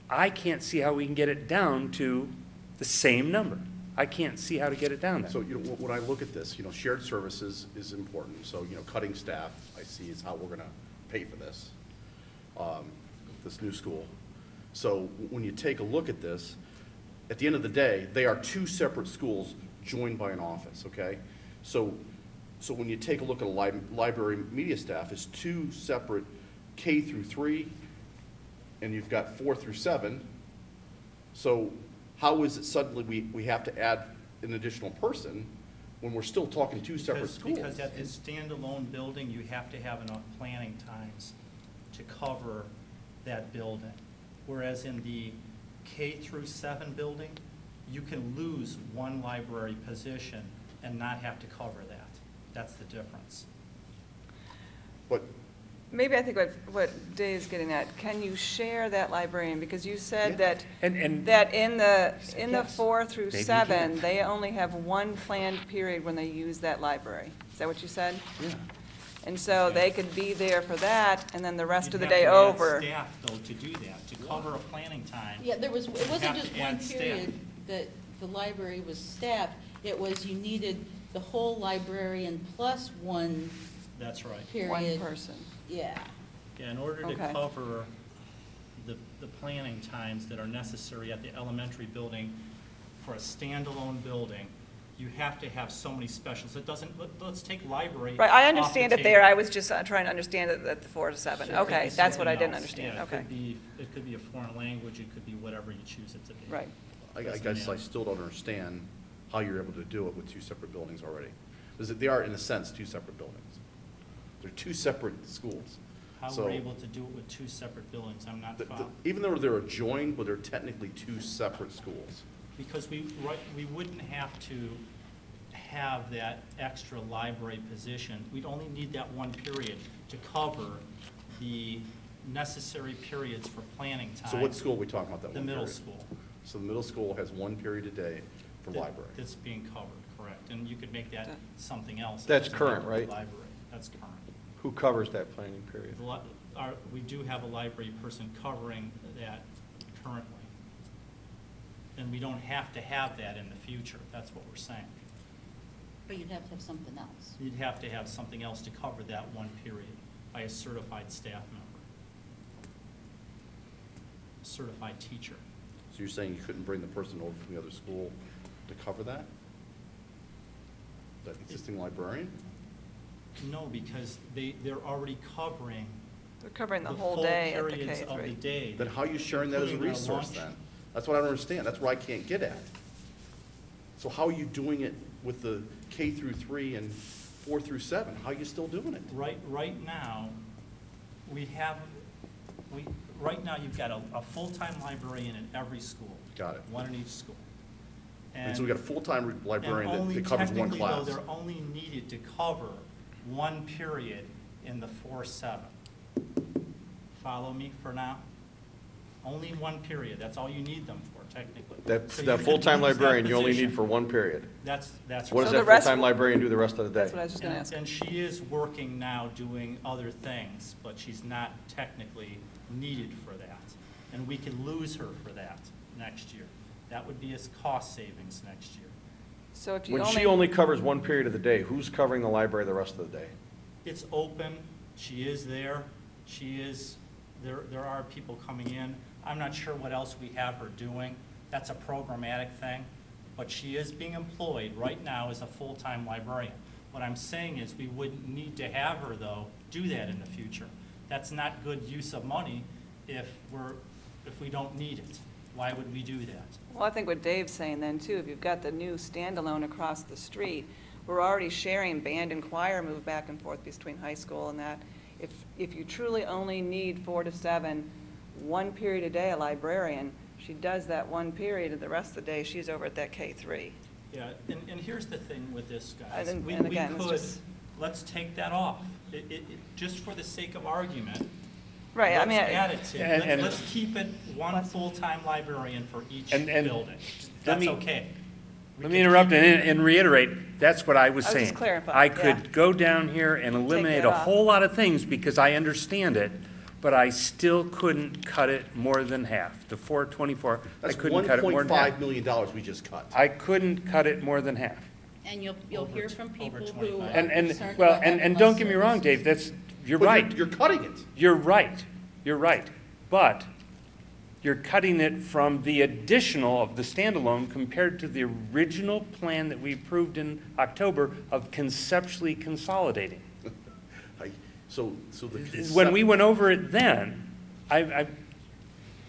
I can't see how we can get it down to the same number. I can't see how to get it down there. So, you know, when I look at this, you know, shared services is important. So, you know, cutting staff, I see is how we're gonna pay for this, this new school. So when you take a look at this, at the end of the day, they are two separate schools joined by an office, okay? So when you take a look at a library media staff, it's two separate K through 3, and you've got 4 through 7. So how is it suddenly we have to add an additional person when we're still talking two separate schools? Because at the standalone building, you have to have enough planning times to cover that building. Whereas in the K through 7 building, you can lose one library position and not have to cover that. That's the difference. But Maybe I think what Dave's getting at, can you share that librarian? Because you said that, And that in the Yes. 4 through Maybe you 7, can. they only have one planned period when they use that library. Is that what you said? yeah. And so they could be there for that, and then the rest of the You'd day have to add over. staff, though, to do that, to cover a planning time. Yeah, it wasn't have just to one add staff. period that the library was staffed. It was you needed the whole librarian plus one That's right. period. One person. Yeah. Yeah, in order to Okay. cover the planning times that are necessary at the elementary building for a standalone building, you have to have so many specials. It doesn't, let's take library. Right, I off the understand it table. there, I was just trying to understand it at the 4 to 7. It could Okay, be that's what I something didn't else. understand, Yeah, okay. it could be a foreign language, it could be whatever you choose it to be. Right. I Doesn't guess I matter. still don't understand how you're able to do it with two separate buildings already. Because they are, in a sense, two separate buildings. They're two separate schools. How So we're able to do it with two separate buildings, I'm not following. even though they're adjoined, but they're technically two separate schools. Because we wouldn't have to have that extra library position. We'd only need that one period to cover the necessary periods for planning time. So what school are we talking about that The one middle period? school. So the middle school has one period a day for library. That's being covered, correct. And you could make that something else. That's as a current, library. right? That's current. Who covers that planning period? We do have a library person covering that currently. And we don't have to have that in the future, that's what we're saying. But you'd have to have something else. You'd have to have something else to cover that one period by a certified staff member. A certified teacher. So you're saying you couldn't bring the person over from the other school to cover that? That existing librarian? No, because they're already covering They're covering the the whole full day at the periods of the K-3. day. Then how are you sharing that as a including their resource lunch. then? That's what I don't understand. That's where I can't get at. So how are you doing it with the K through 3 and 4 through 7? How are you still doing it? Right now, right now you've got a full-time librarian in every school. Got it. One in each school. And so we got a full-time librarian And only that covers one technically, though, class. they're only needed to cover one period in the 4-7. Follow me for now? Only one period, that's all you need them for technically. So you That could full-time lose that librarian you only position. need for one period. That's What does right. that full-time librarian do the rest of the day? That's what I was just going to ask. And she is working now doing other things, but she's not technically needed for that. And we could lose her for that next year. That would be a cost savings next year. So if you When she only covers one period of the day, who's covering the library the rest of the day? It's open, she is there, there are people coming in. I'm not sure what else we have her doing. That's a programmatic thing, but she is being employed right now as a full-time librarian. What I'm saying is we wouldn't need to have her, though, do that in the future. That's not good use of money if we don't need it. Why would we do that? Well, I think what Dave's saying then too, if you've got the new standalone across the street, we're already sharing band and choir move back and forth between high school and that. If you truly only need 4 to 7, one period a day, a librarian, she does that one period, and the rest of the day, she's over at that K-3. Yeah, and here's the thing with this, guys. And We again, it's could, just- let's take that off. Just for the sake of argument. Right, I mean, Let's add it to, And- let's keep it one full-time librarian for each And- building. let That's me- okay. Let me interrupt and reiterate, that's what I was I was saying. just clarifying, I yeah. could go down here and eliminate that a off. whole lot of things because I understand it, but I still couldn't cut it more than half. The 424, I That's couldn't cut it more than half. $1.5 million we just cut. I couldn't cut it more than half. And you'll hear from people who 25. are And, concerned well, about having and less don't get me wrong, services. Dave, you're But right. You're cutting it. You're right, you're right. But you're cutting it from the additional of the standalone compared to the original plan that we approved in October of conceptually consolidating. So the. When we went over it then,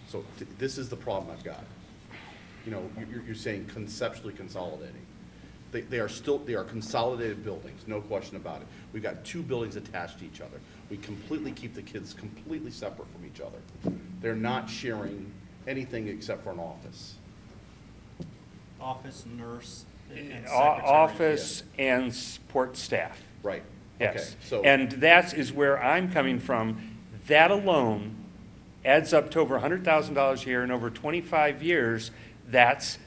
So this is the problem I've got. You know, you're saying conceptually consolidating. They are consolidated buildings, no question about it. We've got 2 buildings attached to each other. We completely keep the kids completely separate from each other. They're not sharing anything except for an office. Office, nurse, and secretary. office and support staff. Right. Yes. Okay, so. And that is where I'm coming from. That alone adds up to over $100,000 a year, and over 25 years, that's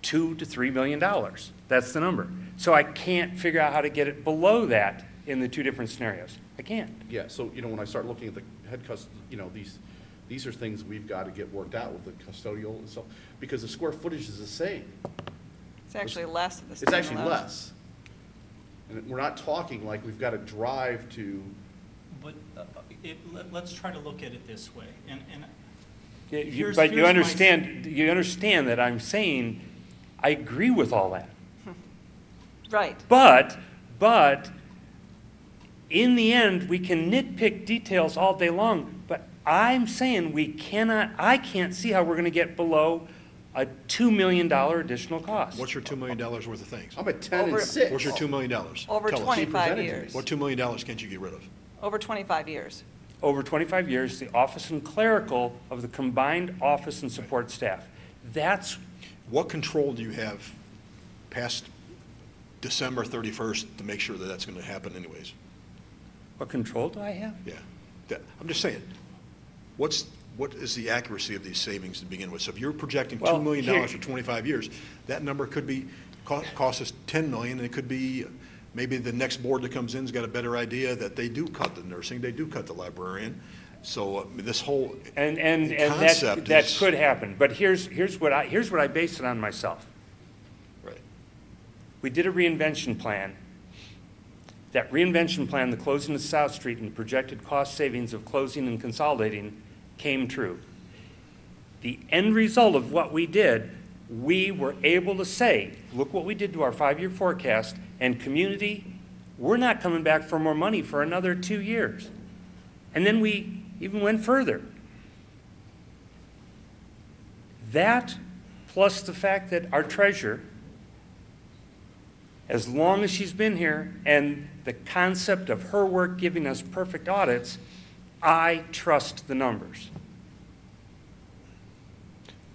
$2 to $3 million. That's the number. So I can't figure out how to get it below that in the 2 different scenarios. I can't. Yeah, so, when I start looking at the head these are things we've got to get worked out with the custodial and stuff, because the square footage is the same. It's actually less of the It's actually standalone. less. And we're not talking like we've got to drive to, But let's try to look at it this way. And Yeah, here's but you my- understand that I'm saying, I agree with all that. Right. But in the end, we can nitpick details all day long, but I'm saying I can't see how we're going to get below a $2 million additional cost. What's your $2 million worth of things? I'm at 10 and Over- 6. What's your $2 million? Over Tell us. 25 to me. years. What $2 million can't you get rid of? Over 25 years. Over 25 years, the office and clerical of the combined office and support staff. That's, What control do you have past December 31st to make sure that that's going to happen anyways? what control do I have? Yeah. I'm just saying, what is the accuracy of these savings to begin with? So if you're projecting Well, $2 million here- for 25 years, that number could be, cost us $10 million, and it could be, maybe the next board that comes in's got a better idea that they do cut the nursing, they do cut the librarian. So this whole And concept that is- could happen, but here's what I based it on myself. Right. We did a reinvention plan. That reinvention plan, the closing of South Street and the projected cost savings of closing and consolidating came true. The end result of what we did, we were able to say, look what we did to our 5-year forecast, and community, we're not coming back for more money for another 2 years. And then we even went further. That, plus the fact that our treasurer, as long as she's been here, and the concept of her work giving us perfect audits, I trust the numbers.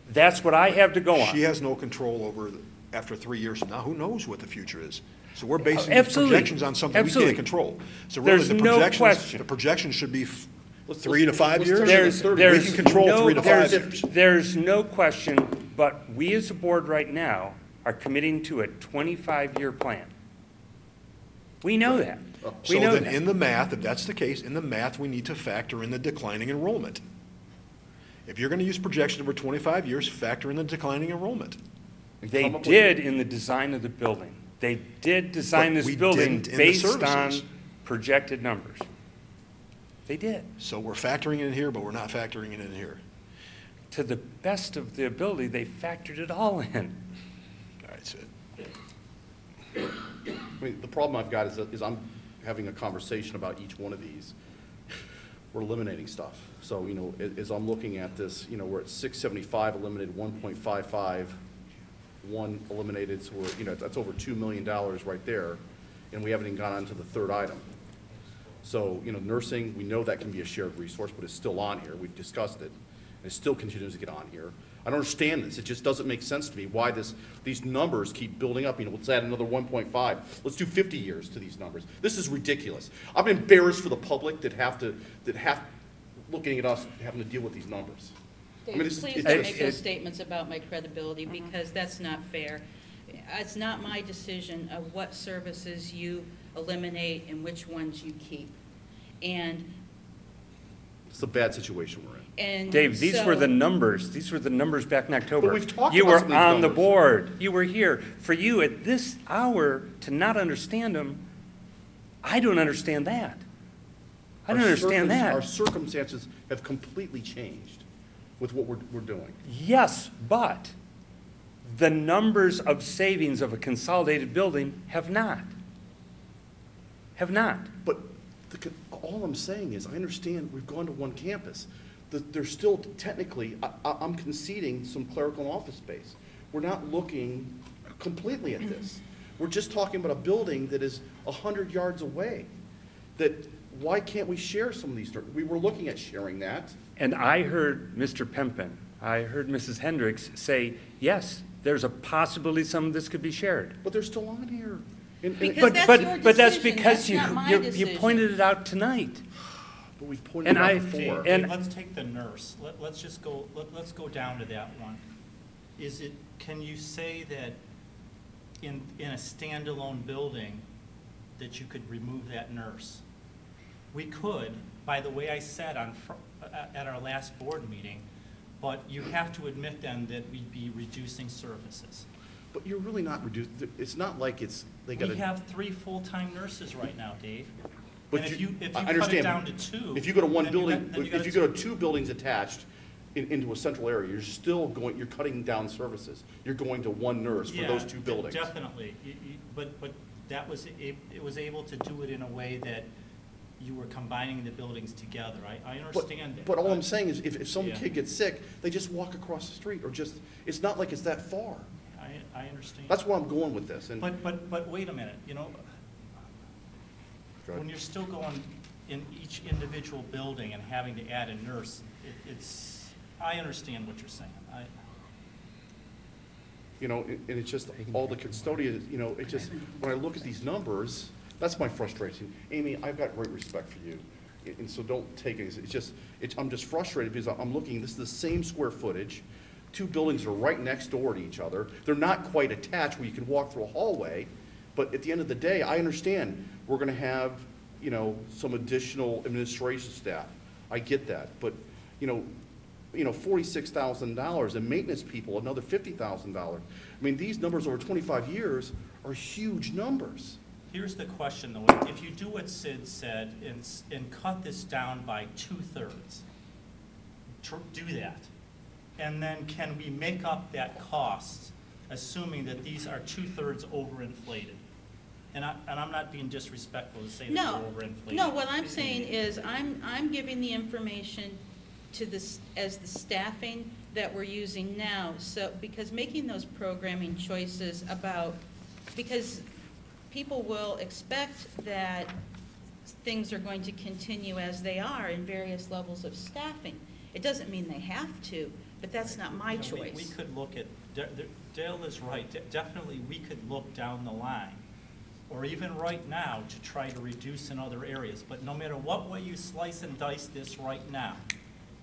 That's what I have to go on. She has no control over, after 3 years from now, who knows what the future is? So we're basing these Absolutely. projections on something we Absolutely. can't control. So really, There's the no projections, question. the projections should be 3 to 5 years? There's We can control no- 3 to 5 years. There's no question, but we as a board right now are committing to a 25-year plan. We know that. We So know then, that. in the math, if that's the case, in the math, we need to factor in the declining enrollment. If you're gonna use projection over 25 years, factor in the declining enrollment. They did in the design of the building. They did design But this we building didn't in the based on services. projected numbers. They did. So we're factoring it in here, but we're not factoring it in here. To the best of the ability, they factored it all in. All right, Sid. I mean, the problem I've got is I'm having a conversation about each one of these. We're eliminating stuff. So, as I'm looking at this, we're at 675, eliminated 1.55, one eliminated, so that's over $2 million right there, and we haven't even gone on to the third item. So, nursing, we know that can be a shared resource, but it's still on here. We've discussed it. And it still continues to get on here. I don't understand this. It just doesn't make sense to me why these numbers keep building up. Let's add another 1.5. Let's do 50 years to these numbers. This is ridiculous. I'm embarrassed for the public that have looking at us having to deal with these numbers. Dave, please don't make those statements about my credibility, because that's not fair. It's not my decision of what services you eliminate and which ones you keep. And It's a bad situation we're in. Dave, these were the numbers. These were the numbers back in October. But we've talked You about were some of these on the numbers. board. You were here. For you, at this hour, to not understand them, I don't understand that. I don't understand Our that. circumstances have completely changed with what we're doing. Yes, but the numbers of savings of a consolidated building have not. Have not. But all I'm saying is, I understand we've gone to one campus. There's still technically, I'm conceding some clerical and office space. We're not looking completely at this. We're just talking about a building that is 100 yards away. Why can't we share some of these? We were looking at sharing that. And I heard Mr. Pempin, I heard Mrs. Hendricks say, yes, there's a possibility some of this could be shared. But they're still on here. Because that's your But that's decision, because that's not my you decision. pointed it out tonight. But we've pointed And it out I- before. and- Let's take the nurse. Let's just go, let's go down to that one. Can you say that in a standalone building, that you could remove that nurse? We could, by the way I said at our last board meeting, but you have to admit then that we'd be reducing services. But you're really not reduced, it's not like they got We have 3 full-time nurses right now, Dave. But And if you I cut it understand, down to 2. If you go to one then you building, got- then if you go to 2 buildings attached into a central area, you're cutting down services. You're going to one nurse for those 2 buildings. Definitely, but that was, it was able to do it in a way that you were combining the buildings together. I understand that. But all I'm saying is, if some Yeah. kid gets sick, they just walk across the street, or it's not like it's that far. I understand. That's where I'm going with this, and. But wait a minute, Go ahead. when you're still going in each individual building and having to add a nurse, I understand what you're saying. And it's just all the custodians, when I look at these numbers, that's my frustration. Amy, I've got great respect for you, and so don't take it, I'm just frustrated because I'm looking, this is the same square footage, 2 buildings are right next door to each other, they're not quite attached where you can walk through a hallway, but at the end of the day, I understand we're gonna have, some additional administration staff, I get that, but, $46,000 and maintenance people, another $50,000. I mean, these numbers over 25 years are huge numbers. Here's the question, though. If you do what Sid said and cut this down by 2/3, do that. And then can we make up that cost, assuming that these are 2/3 overinflated? And I'm not being disrespectful to say that No, we're overinflating. no, what I'm saying is, I'm giving the information to this, as the staffing that we're using now, so, because making those programming choices about, because people will expect that things are going to continue as they are in various levels of staffing. It doesn't mean they have to, but that's not my You know, choice. We could look at, Dale is right, definitely we could look down the line, or even right now, to try to reduce in other areas. But no matter what way you slice and dice this right now,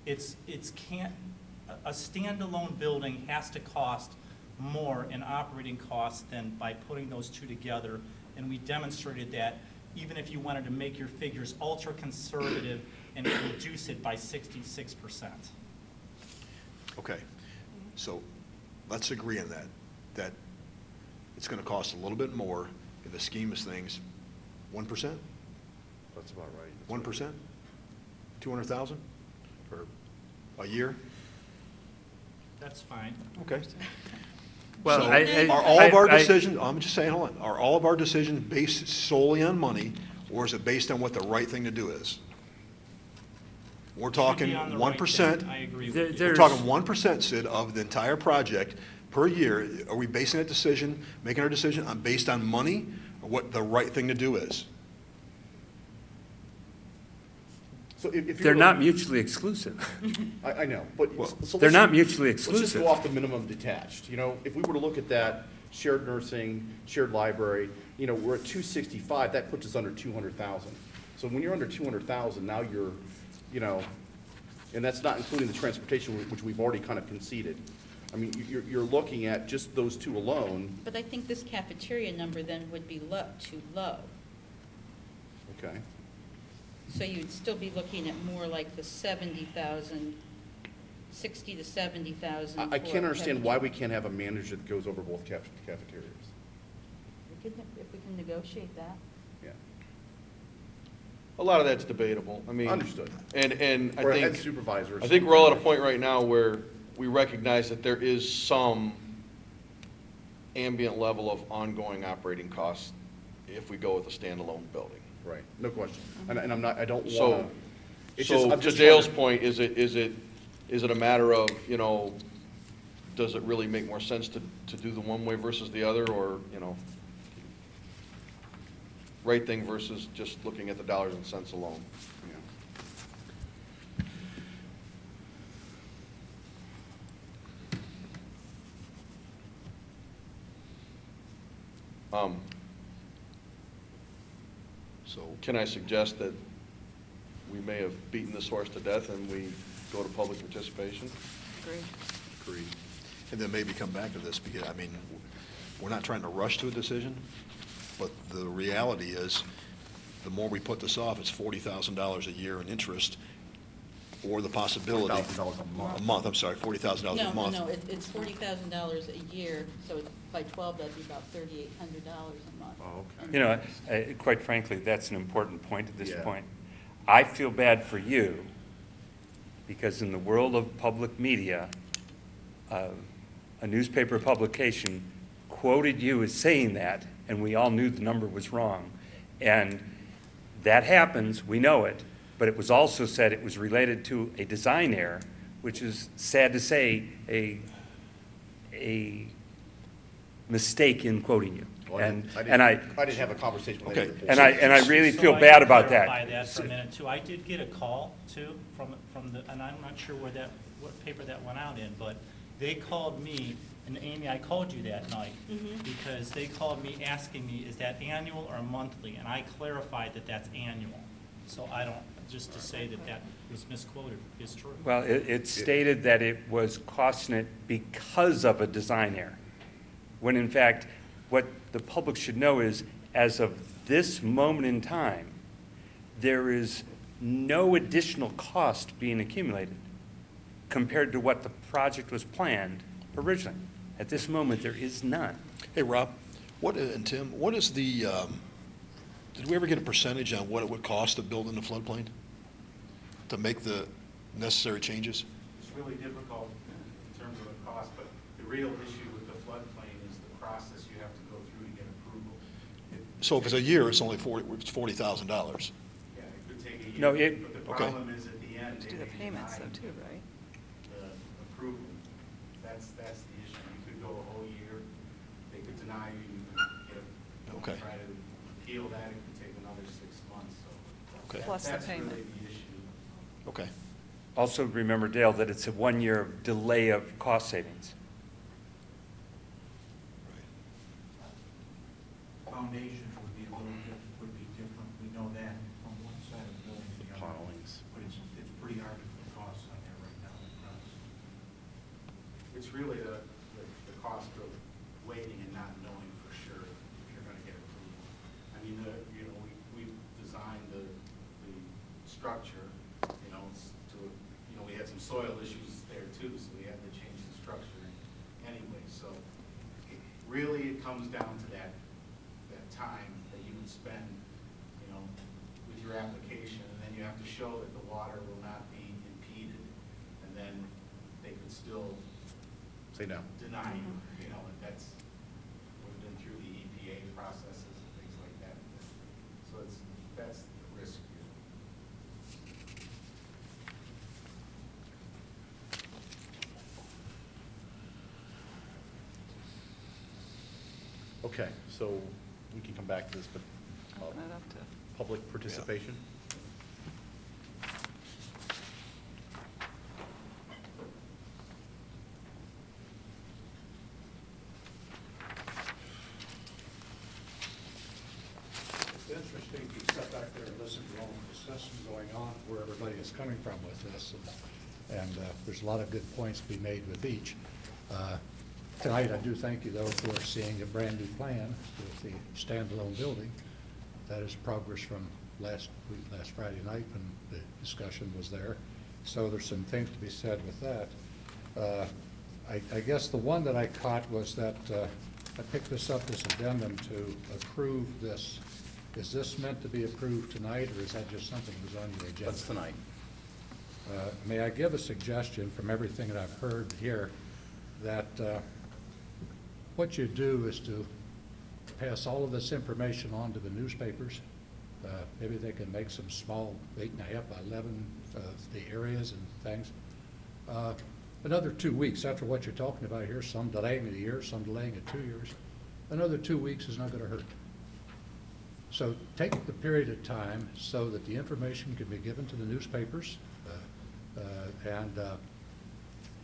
a standalone building has to cost more in operating costs than by putting those two together. And we demonstrated that even if you wanted to make your figures ultra conservative and reduce it by 66%. Okay, so let's agree on that it's going to cost a little bit more in the scheme of things. 1%? That's about right. 1%? 200,000? Or a year? That's fine. Okay. Well, So I- are all of our I- decisions, I'm just saying, hold on, are all of our decisions based solely on money, or is it based on what the right thing to do is? We're talking on the 1%. right thing. I agree with There- you. We're there's- talking 1%, Sid, of the entire project per year. Are we basing that decision, making our decision based on money, or what the right thing to do is? So if you're They're not looking- mutually exclusive. I know, but. Well, so they're let's- not mutually Let's just exclusive. go off the minimum detached. You know, if we were to look at that, shared nursing, shared library, you know, we're at 265, that puts us under 200,000. So when you're under 200,000, now you're, you know, and that's not including the transportation, which we've already kind of conceded. I mean, you're looking at just those two alone. But I think this cafeteria number then would be too low. Okay. So you'd still be looking at more like the 70,000, 60 to 70,000. I can't understand why we can't have a manager that goes over both cafeterias. If we can negotiate that. Yeah. A lot of that's debatable. I mean. Understood. And I Or a head think, supervisor or I think we're all at a something. point right now where we recognize that there is some ambient level of ongoing operating costs if we go with a standalone building. Right, no question. And I'm not, I don't So, wanna. it's just- so I'm to just Dale's trying point, is it a matter of, you know, does it really make more sense to do the one way versus the other, or, you know, right thing versus just looking at the dollars and cents alone? Yeah. So, Can I suggest that we may have beaten this horse to death and we go to public participation? agreed. And then maybe come back to this, because, I mean, we're not trying to rush to a decision, but the reality is, the more we put this off, it's $40,000 a year in interest, or the possibility. $40,000 a month. A month, I'm sorry, $40,000 a month. No, it's $40,000 a year, so by 12, that'd be about $3,800 a month. Oh, okay. You know, quite frankly, that's an important point at this Yeah. point. I feel bad for you, because in the world of public media, a newspaper publication quoted you as saying that, and we all knew the number was wrong. And that happens, we know it, but it was also said it was related to a design error, which is, sad to say, a mistake in quoting you. Well, And I didn't have a conversation with Okay. any And I really So feel I bad can about clarify that. that for a minute too. I did get a call too from the, and I'm not sure what paper that went out in, but they called me, and Amy, I called you that night, because they called me asking me, is that annual or monthly? And I clarified that that's annual. So I don't, just to say that that was misquoted is true. Well, it stated that it was costing it because of a design error, when in fact, what the public should know is, as of this moment in time, there is no additional cost being accumulated compared to what the project was planned originally. At this moment, there is none. Hey, Rob, and Tim, what is the, did we ever get a percentage on what it would cost to build in the floodplain? To make the necessary changes? It's really difficult in terms of the cost, but the real issue with the floodplain is the process you have to go through to get approval. So if it's a year, it's only $40,000. Yeah, it could take a year. No, But the Okay. problem is at the end, To they do the may payments deny though too, right? the approval. That's the issue. You could go a whole year, they could deny you, you could get Okay. try to appeal that, it could take another 6 months, so. Okay. Plus the That's payment. really the issue. Okay. Also, remember, Dale, that it's a 1-year delay of cost savings. Foundations would be a little would be different. We know that from one side of the building to the other. Pilings. But it's pretty hard to put costs on there right now. It's really the cost of waiting and not knowing for sure if you're gonna get approval. I mean, we've designed the structure, we had some soil issues there too, so we had to change the structure anyway. So really, it comes down to that time that you would spend, with your application, and then you have to show that the water will not be impeded, and then they could still Say no. deny you, and we've been through the EPA processes and things like that. So that's the risk here. Okay, so we can come back to this, but Open it up to. public participation? It's interesting to step back there and listen to all the discussion going on, where everybody is coming from with this. And there's a lot of good points to be made with each. Tonight, I do thank you, though, for seeing a brand-new plan with the standalone building. That is progress from last Friday night when the discussion was there. So there's some things to be said with that. I guess the one that I caught was that I picked this up, this addendum to approve this. Is this meant to be approved tonight, or is that just something that was on your agenda? That's tonight. May I give a suggestion from everything that I've heard here, that what you do is to pass all of this information on to the newspapers. Maybe they can make some small 8.5 by 11 of the areas and things. Another 2 weeks after what you're talking about here, some delaying it a year, some delaying it 2 years. Another 2 weeks is not going to hurt. So take the period of time so that the information can be given to the newspapers, and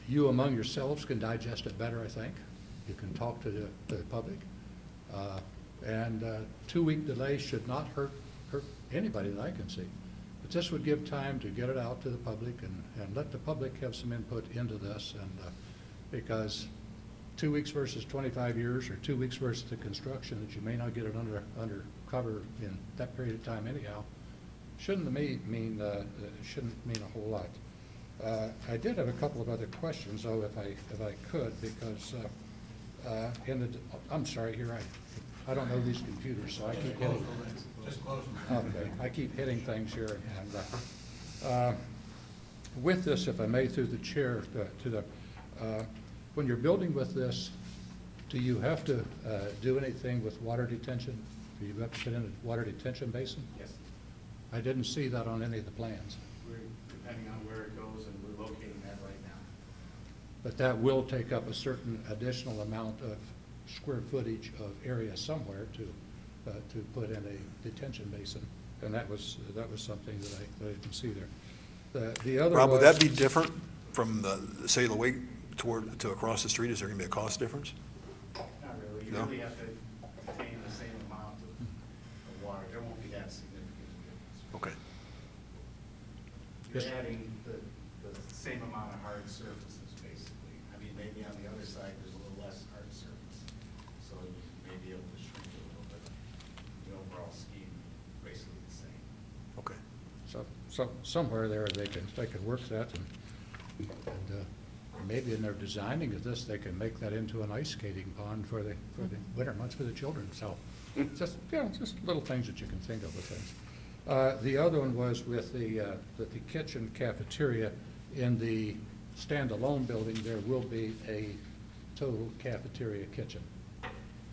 you among yourselves can digest it better, I think. You can talk to the public. And 2-week delay should not hurt anybody that I can see. But this would give time to get it out to the public and let the public have some input into this. And because 2 weeks versus 25 years, or 2 weeks versus the construction that you may not get it under cover in that period of time anyhow, shouldn't mean a whole lot. I did have a couple of other questions, though, if I could, because I'm sorry, here I don't know these computers, so I keep hitting. Just close them. Okay, I keep hitting things here, and with this, if I may, through the chair, when you're building with this, do you have to do anything with water detention? Do you have to put in a water detention basin? Yes. I didn't see that on any of the plans. Depending on where it goes, and we're locating that right now. But that will take up a certain additional amount of square footage of area somewhere to put in a detention basin, and that was something that I didn't see there. The other Rob, would was- that be different from the Sailor Way to across the street? Is there going to be a cost difference? Not really. You No? really have to contain the same amount of water. There won't be that significant difference. Okay. You're Yes. adding the same amount of hard surfaces, basically. I mean, maybe on the other side, there's a little less hard surface, so you may be able to shrink it a little bit. The overall scheme, basically the same. Okay. So somewhere there, they can work that, and maybe in their designing of this, they can make that into an ice skating pond for the winter months for the children. So just little things that you can think of with things. The other one was with the kitchen cafeteria in the standalone building. There will be a total cafeteria kitchen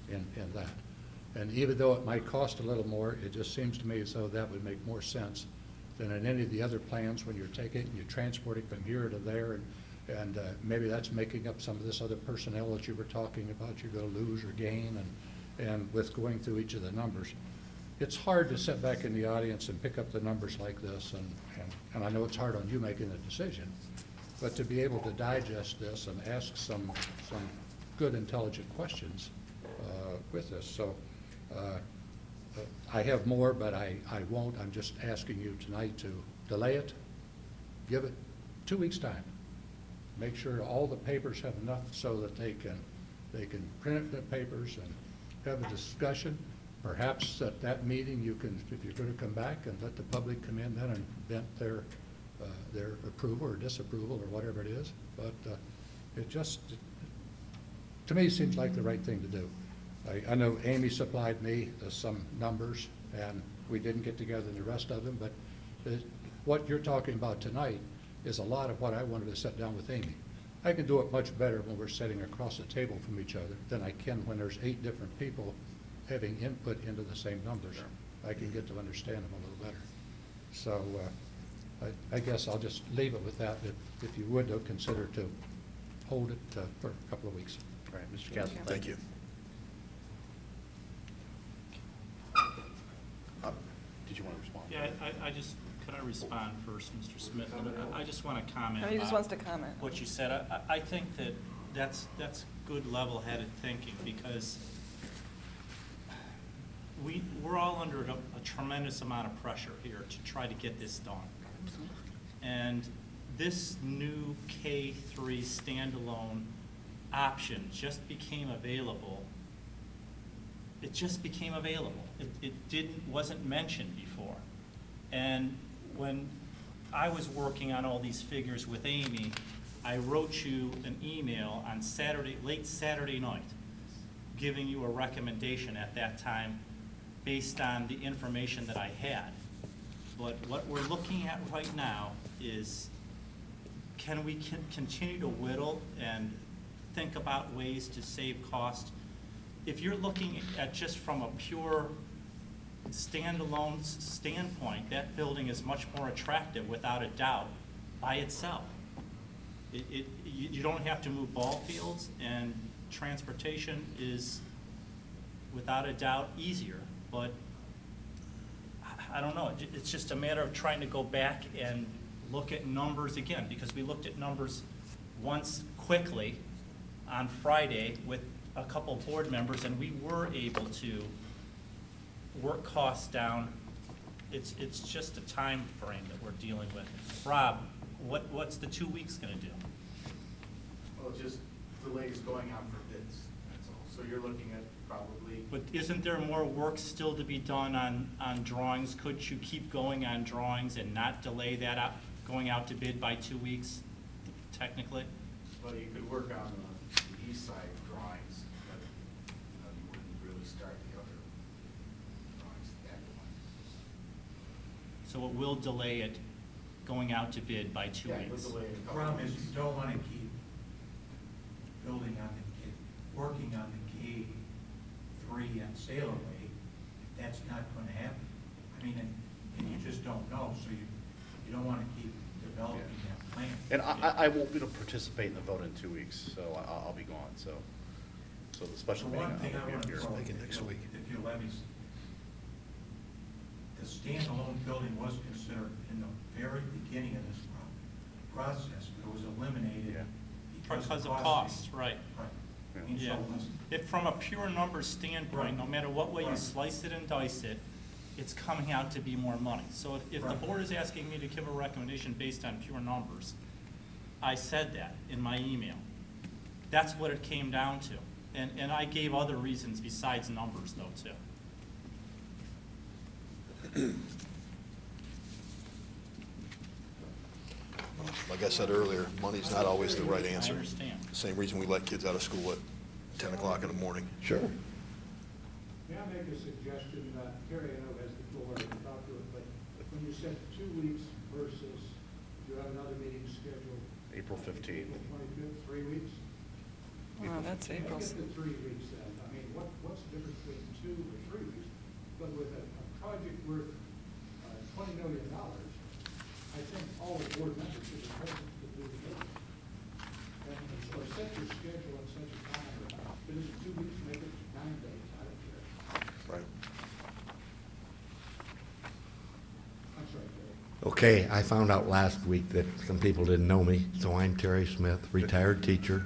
in that. And even though it might cost a little more, it just seems to me as though that would make more sense than in any of the other plans when you're taking it and you're transporting from here to there, and maybe that's making up some of this other personnel that you were talking about you're going to lose or gain, and with going through each of the numbers. It's hard to sit back in the audience and pick up the numbers like this, and I know it's hard on you making the decision, but to be able to digest this and ask some good, intelligent questions with this. So I have more, but I won't. I'm just asking you tonight to delay it, give it 2 weeks' time. Make sure all the papers have enough so that they can print the papers and have a discussion. Perhaps at that meeting you can, if you're going to come back, and let the public come in then and vent their approval or disapproval or whatever it is. But it just, to me, seems like the right thing to do. I know Amy supplied me some numbers, and we didn't get together the rest of them, but what you're talking about tonight is a lot of what I wanted to sit down with Amy. I can do it much better when we're sitting across the table from each other than I can when there's 8 different people having input into the same numbers. I can get to understand them a little better. So I guess I'll just leave it with that. If you would, consider to hold it for a couple of weeks. All right, Mr. Castle. Thank you. Did you want to respond? Yeah, could I respond first, Mr. Smith? I just want to comment. No, he just wants to comment. What you said. I think that's good level-headed thinking, because we're all under a tremendous amount of pressure here to try to get this done. And this new K-3 standalone option just became available. It just became available. It wasn't mentioned before. And when I was working on all these figures with Amy, I wrote you an email on late Saturday night, giving you a recommendation at that time based on the information that I had. But what we're looking at right now is, can we continue to whittle and think about ways to save cost? If you're looking at just from a pure standalone standpoint, that building is much more attractive, without a doubt, by itself. You don't have to move ball fields, and transportation is, without a doubt, easier. But I don't know, it's just a matter of trying to go back and look at numbers again, because we looked at numbers once quickly on Friday with a couple board members, and we were able to work costs down. It's just a time frame that we're dealing with. Rob, what's the 2 weeks going to do? Well, just delays going out for bids, that's all. So you're looking at probably. But isn't there more work still to be done on drawings? Could you keep going on drawings and not delay that out, going out to bid by 2 weeks, technically? Well, you could work on the east side drawings, but you wouldn't really start the other drawings that one. So it will delay it going out to bid by 2 Yeah, weeks. it'll delay it a The couple problem is weeks. you don't want to keep building on working on the K-3 at Sailor Way. That's not going to happen. I mean, and you just don't know, so you don't want to keep developing that plan. And I won't be able to participate in the vote in 2 weeks, so I'll be gone, so the special The meeting, one thing I I'll want be to here. throw, Make it next week. if you'll let me, the standalone building was considered in the very beginning of this process, but it was eliminated Because of costs, right. Right. Yeah. And so Yeah. let's- If from a pure numbers standpoint, no Right. matter what way you Right. slice it and dice it, it's coming out to be more money. So if the Right. board is asking me to give a recommendation based on pure numbers, I said that in my email. That's what it came down to. And I gave other reasons besides numbers, though, too. Like I said earlier, money's not always the right answer. I understand. Same reason we let kids out of school at 10 o'clock in the morning. Sure. May I make a suggestion? Terry, I know has the floor, we can talk to it, but when you said 2 weeks versus, you have another meeting scheduled April 15th. April 25th, 3 weeks? Oh, that's April's. Look at the 3 weeks then. I mean, what's the difference between 2 or 3 weeks? But with a project worth $20 million, I think all the board members should be present to do the building. And so set your schedule at such a time, if it is 2 weeks, make it 9 days, I don't care. Right. I'm sorry, Terry. Okay, I found out last week that some people didn't know me, so I'm Terry Smith, retired teacher,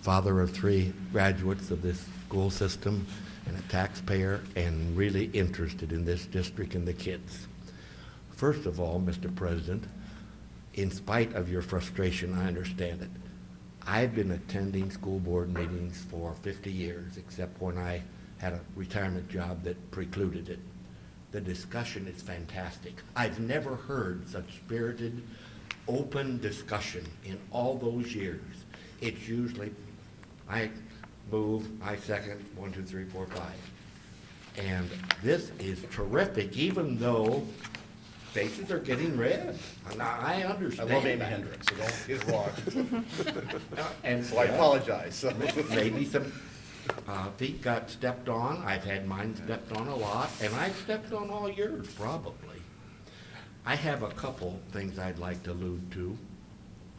father of 3 graduates of this school system, and a taxpayer, and really interested in this district and the kids. First of all, Mr. President, in spite of your frustration, I understand it. I've been attending school board meetings for 50 years, except when I had a retirement job that precluded it. The discussion is fantastic. I've never heard such spirited, open discussion in all those years. It's usually, I move, I second, 1, 2, 3, 4, 5. And this is terrific, even though faces are getting red. And I understand. I love Amy that. Hendricks, so don't get wrong. And So I apologize. Maybe some feet got stepped on. I've had mine stepped on a lot, and I've stepped on all yours, probably. I have a couple things I'd like to allude to.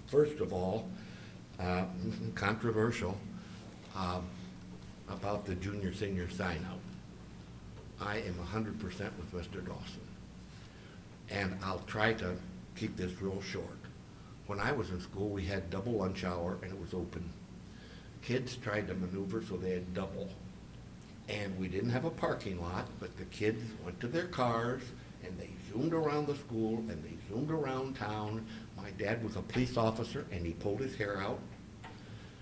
First of all, controversial, about the junior-senior sign-out. I am 100% with Mr. Dawson, and I'll try to keep this real short. When I was in school, we had double lunch hour, and it was open. Kids tried to maneuver so they had double. And we didn't have a parking lot, but the kids went to their cars, and they zoomed around the school, and they zoomed around town. My dad was a police officer, and he pulled his hair out.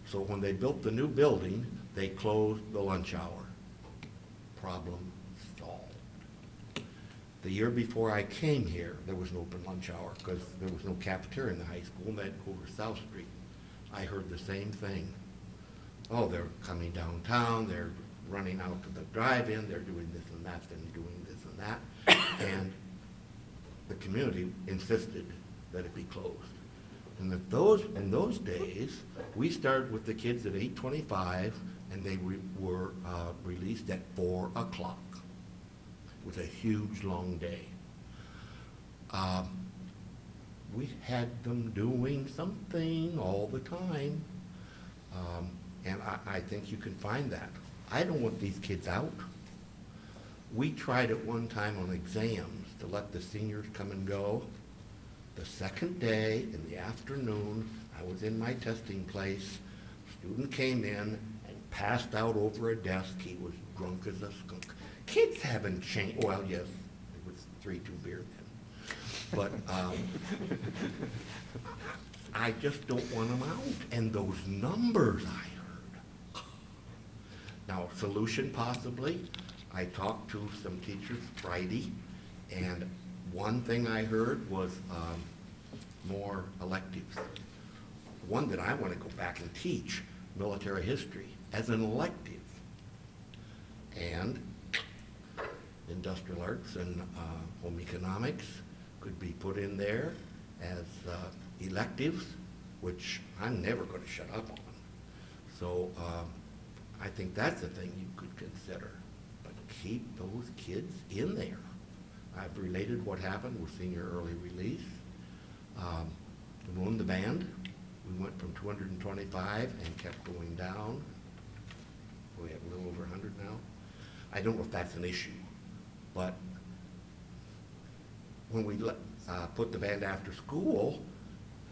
So when they built the new building, they closed the lunch hour. Problem solved. The year before I came here, there was an open lunch hour because there was no cafeteria in the high school, and they had to go over South Street. I heard the same thing. Oh, they're coming downtown, they're running out to the drive-in, they're doing this and that, and doing this and that. And the community insisted that it be closed. And in those days, we started with the kids at 8:25, and they were released at 4 o'clock. It was a huge, long day. We had them doing something all the time, and I think you can find that. I don't want these kids out. We tried at one time on exams to let the seniors come and go. The second day in the afternoon, I was in my testing place. Student came in and passed out over a desk. He was drunk as a skunk. Kids haven't changed. Well, yes, it was 3-2 beer then. But I just don't want them out. And those numbers I heard. Now, solution possibly. I talked to some teachers Friday, and one thing I heard was more electives. One that I want to go back and teach, military history, as an elective. And industrial arts and home economics could be put in there as electives, which I'm never going to shut up on. So I think that's a thing you could consider. But keep those kids in there. I've related what happened with senior early release. We won the band. We went from 225 and kept going down. We have a little over 100 now. I don't know if that's an issue, but when we put the band after school,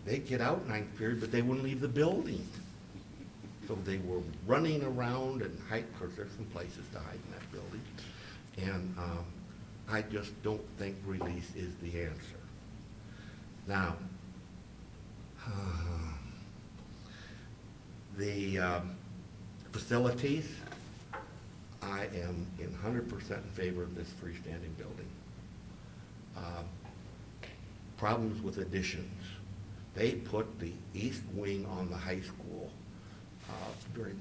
they'd get out ninth period, but they wouldn't leave the building. So they were running around and hide, because there's some places to hide in that building. And I just don't think release is the answer. Now, the facilities, I am in 100% in favor of this freestanding building. Problems with additions. They put the east wing on the high school during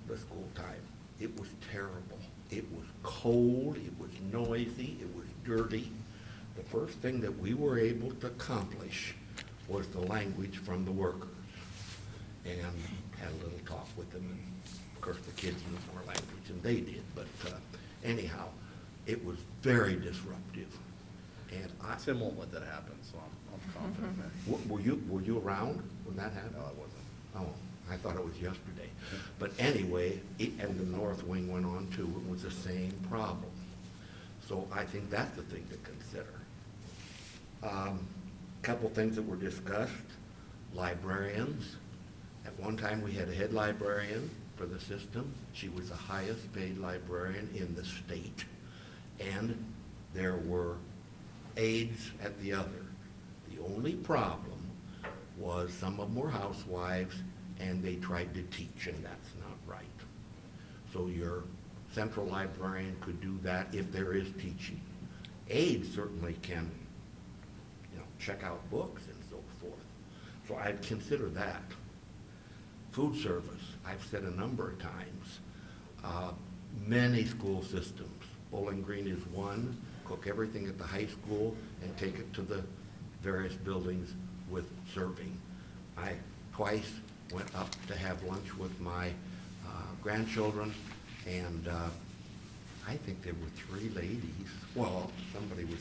the school time. It was terrible. It was cold, it was noisy, it was dirty. The first thing that we were able to accomplish was the language from the workers. And had a little talk with them, and of course the kids used more language than they did, but anyhow, it was very disruptive. And Tim won't let that happen, so I'm confident that. Were you around when that happened? No, I wasn't. Oh, I thought it was yesterday. But anyway, and the North Wing went on too, it was the same problem. So I think that's the thing to consider. Couple things that were discussed, librarians. At one time, we had a head librarian for the system. She was the highest paid librarian in the state. And there were aides at the other. The only problem was some of them were housewives and they tried to teach, and that's not right. So your central librarian could do that if there is teaching. Aides certainly can, check out books and so forth. So I'd consider that. Food service, I've said a number of times, many school systems, Bowling Green is one, cook everything at the high school and take it to the various buildings with serving. I twice went up to have lunch with my grandchildren, and I think there were 3 ladies. Well, somebody was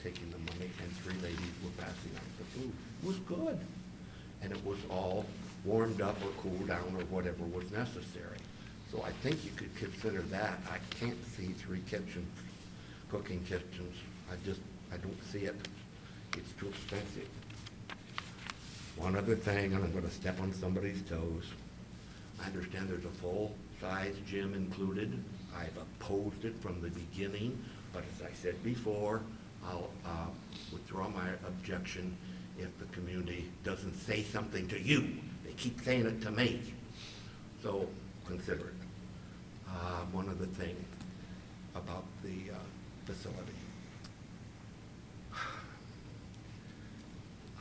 taking the money, and 3 ladies were passing out the food. It was good. And it was all warmed up or cooled down or whatever was necessary. So I think you could consider that. I can't see 3 kitchens, cooking kitchens. I don't see it. It's too expensive. One other thing, and I'm going to step on somebody's toes. I understand there's a full-size gym included. I've opposed it from the beginning, but as I said before, I'll withdraw my objection if the community doesn't say something to you. They keep saying it to me. So consider it. One other thing about the facility.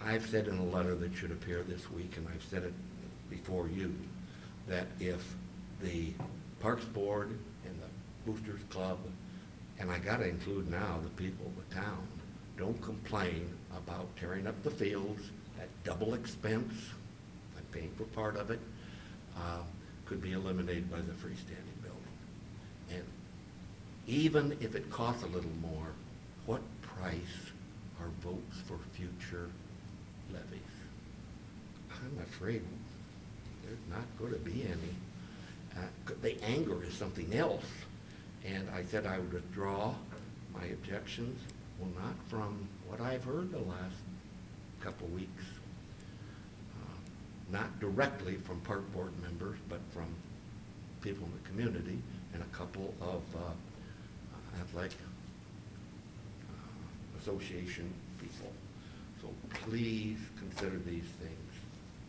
I've said in a letter that should appear this week, and I've said it before you, that if the Parks Board and the Boosters Club, and I gotta include now the people of the town, don't complain about tearing up the fields at double expense, I'm paying for part of it, could be eliminated by the freestanding building. And even if it costs a little more, what price are votes for future levies? I'm afraid there's not going to be any. The anger is something else. And I said I would withdraw my objections, well, not from what I've heard the last couple weeks, not directly from park board members, but from people in the community and a couple of athletic association people. So please consider these things.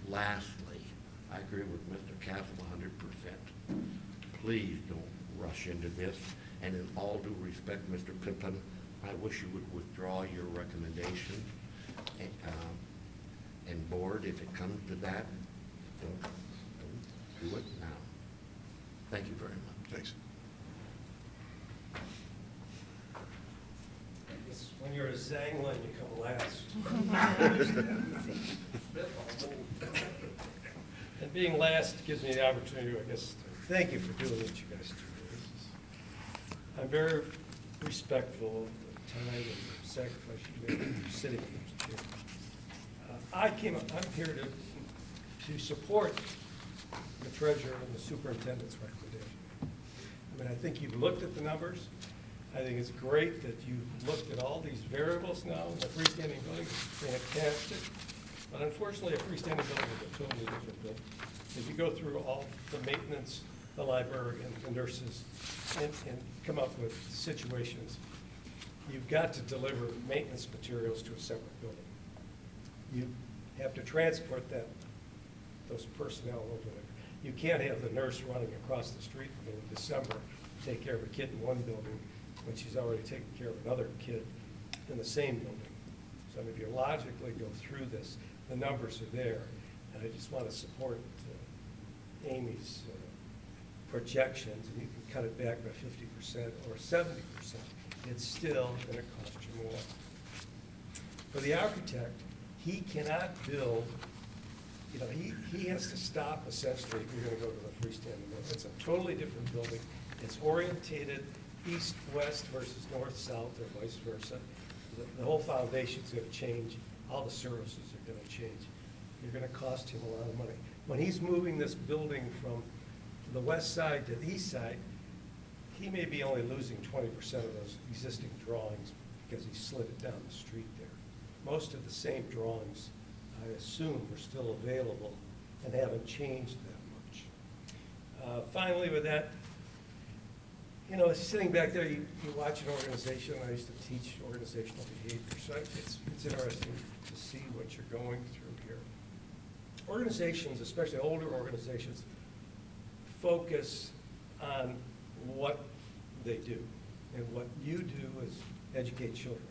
Lastly, I agree with Mr. Castle 100%. Please don't rush into this. And in all due respect, Mr. Pippin, I wish you would withdraw your recommendation. And board, if it comes to that, don't do it now. Thank you very much. Thanks. When you're a Zanglin, you come last. And being last gives me the opportunity, I guess, to thank you for doing what you guys do. I'm very respectful of the time and the sacrifice you made for sitting in this chair. I'm here to support the treasurer and the superintendent's recommendation. I mean, I think you've looked at the numbers. I think it's great that you've looked at all these variables now. The freestanding building is fantastic. But unfortunately, a freestanding building is a totally different building. If you go through all the maintenance, the library, and the nurses, and come up with situations, you've got to deliver maintenance materials to a separate building. You have to transport those personnel over there. You can't have the nurse running across the street in December to take care of a kid in one building when she's already taking care of another kid in the same building. So I mean, if you logically go through this, the numbers are there. And I just want to support Amy's projections, and you can cut it back by 50% or 70%. It's still going to cost you more. For the architect, he cannot build you know, he has to stop essentially if you're gonna go to the freestanding building. It's a totally different building. It's orientated east-west versus north-south or vice versa. The whole foundation's gonna change. All the services are gonna change. You're gonna cost him a lot of money. When he's moving this building from the west side to the east side, he may be only losing 20% of those existing drawings because he slid it down the street there. Most of the same drawings, I assume, are still available and haven't changed that much. Finally, with that, you know, sitting back there, you watch an organization. I used to teach organizational behavior, so it's interesting to see what you're going through here. Organizations, especially older organizations, focus on what they do. And what you do is educate children.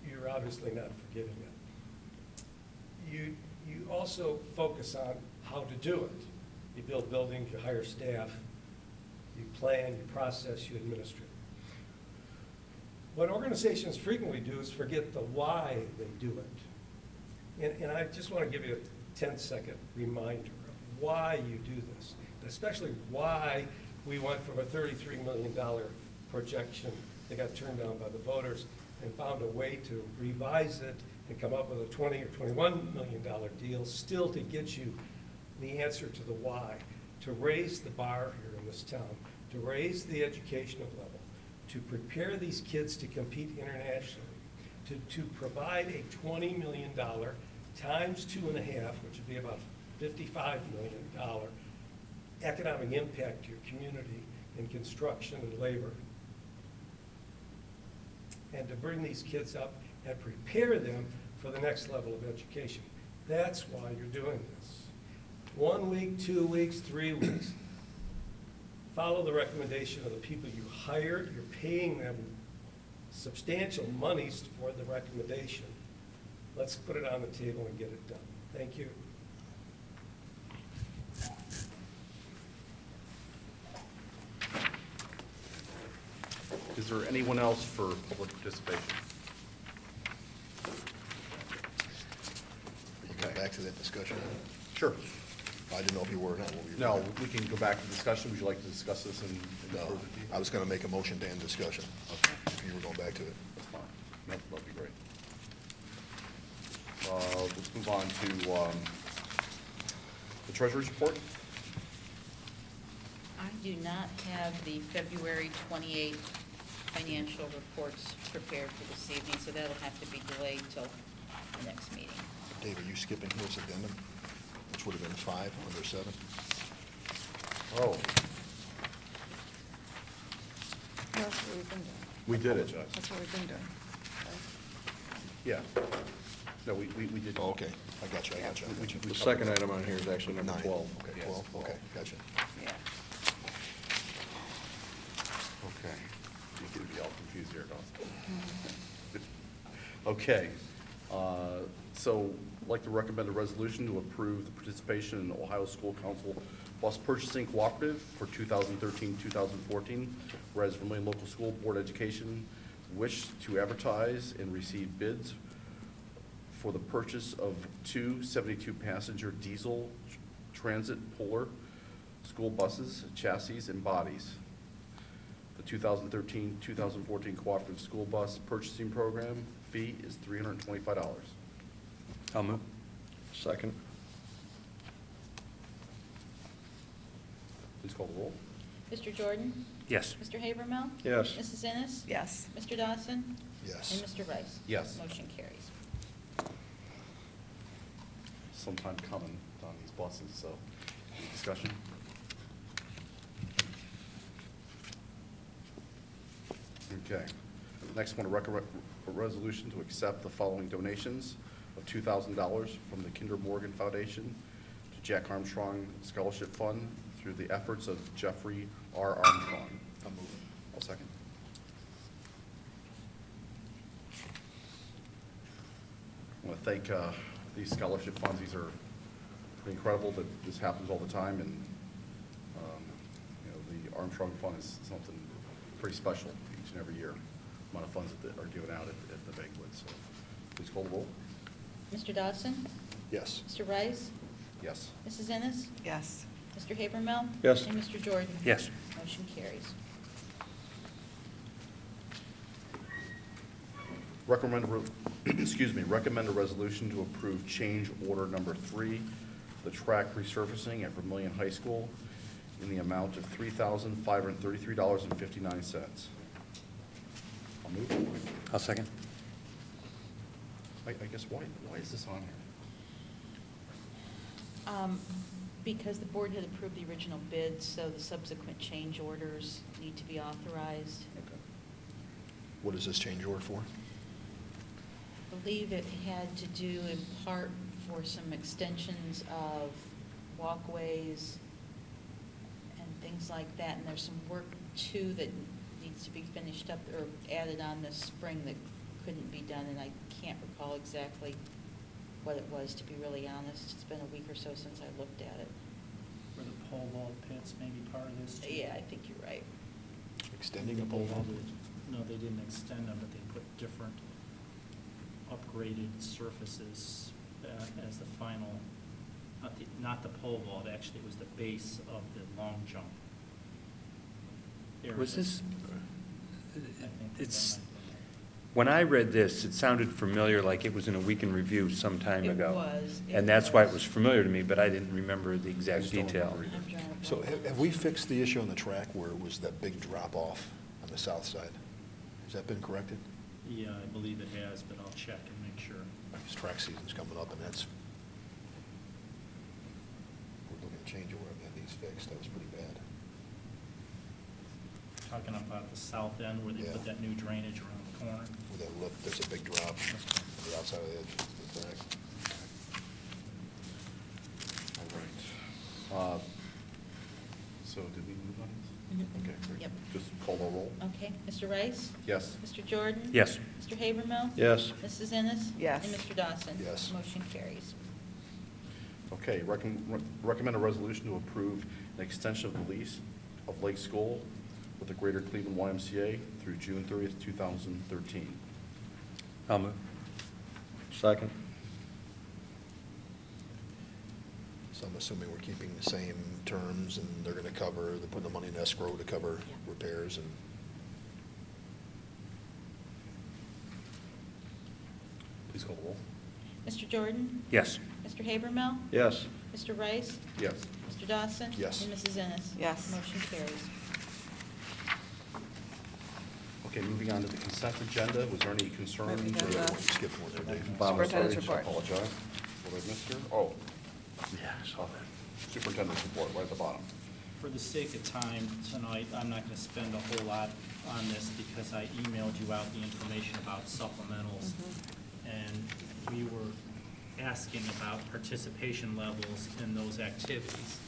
You're obviously not forgetting that. You also focus on how to do it. You build buildings, you hire staff, you plan, you process, you administrate. What organizations frequently do is forget the why they do it. And I just want to give you a 10-second reminder of why you do this, and especially why we went from a $33 million projection that got turned down by the voters and found a way to revise it and come up with a $20 or $21 million deal still to get you the answer to the why, to raise the bar here in this town, to raise the educational level, to prepare these kids to compete internationally, to provide a $20 million times 2.5, which would be about $55 million economic impact to your community in construction and labor, and to bring these kids up and prepare them for the next level of education. That's why you're doing this. 1 week, 2 weeks, 3 weeks. Follow the recommendation of the people you hired. You're paying them substantial monies for the recommendation. Let's put it on the table and get it done. Thank you. Is there anyone else for public participation? You go back to that discussion? Sure. I didn't know if you were or not. What were you No, doing? we can go back to discussion. Would you like to discuss this in No, further detail? I was going to make a motion to end discussion. Okay. If you were going back to it. That's fine. That'd be great. Let's move on to the treasurer's report. I do not have the February 28th financial reports prepared for this evening, so that'll have to be delayed till the next meeting. Dave, are you skipping his addendum, which would have been 5 under 7? Oh, That's what we've been doing. we did it. That's what we've been doing. Yeah. No, we did. Oh, okay. I got you. The second item on here is actually number 9. 12. Okay, Yes, 12, okay, gotcha. Yeah. Okay. You can be all confused here, Dawson. Okay. So I'd like to recommend a resolution to approve the participation in the Ohio School Council Bus Purchasing Cooperative for 2013-2014, whereas Vermillion Local School Board Education wish to advertise and receive bids for the purchase of 2 72-passenger diesel transit Polar school buses, chassis, and bodies. The 2013-2014 Cooperative School Bus Purchasing Program fee is $325. I'll move. Second. Please call the roll. Mr. Jordan? Yes. Mr. Habermill? Yes. Mrs. Ennis? Yes. Mr. Dawson? Yes. And Mr. Rice? Yes. Motion carries. Sometime coming on these buses, so any discussion? Okay. Next one, a resolution to accept the following donations of $2,000 from the Kinder Morgan Foundation to Jack Armstrong Scholarship Fund through the efforts of Jeffrey R. Armstrong. I'll move. I'll second. I want to thank these scholarship funds. These are pretty incredible that this happens all the time, and you know, the Armstrong Fund is something pretty special each and every year. The amount of funds that are given out at the banquet. So please call the roll. Mr. Dawson? Yes. Mr. Rice? Yes. Mrs. Ennis? Yes. Mr. Habermill? Yes. And Mr. Jordan? Yes. Motion carries. Recommend a resolution to approve change order number 3, the track resurfacing at Vermillion High School in the amount of $3,533.59. I'll move. I'll second. I guess why is this on here? Because the board had approved the original bid, so the subsequent change orders need to be authorized. What is this change order for? I believe it had to do in part for some extensions of walkways and things like that, and there's some work too that needs to be finished up or added on this spring that couldn't be done, and I can't recall exactly what it was, to be really honest. It's been a week or so since I looked at it. Were the pole vault pits maybe part of this? too? Yeah, I think you're right. Extending the pole vault? No, they didn't extend them, but they put different upgraded surfaces as the final, not the pole vault, actually, it was the base of the long jump. Was this, I think it's, when I read this, it sounded familiar, like it was in a weekend review some time It ago. was, it And that's why it was. was familiar to me, but I didn't remember the I exact just don't detail. remember either. So have we fixed the issue on the track where it was that big drop-off on the south side? Has that been corrected? Yeah, I believe it has, but I'll check and make sure. Because track season's coming up, and that's, we're looking to change order and have these fixed. That was pretty bad. Talking about the south end where they Yeah. put that new drainage around the corner. With that lip, there's a big drop on the outside of the edge of the track. All right. So did we move on this? Okay, great. Yep. Just call the roll. Okay, Mr. Rice? Yes. Mr. Jordan? Yes. Mr. Habermill? Yes. Mrs. Ennis? Yes. And Mr. Dawson? Yes. Motion carries. Okay, recommend a resolution to approve an extension of the lease of Lake School with the Greater Cleveland YMCA through June 30th, 2013. I'll move. Second. So I'm assuming we're keeping the same terms, and they're gonna cover, they're putting the money in escrow to cover repairs and. Please call the roll. Mr. Jordan? Yes. Mr. Habermill? Yes. Mr. Rice? Yes. Mr. Dawson? Yes. And Mrs. Ennis? Yes. Motion carries. Okay, moving on to the consent agenda. Was there any concerns? We have, or- Skipped one there, Dave. Bob, I'm sorry, Superintendent's I report. apologize. What did I miss here? Oh. Yeah, I saw that. Superintendent's report, right at the bottom. For the sake of time tonight, I'm not going to spend a whole lot on this because I emailed you out the information about supplementals. And we were asking about participation levels in those activities.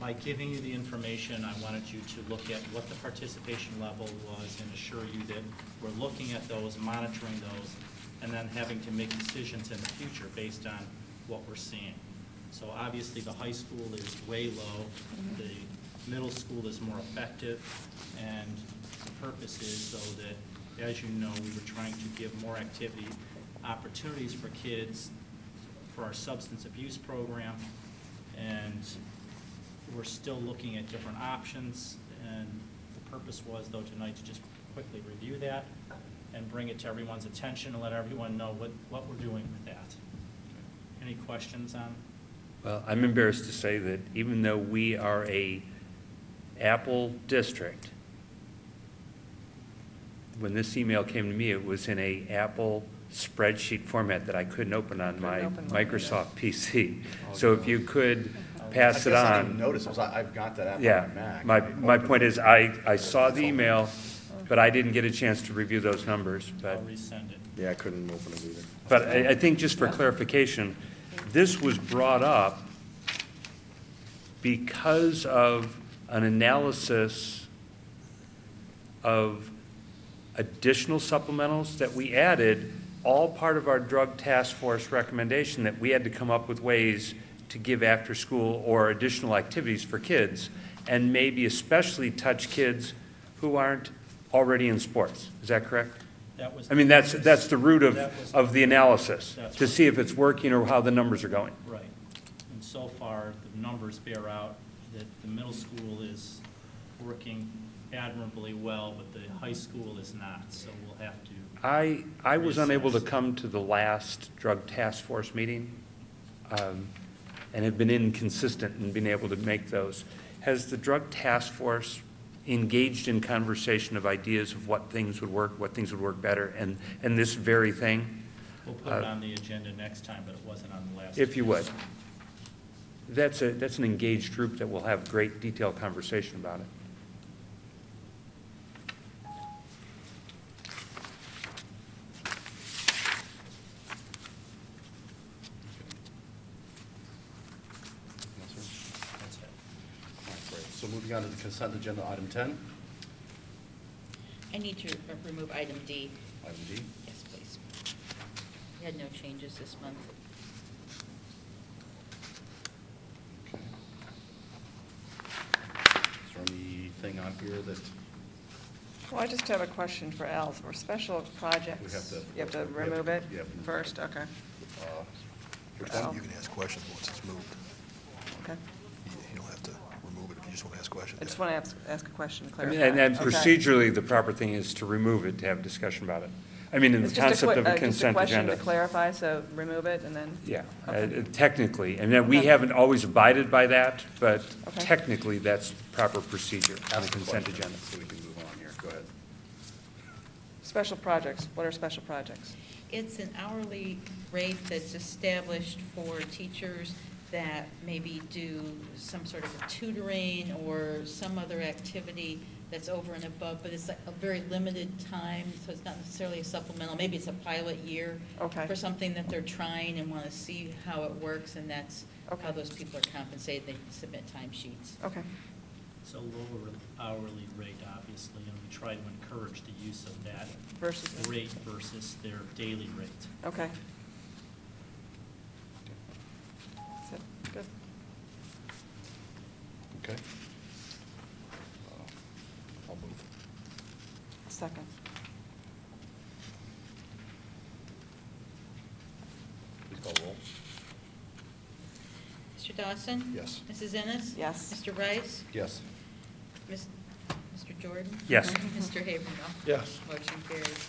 By giving you the information, I wanted you to look at what the participation level was and assure you that we're looking at those, monitoring those, and then having to make decisions in the future based on what we're seeing. So obviously, the high school is way low, the middle school is more effective, and the purpose is so that, as you know, we were trying to give more activity opportunities for kids for our substance abuse program, and we're still looking at different options, and the purpose was, though, tonight to just quickly review that and bring it to everyone's attention and let everyone know what we're doing with that. Any questions on? Well, I'm embarrassed to say that even though we are a Apple district, when this email came to me, it was in a Apple spreadsheet format that I couldn't open on my Microsoft PC. So if you could pass it I guess I didn't on. notice, because I've got that app on Yeah, my Mac. my point is, I saw the email, but I didn't get a chance to review those numbers, I'll but. resend it. Yeah, I couldn't open it either. But I think just for clarification, this was brought up because of an analysis of additional supplementals that we added, all part of our drug task force recommendation that we had to come up with ways to give after school or additional activities for kids, and maybe especially touch kids who aren't already in sports. Is that correct? That was I mean, that's the root That was- of the analysis, That's to right. see if it's working or how the numbers are going. Right. And so far, the numbers bear out that the middle school is working admirably well, but the high school is not, so we'll have to. I was unable to reassess. come to the last drug task force meeting, and have been inconsistent in being able to make those. Has the drug task force engaged in conversation of ideas of what things would work better, and this very thing? We'll put it on the agenda next time, but it wasn't on the last. If you would. That's an engaged group that will have great detailed conversation about it. That's it. All right, great. So moving on to the consent agenda, item 10. I need to remove item D. Item D. Yes, please. We had no changes this month. Is there anything on here that? Well, I just have a question for Al. For special projects, We have to- you have to remove it you have to- first? Okay. You Al. can ask questions once it's moved. Okay. You don't have to remove it if you just want to ask questions. I just want to ask a question, I mean, clarify. and Okay. procedurally, the proper thing is to remove it, to have discussion about it. I mean, in the It's just concept of a just a consent question agenda. to clarify, so remove it and then? Yeah, Okay. technically, and then we Okay. haven't always abided by that, but Okay. technically, that's proper procedure on a consent Question, agenda. So we can move on here. Go ahead. Special projects, what are special projects? It's an hourly rate that's established for teachers that maybe do some sort of a tutoring or some other activity that's over and above, but it's like a very limited time, so it's not necessarily a supplemental. Maybe it's a pilot year Okay. for something that they're trying and want to see how it works, and that's Okay. how those people are compensated. They submit timesheets. Okay. It's a lower hourly rate, obviously, and we try to encourage the use of that Versus? rate versus their daily rate. Okay. That's it. Good. Okay. I'll move. Second. Please call roll. Mr. Dawson? Yes. Mrs. Ennis? Yes. Mr. Rice? Yes. Mr. Jordan? Yes. Mr. Habermill? Yes. Motion carries.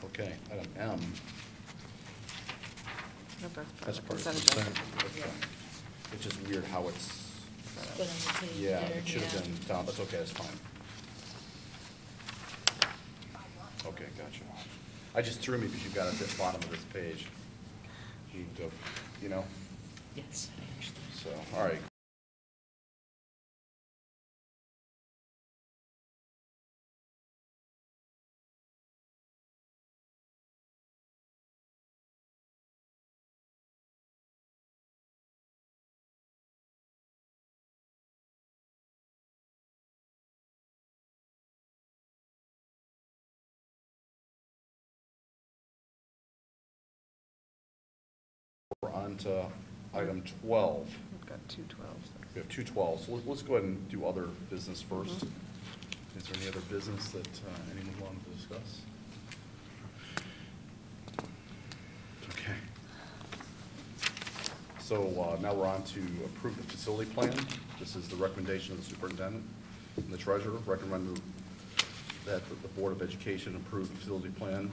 Okay, item M. Nope, That's part of the consent agenda. consent. Okay. It's just weird how it's, Put on the page yeah, there, it should have yeah. been down, that's okay, that's fine. Okay, gotcha. I just threw me because you've got it at the bottom of this page. You know, Yes, I understand. so, all right. We're on to item 12. We've got 2 12s. We have 2 12s. So let's go ahead and do other business first. Is there any other business that anyone wanted to discuss? Okay. So now we're on to approve the facility plan. This is the recommendation of the superintendent and the treasurer. Recommend that the Board of Education approve the facility plan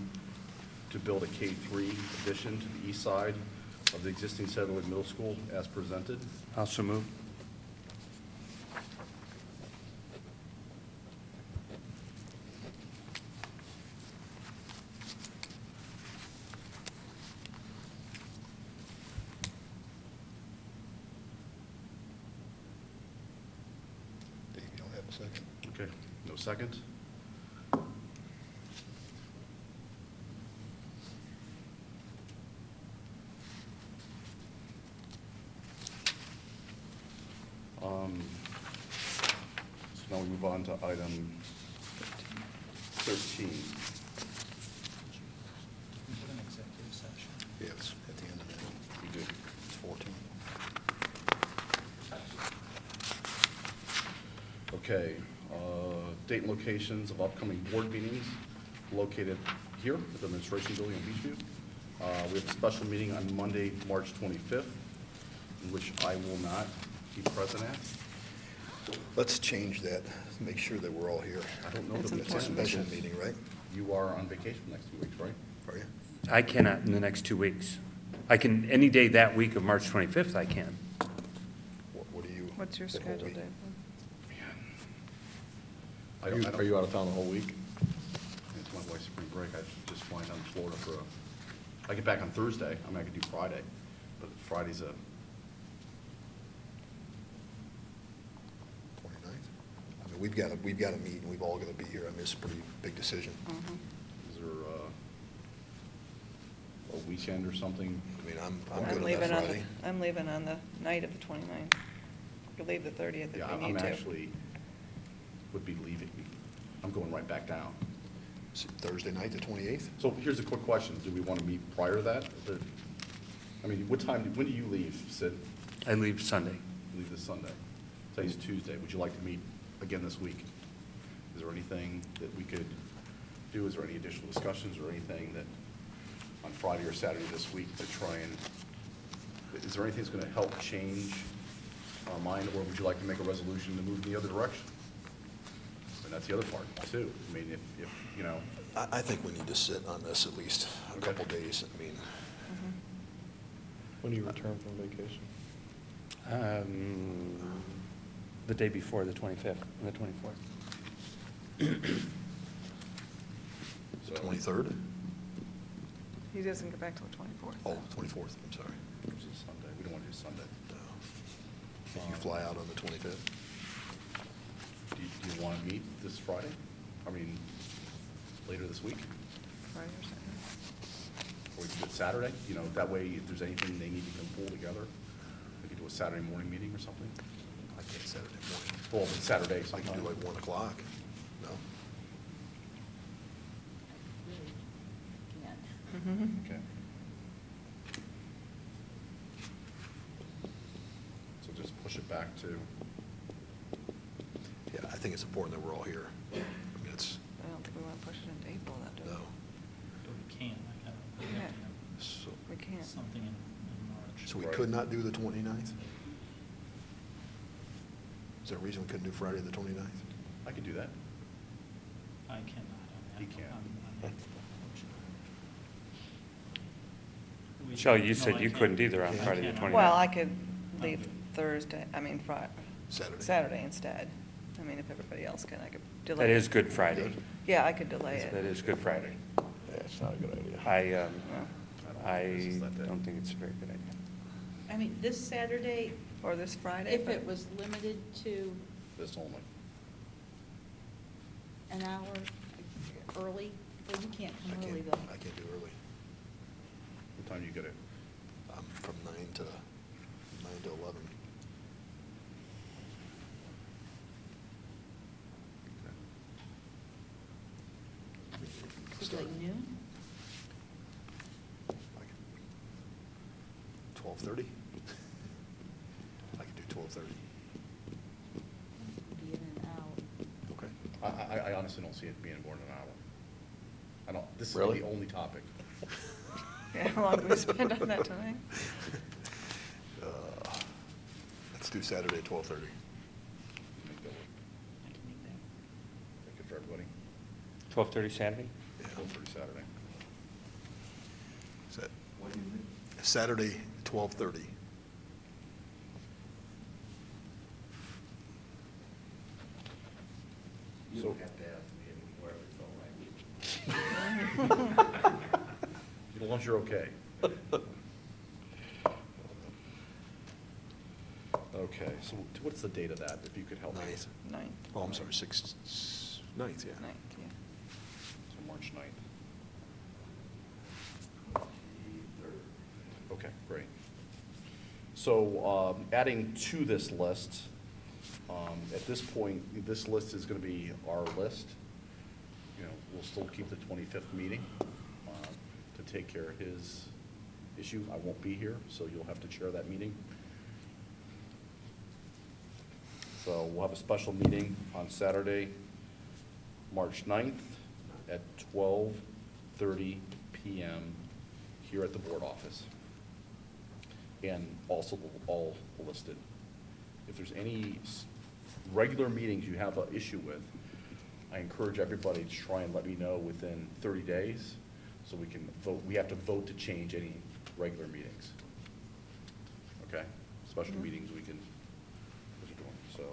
to build a K-3 addition to the east side of the existing Satellite Middle School as presented. Also move. Dave, you don't have a second? Okay, no second? So now we move on to item 13. Put an executive session. Yeah, it's at the end of it. We do. It's 14. Okay, Date and locations of upcoming board meetings located here at the Administration Building in Beachview. We have a special meeting on Monday, March 25th, in which I will not be present at. Let's change that, make sure that we're all here. I don't know It's that we a can. special meeting, right? You are on vacation the next 2 weeks, right? Are you? I cannot in the next 2 weeks. I can, any day that week of March 25th, I can. What do you? What's your the whole schedule, week? Dave? Are you out of town the whole week? It's my wife's spring break. I just fly down to Florida for I get back on Thursday. I mean, I could do Friday, but Friday's a, 29th? I mean, we've got to meet, and we've all got to be here. I mean, it's a pretty big decision. is there a weekend or something? I mean, I'm I'm good on leaving that on the, Friday. I'm leaving on the night of the 29th. Could leave the 30th if Yeah, we I'm need to. actually, would be leaving. I'm going right back down. Thursday night, the 28th? So here's a quick question. Do we want to meet prior to that? I mean, what time, when do you leave, Sid? I leave Sunday. You leave this Sunday. Today's Tuesday. Would you like to meet again this week? Is there anything that we could do? Is there any additional discussions or anything that on Friday or Saturday this week to try and, is there anything that's going to help change our mind, or would you like to make a resolution to move in the other direction? And that's the other part, too. I mean, if you know. I think we need to sit on this at least a couple days. I mean, When do you return from vacation? The day before, the 25th and the 24th. the 23rd? He doesn't get back till the 24th. Oh, 24th, I'm sorry. It's a Sunday. We don't want to do Sunday. No. Can you fly out on the 25th? Do you want to meet this Friday? I mean, later this week? Friday or Saturday? Or we could do it Saturday? You know, that way, if there's anything they need to pull together, we could do a Saturday morning meeting or something. I can't Saturday morning. Well, if it's Saturday I sometime. can do like 1 o'clock. No? Okay. So just push it back to, Yeah, I think it's important that we're all here. I mean, it's, I don't think we want to push it into April, that do we? no. But we can, we Yeah. have to have So, We can't. something in March. so we could not do the 29th? Is there a reason we couldn't do Friday the 29th? I could do that. I cannot. He can't. Shelley, you said you couldn't either on Yeah. Friday the I can't. 29th. Well, I could leave Thursday, Saturday. Saturday instead. I mean, if everybody else can, I could delay. That it. is Good Friday. Yeah, I could delay That it. is Good Friday. Yeah, it's not a good idea. I I don't think this is that day. don't think it's a very good idea. I mean, this Saturday, Or this Friday. if but- it was limited to This only. an hour early, well, you can't I come early can't, though. I can't do early. What time do you get it? From 9 to 11. Is it like noon? 12:30? I could do 12:30. Be in an hour. Okay. I honestly don't see it being more than an hour. I don't, this is Really? the only topic. Yeah, how long do we spend on that tonight? Let's do Saturday at 12:30. Make that work. I can make that. Make it for everybody. 12:30 Saturday? Yeah. 12:30 Saturday. Is that- Saturday, 12:30. You don't have to ask me anymore, it's all right. As long as you're okay. Okay, so what's the date of that, if you could help me? 9th. 9th. Oh, I'm sorry, 9th, yeah. 9th, yeah. So March 9th. Okay, great. So adding to this list, at this point, this list is going to be our list. You know, we'll still keep the 25th meeting to take care of his issue. I won't be here, so you'll have to chair that meeting. So we'll have a special meeting on Saturday, March 9th at 12:30 PM here at the board office. And also all listed. If there's any regular meetings you have an issue with, I encourage everybody to try and let me know within 30 days so we can vote. We have to vote to change any regular meetings. Okay? Special meetings we can, so,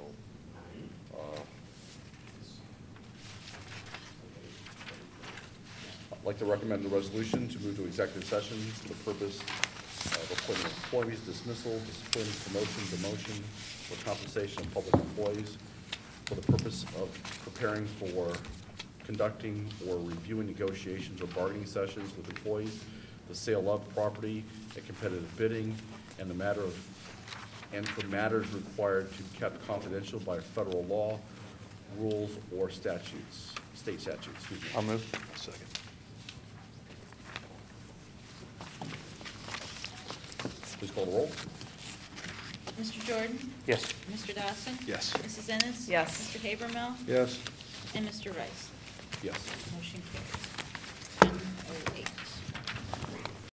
I'd like to recommend the resolution to move to executive session for the purpose of appointing employees, dismissal, discipline, promotion, demotion, or compensation of public employees for the purpose of preparing for conducting or reviewing negotiations or bargaining sessions with employees, the sale of property, a competitive bidding, and for matters required to be kept confidential by federal law, rules, or statutes, state statutes, excuse me. I'll move. Second. Please call the roll. Mr. Jordan? Yes. Mr. Dawson? Yes. Mrs. Ennis? Yes. Mr. Habermill? Yes. And Mr. Rice? Yes. Motion carries.